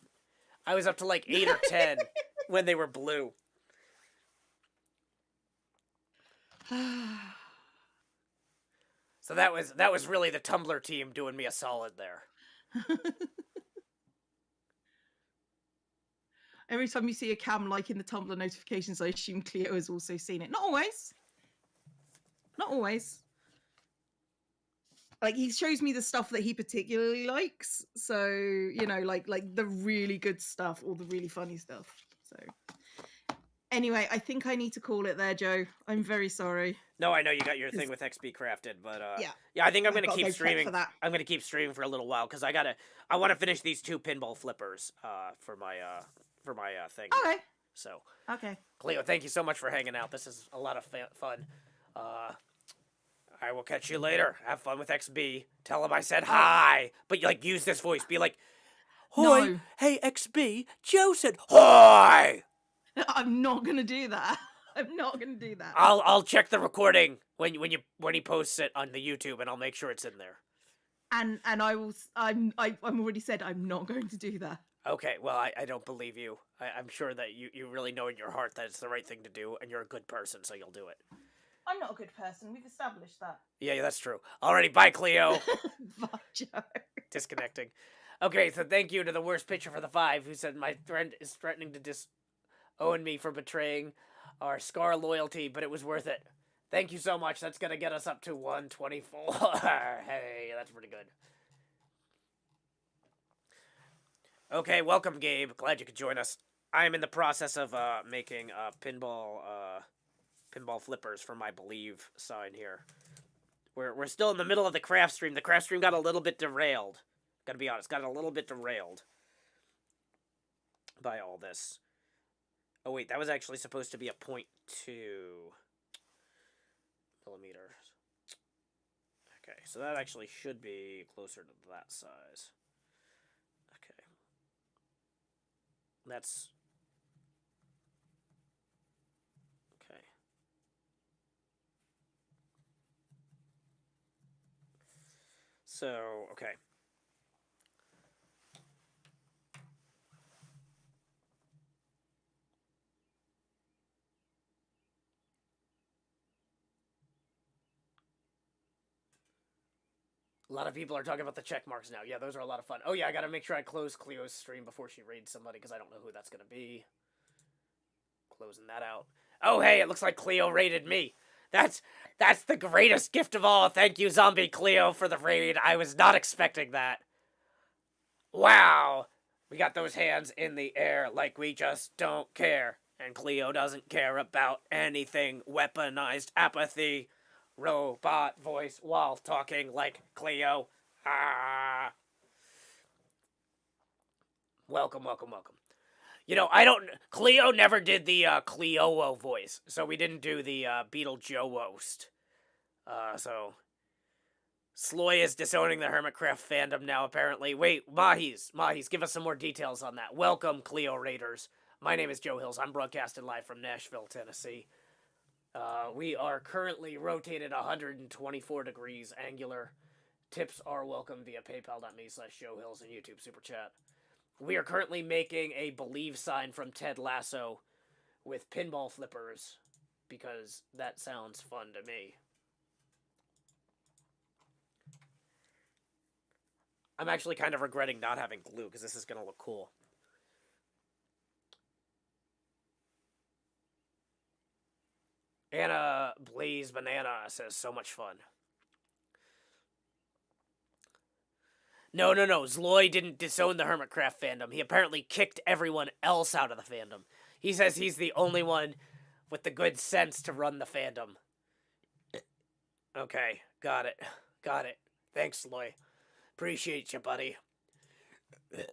I was up to like 8 or 10 when they were blue. So that was really the Tumblr team doing me a solid there. Every time you see a cam liking the Tumblr notifications, I assume Cleo has also seen it. Not always. Not always. Like, he shows me the stuff that he particularly likes. So, you know, like the really good stuff or the really funny stuff. So, anyway, I think I need to call it there, Joe. I'm very sorry. No, I know you got your thing with XB crafted, but yeah, I think I'm gonna I've got to keep go prep streaming. for that. I'm gonna keep streaming for a little while because I want to finish these 2 pinball flippers for my thing. Okay. So Okay. Cleo, thank you so much for hanging out. This is a lot of fun. I will catch you later. Have fun with XB. Tell him I said hi, but like use this voice. Be like, "Hi, No. hey XB, Joe said hi." I'm not gonna do that. I'm not gonna do that. I'll check the recording when he posts it on the YouTube, and I'll make sure it's in there. And I will. I'm already said I'm not going to do that. Okay, well, I don't believe you. I'm sure that you really know in your heart that it's the right thing to do, and you're a good person, so you'll do it. I'm not a good person. We've established that. Yeah, that's true. Alrighty, bye, Cleo. Bye, Joe. Disconnecting. Okay, so thank you to the worst pitcher for the 5, who said my friend is threatening to disown me for betraying our Scar loyalty, but it was worth it. Thank you so much. That's gonna get us up to 124. Hey, that's pretty good. Okay, welcome, Gabe. Glad you could join us. I am in the process of making pinball flippers for my Believe sign here. We're still in the middle of the craft stream. The craft stream got a little bit derailed. Gotta be honest, got a little bit derailed by all this. Oh wait, that was actually supposed to be a 0.2 millimeters. Okay, so that actually should be closer to that size. Okay. That's... Okay. So, okay. A lot of people are talking about the check marks now. Yeah, those are a lot of fun. Oh yeah, I gotta make sure I close Cleo's stream before she raids somebody, because I don't know who that's gonna be. Closing that out. Oh hey, it looks like Cleo raided me. That's the greatest gift of all. Thank you, Zombie Cleo, for the raid. I was not expecting that. Wow. We got those hands in the air like we just don't care. And Cleo doesn't care about anything. Weaponized apathy. Robot voice while talking like Cleo. Ah. Welcome, welcome, welcome. You know, Cleo never did the Cleo voice, so we didn't do the Beetlejoe-oast. So Sloy is disowning the Hermitcraft fandom now, apparently. Wait, Mahis, give us some more details on that. Welcome, Cleo Raiders. My name is Joe Hills. I'm broadcasting live from Nashville, Tennessee. We are currently rotated 124 degrees angular. Tips are welcome via paypal.me/JoeHills and YouTube Super Chat. We are currently making a Believe sign from Ted Lasso with pinball flippers, because that sounds fun to me. I'm actually kind of regretting not having glue, because this is going to look cool. Anna Blaze Banana says, so much fun. No. Zloy didn't disown the Hermitcraft fandom. He apparently kicked everyone else out of the fandom. He says he's the only one with the good sense to run the fandom. Okay, got it. Thanks, Zloy. Appreciate you, buddy.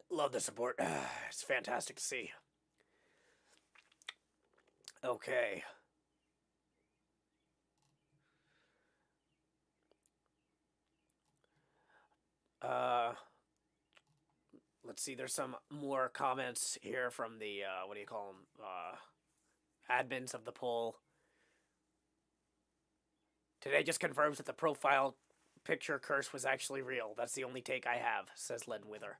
Love the support. It's fantastic to see. Okay. Let's see, there's some more comments here from the, what do you call them, admins of the poll. Today just confirms that the profile picture curse was actually real. That's the only take I have, says Len Wither.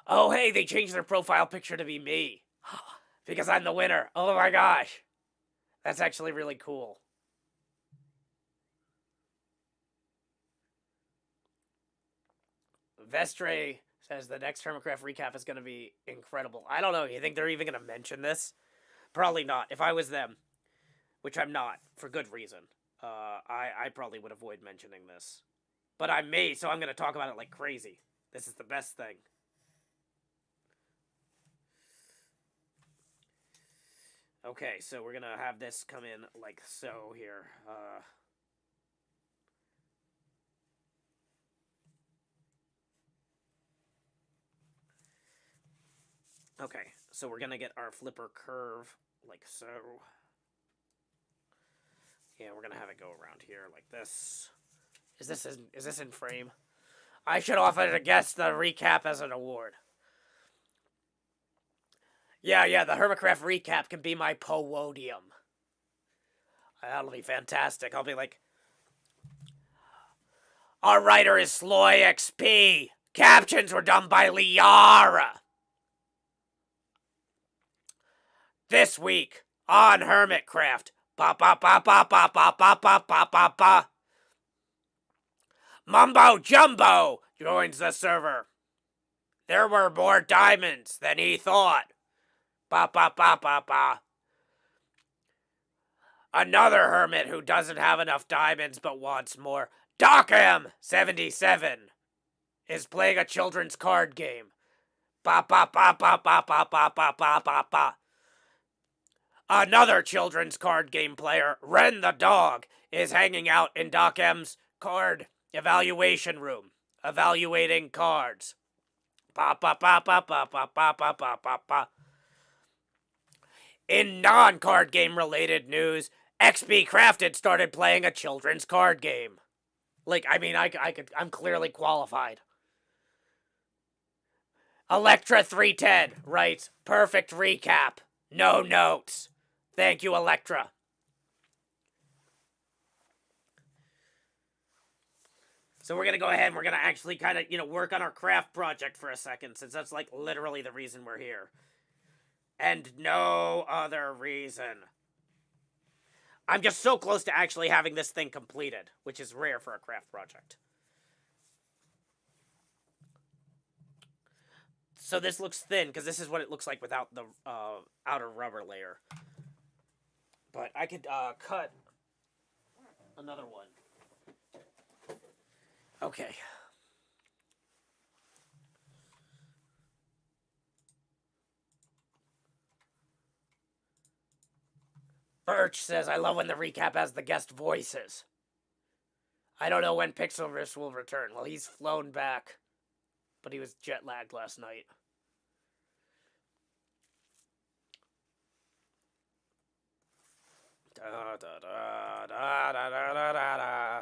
Oh, hey, they changed their profile picture to be me. Because I'm the winner. Oh my gosh. That's actually really cool. Vestre says the next Hermitcraft recap is going to be incredible. I don't know. You think they're even going to mention this? Probably not. If I was them, which I'm not, for good reason, I probably would avoid mentioning this. But I'm me, so I'm going to talk about it like crazy. This is the best thing. Okay, so we're going to have this come in like so here. Okay, so we're gonna get our flipper curve like so. Yeah, we're gonna have it go around here like this. Is this in frame? I should offer to guest the recap as an award. Yeah, the Hermitcraft recap can be my podium. That'll be fantastic. I'll be like, our writer is Sloy XP. Captions were done by Liara. This week on Hermitcraft, Mumbo Jumbo joins the server. There were more diamonds than he thought. Another hermit who doesn't have enough diamonds but wants more. Dockham77 is playing a children's card game. Another children's card game player, Ren the dog, is hanging out in Doc M's card evaluation room, evaluating cards. In non-card game related news, Jkblgfsgvjkblrgasdf started playing a children's card game. Like, I mean, I'm clearly qualified. Electra310 writes, perfect recap. No notes. Thank you, Electra. So we're going to go ahead and we're going to actually kind of, work on our craft project for a second, since that's, like, literally the reason we're here. And no other reason. I'm just so close to actually having this thing completed, which is rare for a craft project. So this looks thin, because this is what it looks like without the outer rubber layer. But I could cut another one. Okay. Birch says, I love when the recap has the guest voices. I don't know when Pixelriss will return. Well, he's flown back. But he was jet lagged last night. Da, da, da, da, da, da, da, da.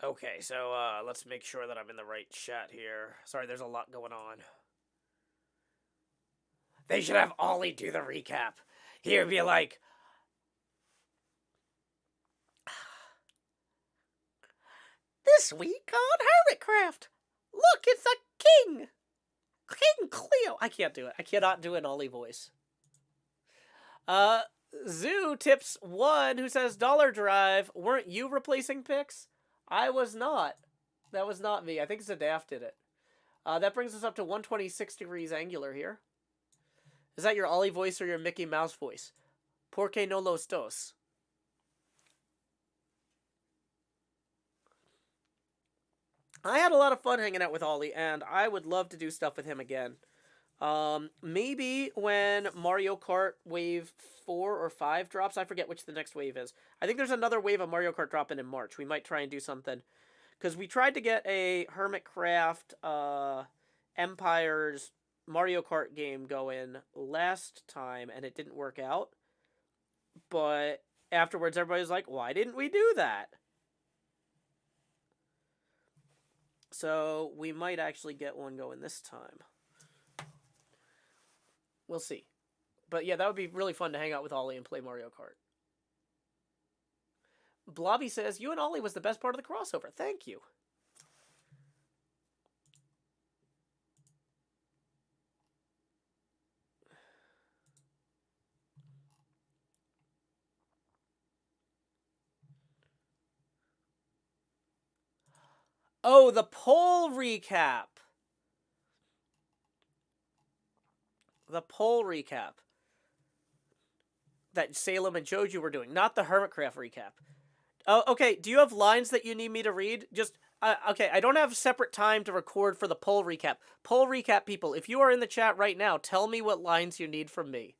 Okay, so let's make sure that I'm in the right chat here. Sorry, there's a lot going on. They should have Ollie do the recap. He would be like, This week on Hermitcraft. Look, it's a king. King Cleo. I can't do it. I cannot do an Ollie voice. Zoo tips 1 who says Dollar Drive. Weren't you replacing pics? I was not. That was not me. I think Zadaf did it. That brings us up to 126 degrees angular here. Is that your Ollie voice or your Mickey Mouse voice? Porque no los dos? I had a lot of fun hanging out with Ollie, and I would love to do stuff with him again. Maybe when Mario Kart Wave 4 or 5 drops. I forget which the next wave is. I think there's another wave of Mario Kart dropping in March. We might try and do something. Because we tried to get a Hermitcraft Empire's Mario Kart game going last time, and it didn't work out. But afterwards, everybody was like, why didn't we do that? So we might actually get one going this time. We'll see. But yeah, that would be really fun to hang out with Ollie and play Mario Kart. Blobby says, you and Ollie was the best part of the crossover. Thank you. Oh, the poll recap. The poll recap that Salem and Joju were doing, not the Hermitcraft recap. Oh, okay. Do you have lines that you need me to read? Just, okay, I don't have separate time to record for the poll recap. Poll recap people, if you are in the chat right now, tell me what lines you need from me.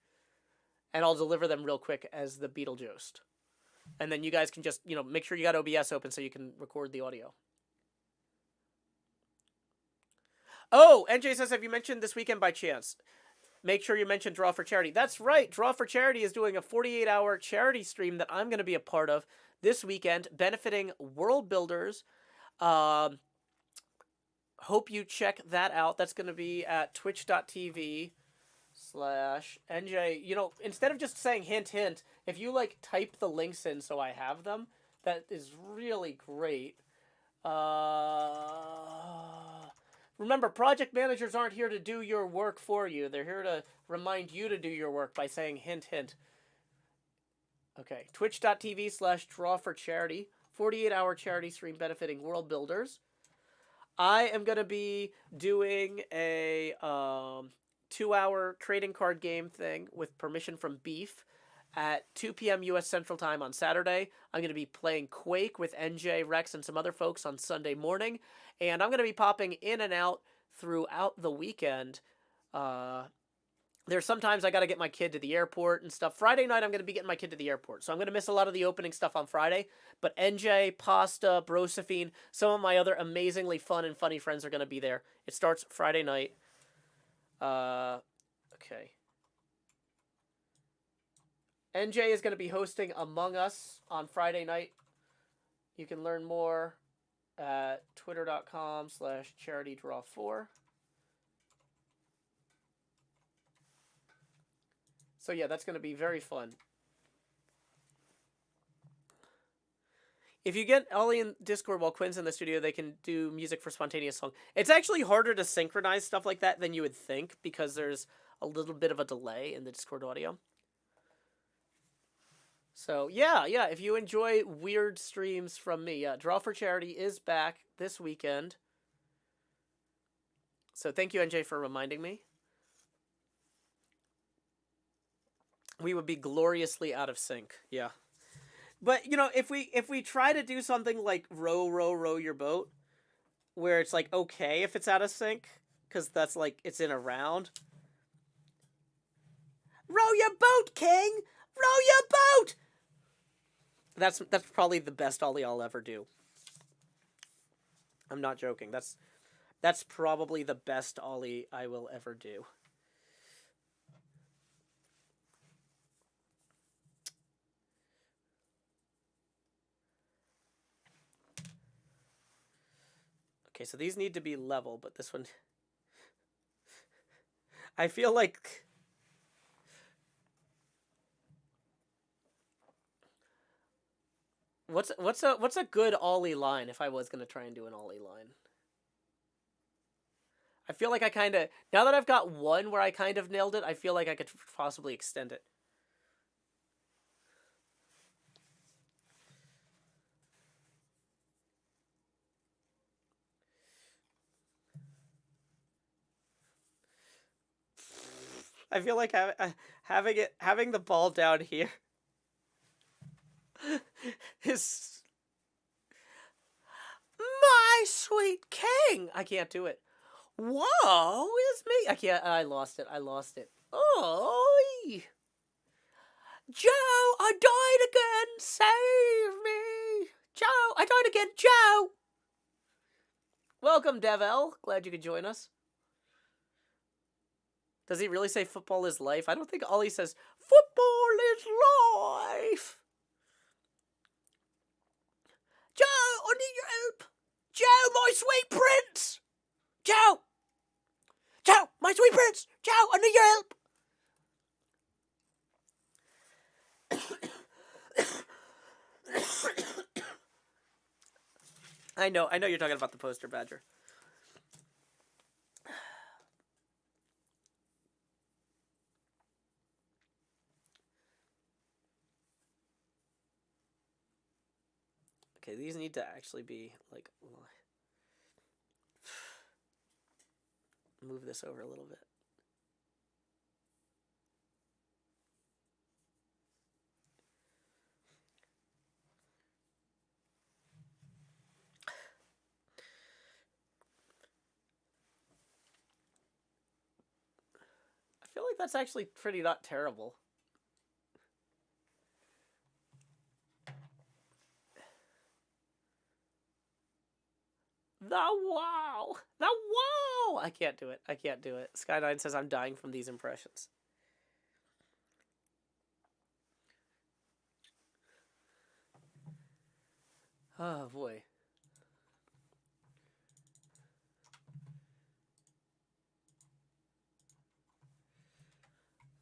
And I'll deliver them real quick as the Beetlejuice. And then you guys can just, make sure you got OBS open so you can record the audio. Oh, NJ says, have you mentioned this weekend by chance? Make sure you mention Draw for Charity. That's right. Draw for Charity is doing a 48-hour charity stream that I'm going to be a part of this weekend, benefiting world builders. Hope you check that out. That's going to be at twitch.tv/NJ. Instead of just saying hint, hint, if you, type the links in so I have them, that is really great. Remember, project managers aren't here to do your work for you. They're here to remind you to do your work by saying hint, hint. Okay, twitch.tv/drawforcharity, 48-hour charity stream benefiting world builders. I am going to be doing a 2-hour trading card game thing with permission from Beef at 2 p.m. U.S. Central Time on Saturday. I'm going to be playing Quake with NJ, Rex, and some other folks on Sunday morning. And I'm going to be popping in and out throughout the weekend. There's sometimes I got to get my kid to the airport and stuff. Friday night, I'm going to be getting my kid to the airport. So I'm going to miss a lot of the opening stuff on Friday. But NJ, Pasta, Brosephine, some of my other amazingly fun and funny friends are going to be there. It starts Friday night. Okay. NJ is going to be hosting Among Us on Friday night. You can learn more at twitter.com/charitydraw4. So yeah, that's going to be very fun. If you get Ollie in Discord while Quinn's in the studio, they can do music for spontaneous song. It's actually harder to synchronize stuff like that than you would think because there's a little bit of a delay in the Discord audio. So, yeah, if you enjoy weird streams from me, Draw for Charity is back this weekend. So thank you, NJ, for reminding me. We would be gloriously out of sync, yeah. But, if we try to do something like row your boat, where it's, okay if it's out of sync, because that's, it's in a round. Row your boat, King! Row your boat! That's probably the best Ollie I'll ever do. I'm not joking. That's probably the best Ollie I will ever do. Okay, so these need to be level, but this one... I feel like... What's a good ollie line if I was gonna try and do an ollie line? I feel like I kind of, now that I've got one where I kind of nailed it, I feel like I could possibly extend it. I feel like having the ball down here is my sweet king. I can't do it. Whoa, it's me. I can't. I lost it. Oh, Joe, I died again. Save me, Joe. I died again, Joe. Welcome, Devel. Glad you could join us. Does he really say football is life? I don't think Ollie says football is life. Joe, I need your help. Joe, my sweet prince. Joe, my sweet prince. Joe, I need your help. I know you're talking about the poster badger. Okay, these need to actually be like, move this over a little bit. I feel like that's actually pretty not terrible. The wow! I can't do it. Sky9 says I'm dying from these impressions. Oh boy.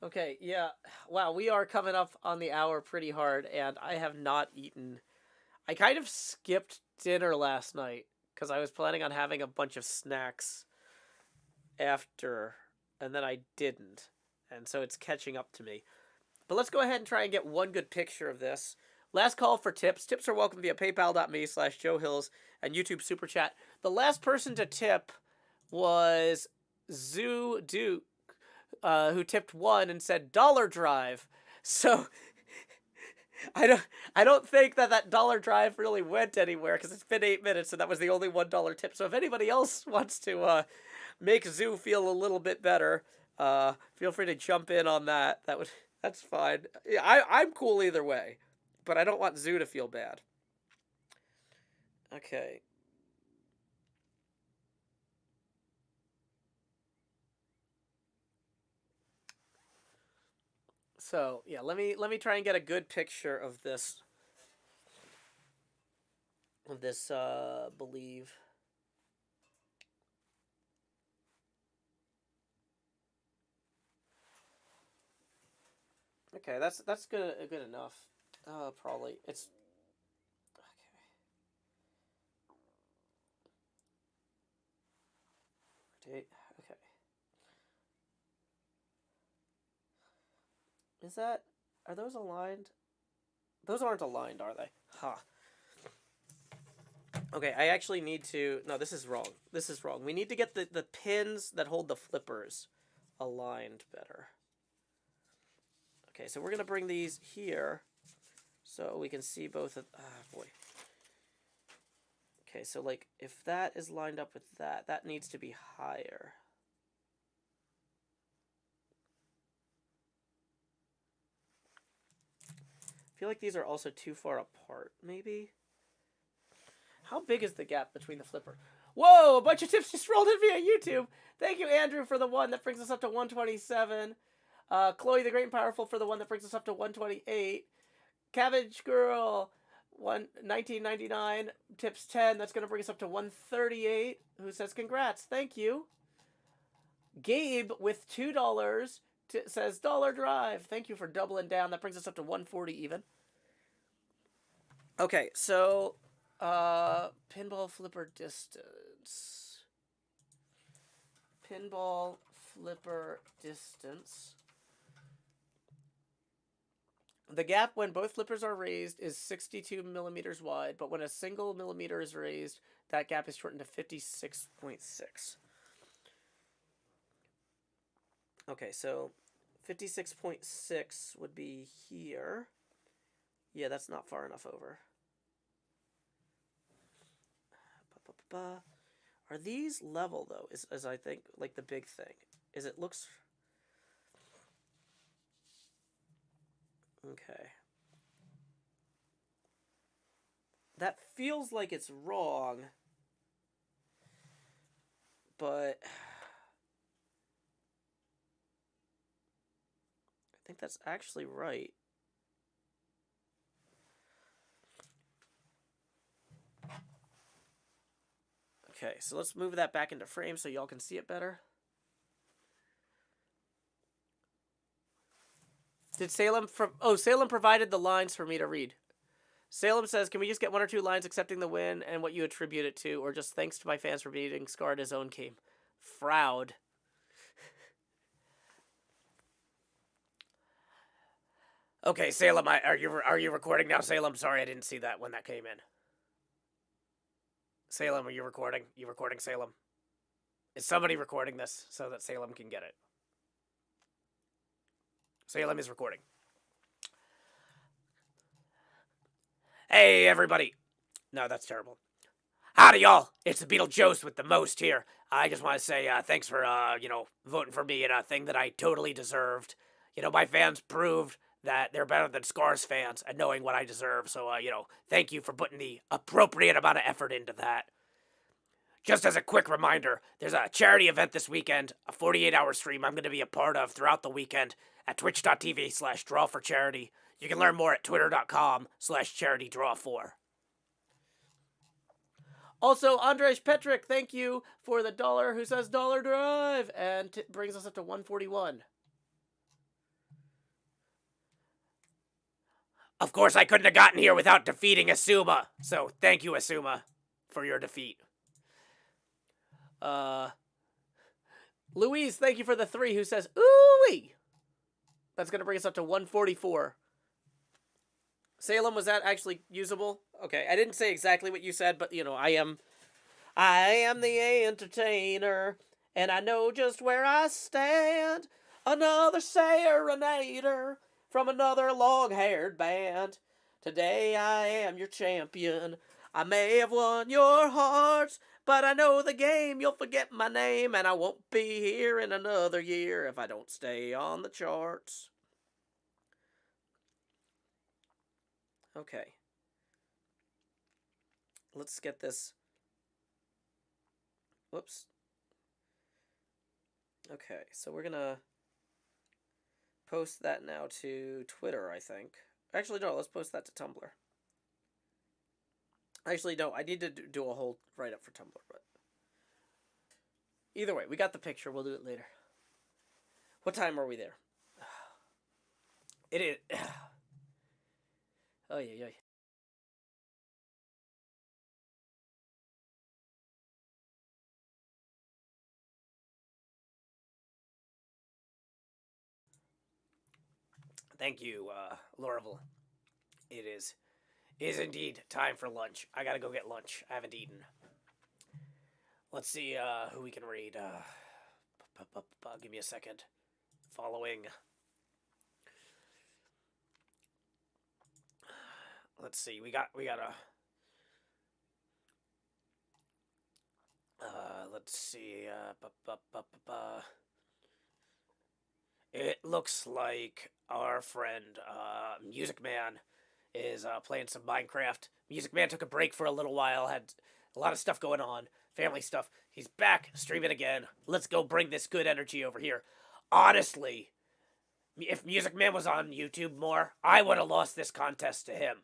Okay, yeah. Wow, we are coming up on the hour pretty hard, and I have not eaten. I kind of skipped dinner last night because I was planning on having a bunch of snacks after, and then I didn't. And so it's catching up to me. But let's go ahead and try and get one good picture of this. Last call for tips. Tips are welcome via paypal.me/JoeHills and YouTube Super Chat. The last person to tip was Zoo Duke, who tipped $1 and said dollar drive. So I don't think that dollar drive really went anywhere because it's been 8 minutes and that was the only $1 tip. So if anybody else wants to make Zoo feel a little bit better, feel free to jump in on that. That's fine. I'm cool either way, but I don't want Zoo to feel bad. Okay. So yeah, let me try and get a good picture of this. Believe. Okay, that's good enough. Probably it's okay. Okay. Are those aligned? Those aren't aligned, are they? Huh. Okay, I actually need to... No, this is wrong. We need to get the pins that hold the flippers aligned better. Okay, so we're going to bring these here so we can see both of... boy. Okay, so, like, if that is lined up with that needs to be higher. I feel like these are also too far apart, maybe? How big is the gap between the flipper? Whoa, a bunch of tips just rolled in via YouTube. Thank you, Andrew, for the one that brings us up to 127. Chloe the Great and Powerful for the one that brings us up to 128. Cabbage Girl, 1999, tips 10. That's going to bring us up to 138. Who says congrats? Thank you. Gabe with $2 says dollar drive. Thank you for doubling down. That brings us up to 140 even. Okay, so pinball flipper distance. Pinball flipper distance. The gap when both flippers are raised is 62 millimeters wide, but when a single millimeter is raised, that gap is shortened to 56.6. Okay, so 56.6 would be here. Yeah, that's not far enough over. Are these level, though, is I think, like, the big thing. Is it looks... Okay. That feels like it's wrong, but... I think that's actually right. Okay, so let's move that back into frame so y'all can see it better. Did Salem Salem provided the lines for me to read. Salem says, can we just get 1 or 2 lines accepting the win and what you attribute it to, or just thanks to my fans for beating Scar at his own game? Fraud. Okay, Salem, are you recording now, Salem? Sorry, I didn't see that when that came in. Salem, are you recording? You recording, Salem? Is somebody recording this so that Salem can get it? Salem is recording. Hey, everybody. No, that's terrible. Howdy, y'all. It's the Beetlejuice with the most here. I just want to say thanks for, voting for me in a thing that I totally deserved. My fans proved that they're better than Scar's fans at knowing what I deserve. So, thank you for putting the appropriate amount of effort into that. Just as a quick reminder, there's a charity event this weekend, a 48-hour stream I'm going to be a part of throughout the weekend at twitch.tv/drawforcharity. You can learn more at twitter.com/charitydraw4. Also, Andrej Petrick, thank you for the $1 who says Dollar Drive and brings us up to 141. Of course, I couldn't have gotten here without defeating Asuma. So thank you, Asuma, for your defeat. Louise, thank you for the 3 who says, ooh-wee. That's going to bring us up to 144. Salem, was that actually usable? Okay, I didn't say exactly what you said, but, I am the entertainer, and I know just where I stand. Another serenader from another long-haired band. Today I am your champion. I may have won your hearts, but I know the game, you'll forget my name, and I won't be here in another year if I don't stay on the charts. Okay. Let's get this. Whoops. Okay, so we're gonna post that now to Twitter, I think. Actually, no, let's post that to Tumblr. Actually, no, I need to do a whole write-up for Tumblr, but... Either way, we got the picture. We'll do it later. What time are we there? It is... Oh, yeah. Thank you, Lorville. It is indeed time for lunch. I gotta go get lunch. I haven't eaten. Let's see who we can read. Give me a second. Following. Let's see. We got a. Let's see. It looks like our friend Music Man is playing some Minecraft. Music Man took a break for a little while. Had a lot of stuff going on. Family stuff. He's back streaming again. Let's go bring this good energy over here. Honestly, if Music Man was on YouTube more, I would have lost this contest to him.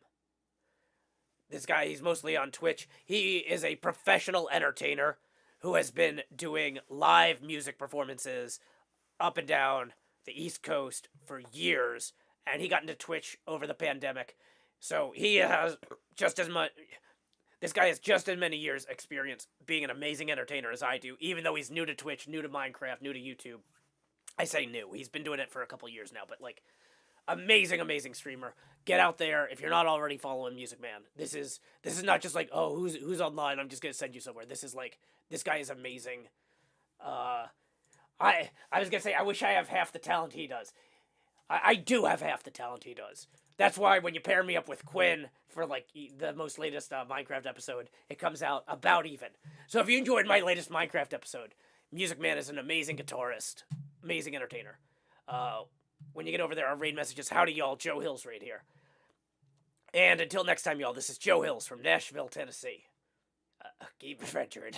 This guy, he's mostly on Twitch. He is a professional entertainer who has been doing live music performances up and down the East Coast for years. And he got into Twitch over the pandemic. So he has just as much. This guy has just as many years experience being an amazing entertainer as I do, even though he's new to Twitch, new to Minecraft, new to YouTube. I say new. He's been doing it for a couple years now, but like amazing streamer. Get out there if you're not already following Music Man. This is not just like, oh, who's online, I'm just going to send you somewhere. This is like, this guy is amazing. I was going to say I wish I have half the talent he does. I do have half the talent he does. That's why when you pair me up with Quinn for like the most latest Minecraft episode, it comes out about even. So if you enjoyed my latest Minecraft episode, Music Man is an amazing guitarist, amazing entertainer. When you get over there, our raid message is, howdy y'all, Joe Hills right here. And until next time, y'all, this is Joe Hills from Nashville, Tennessee. Keep adventuring.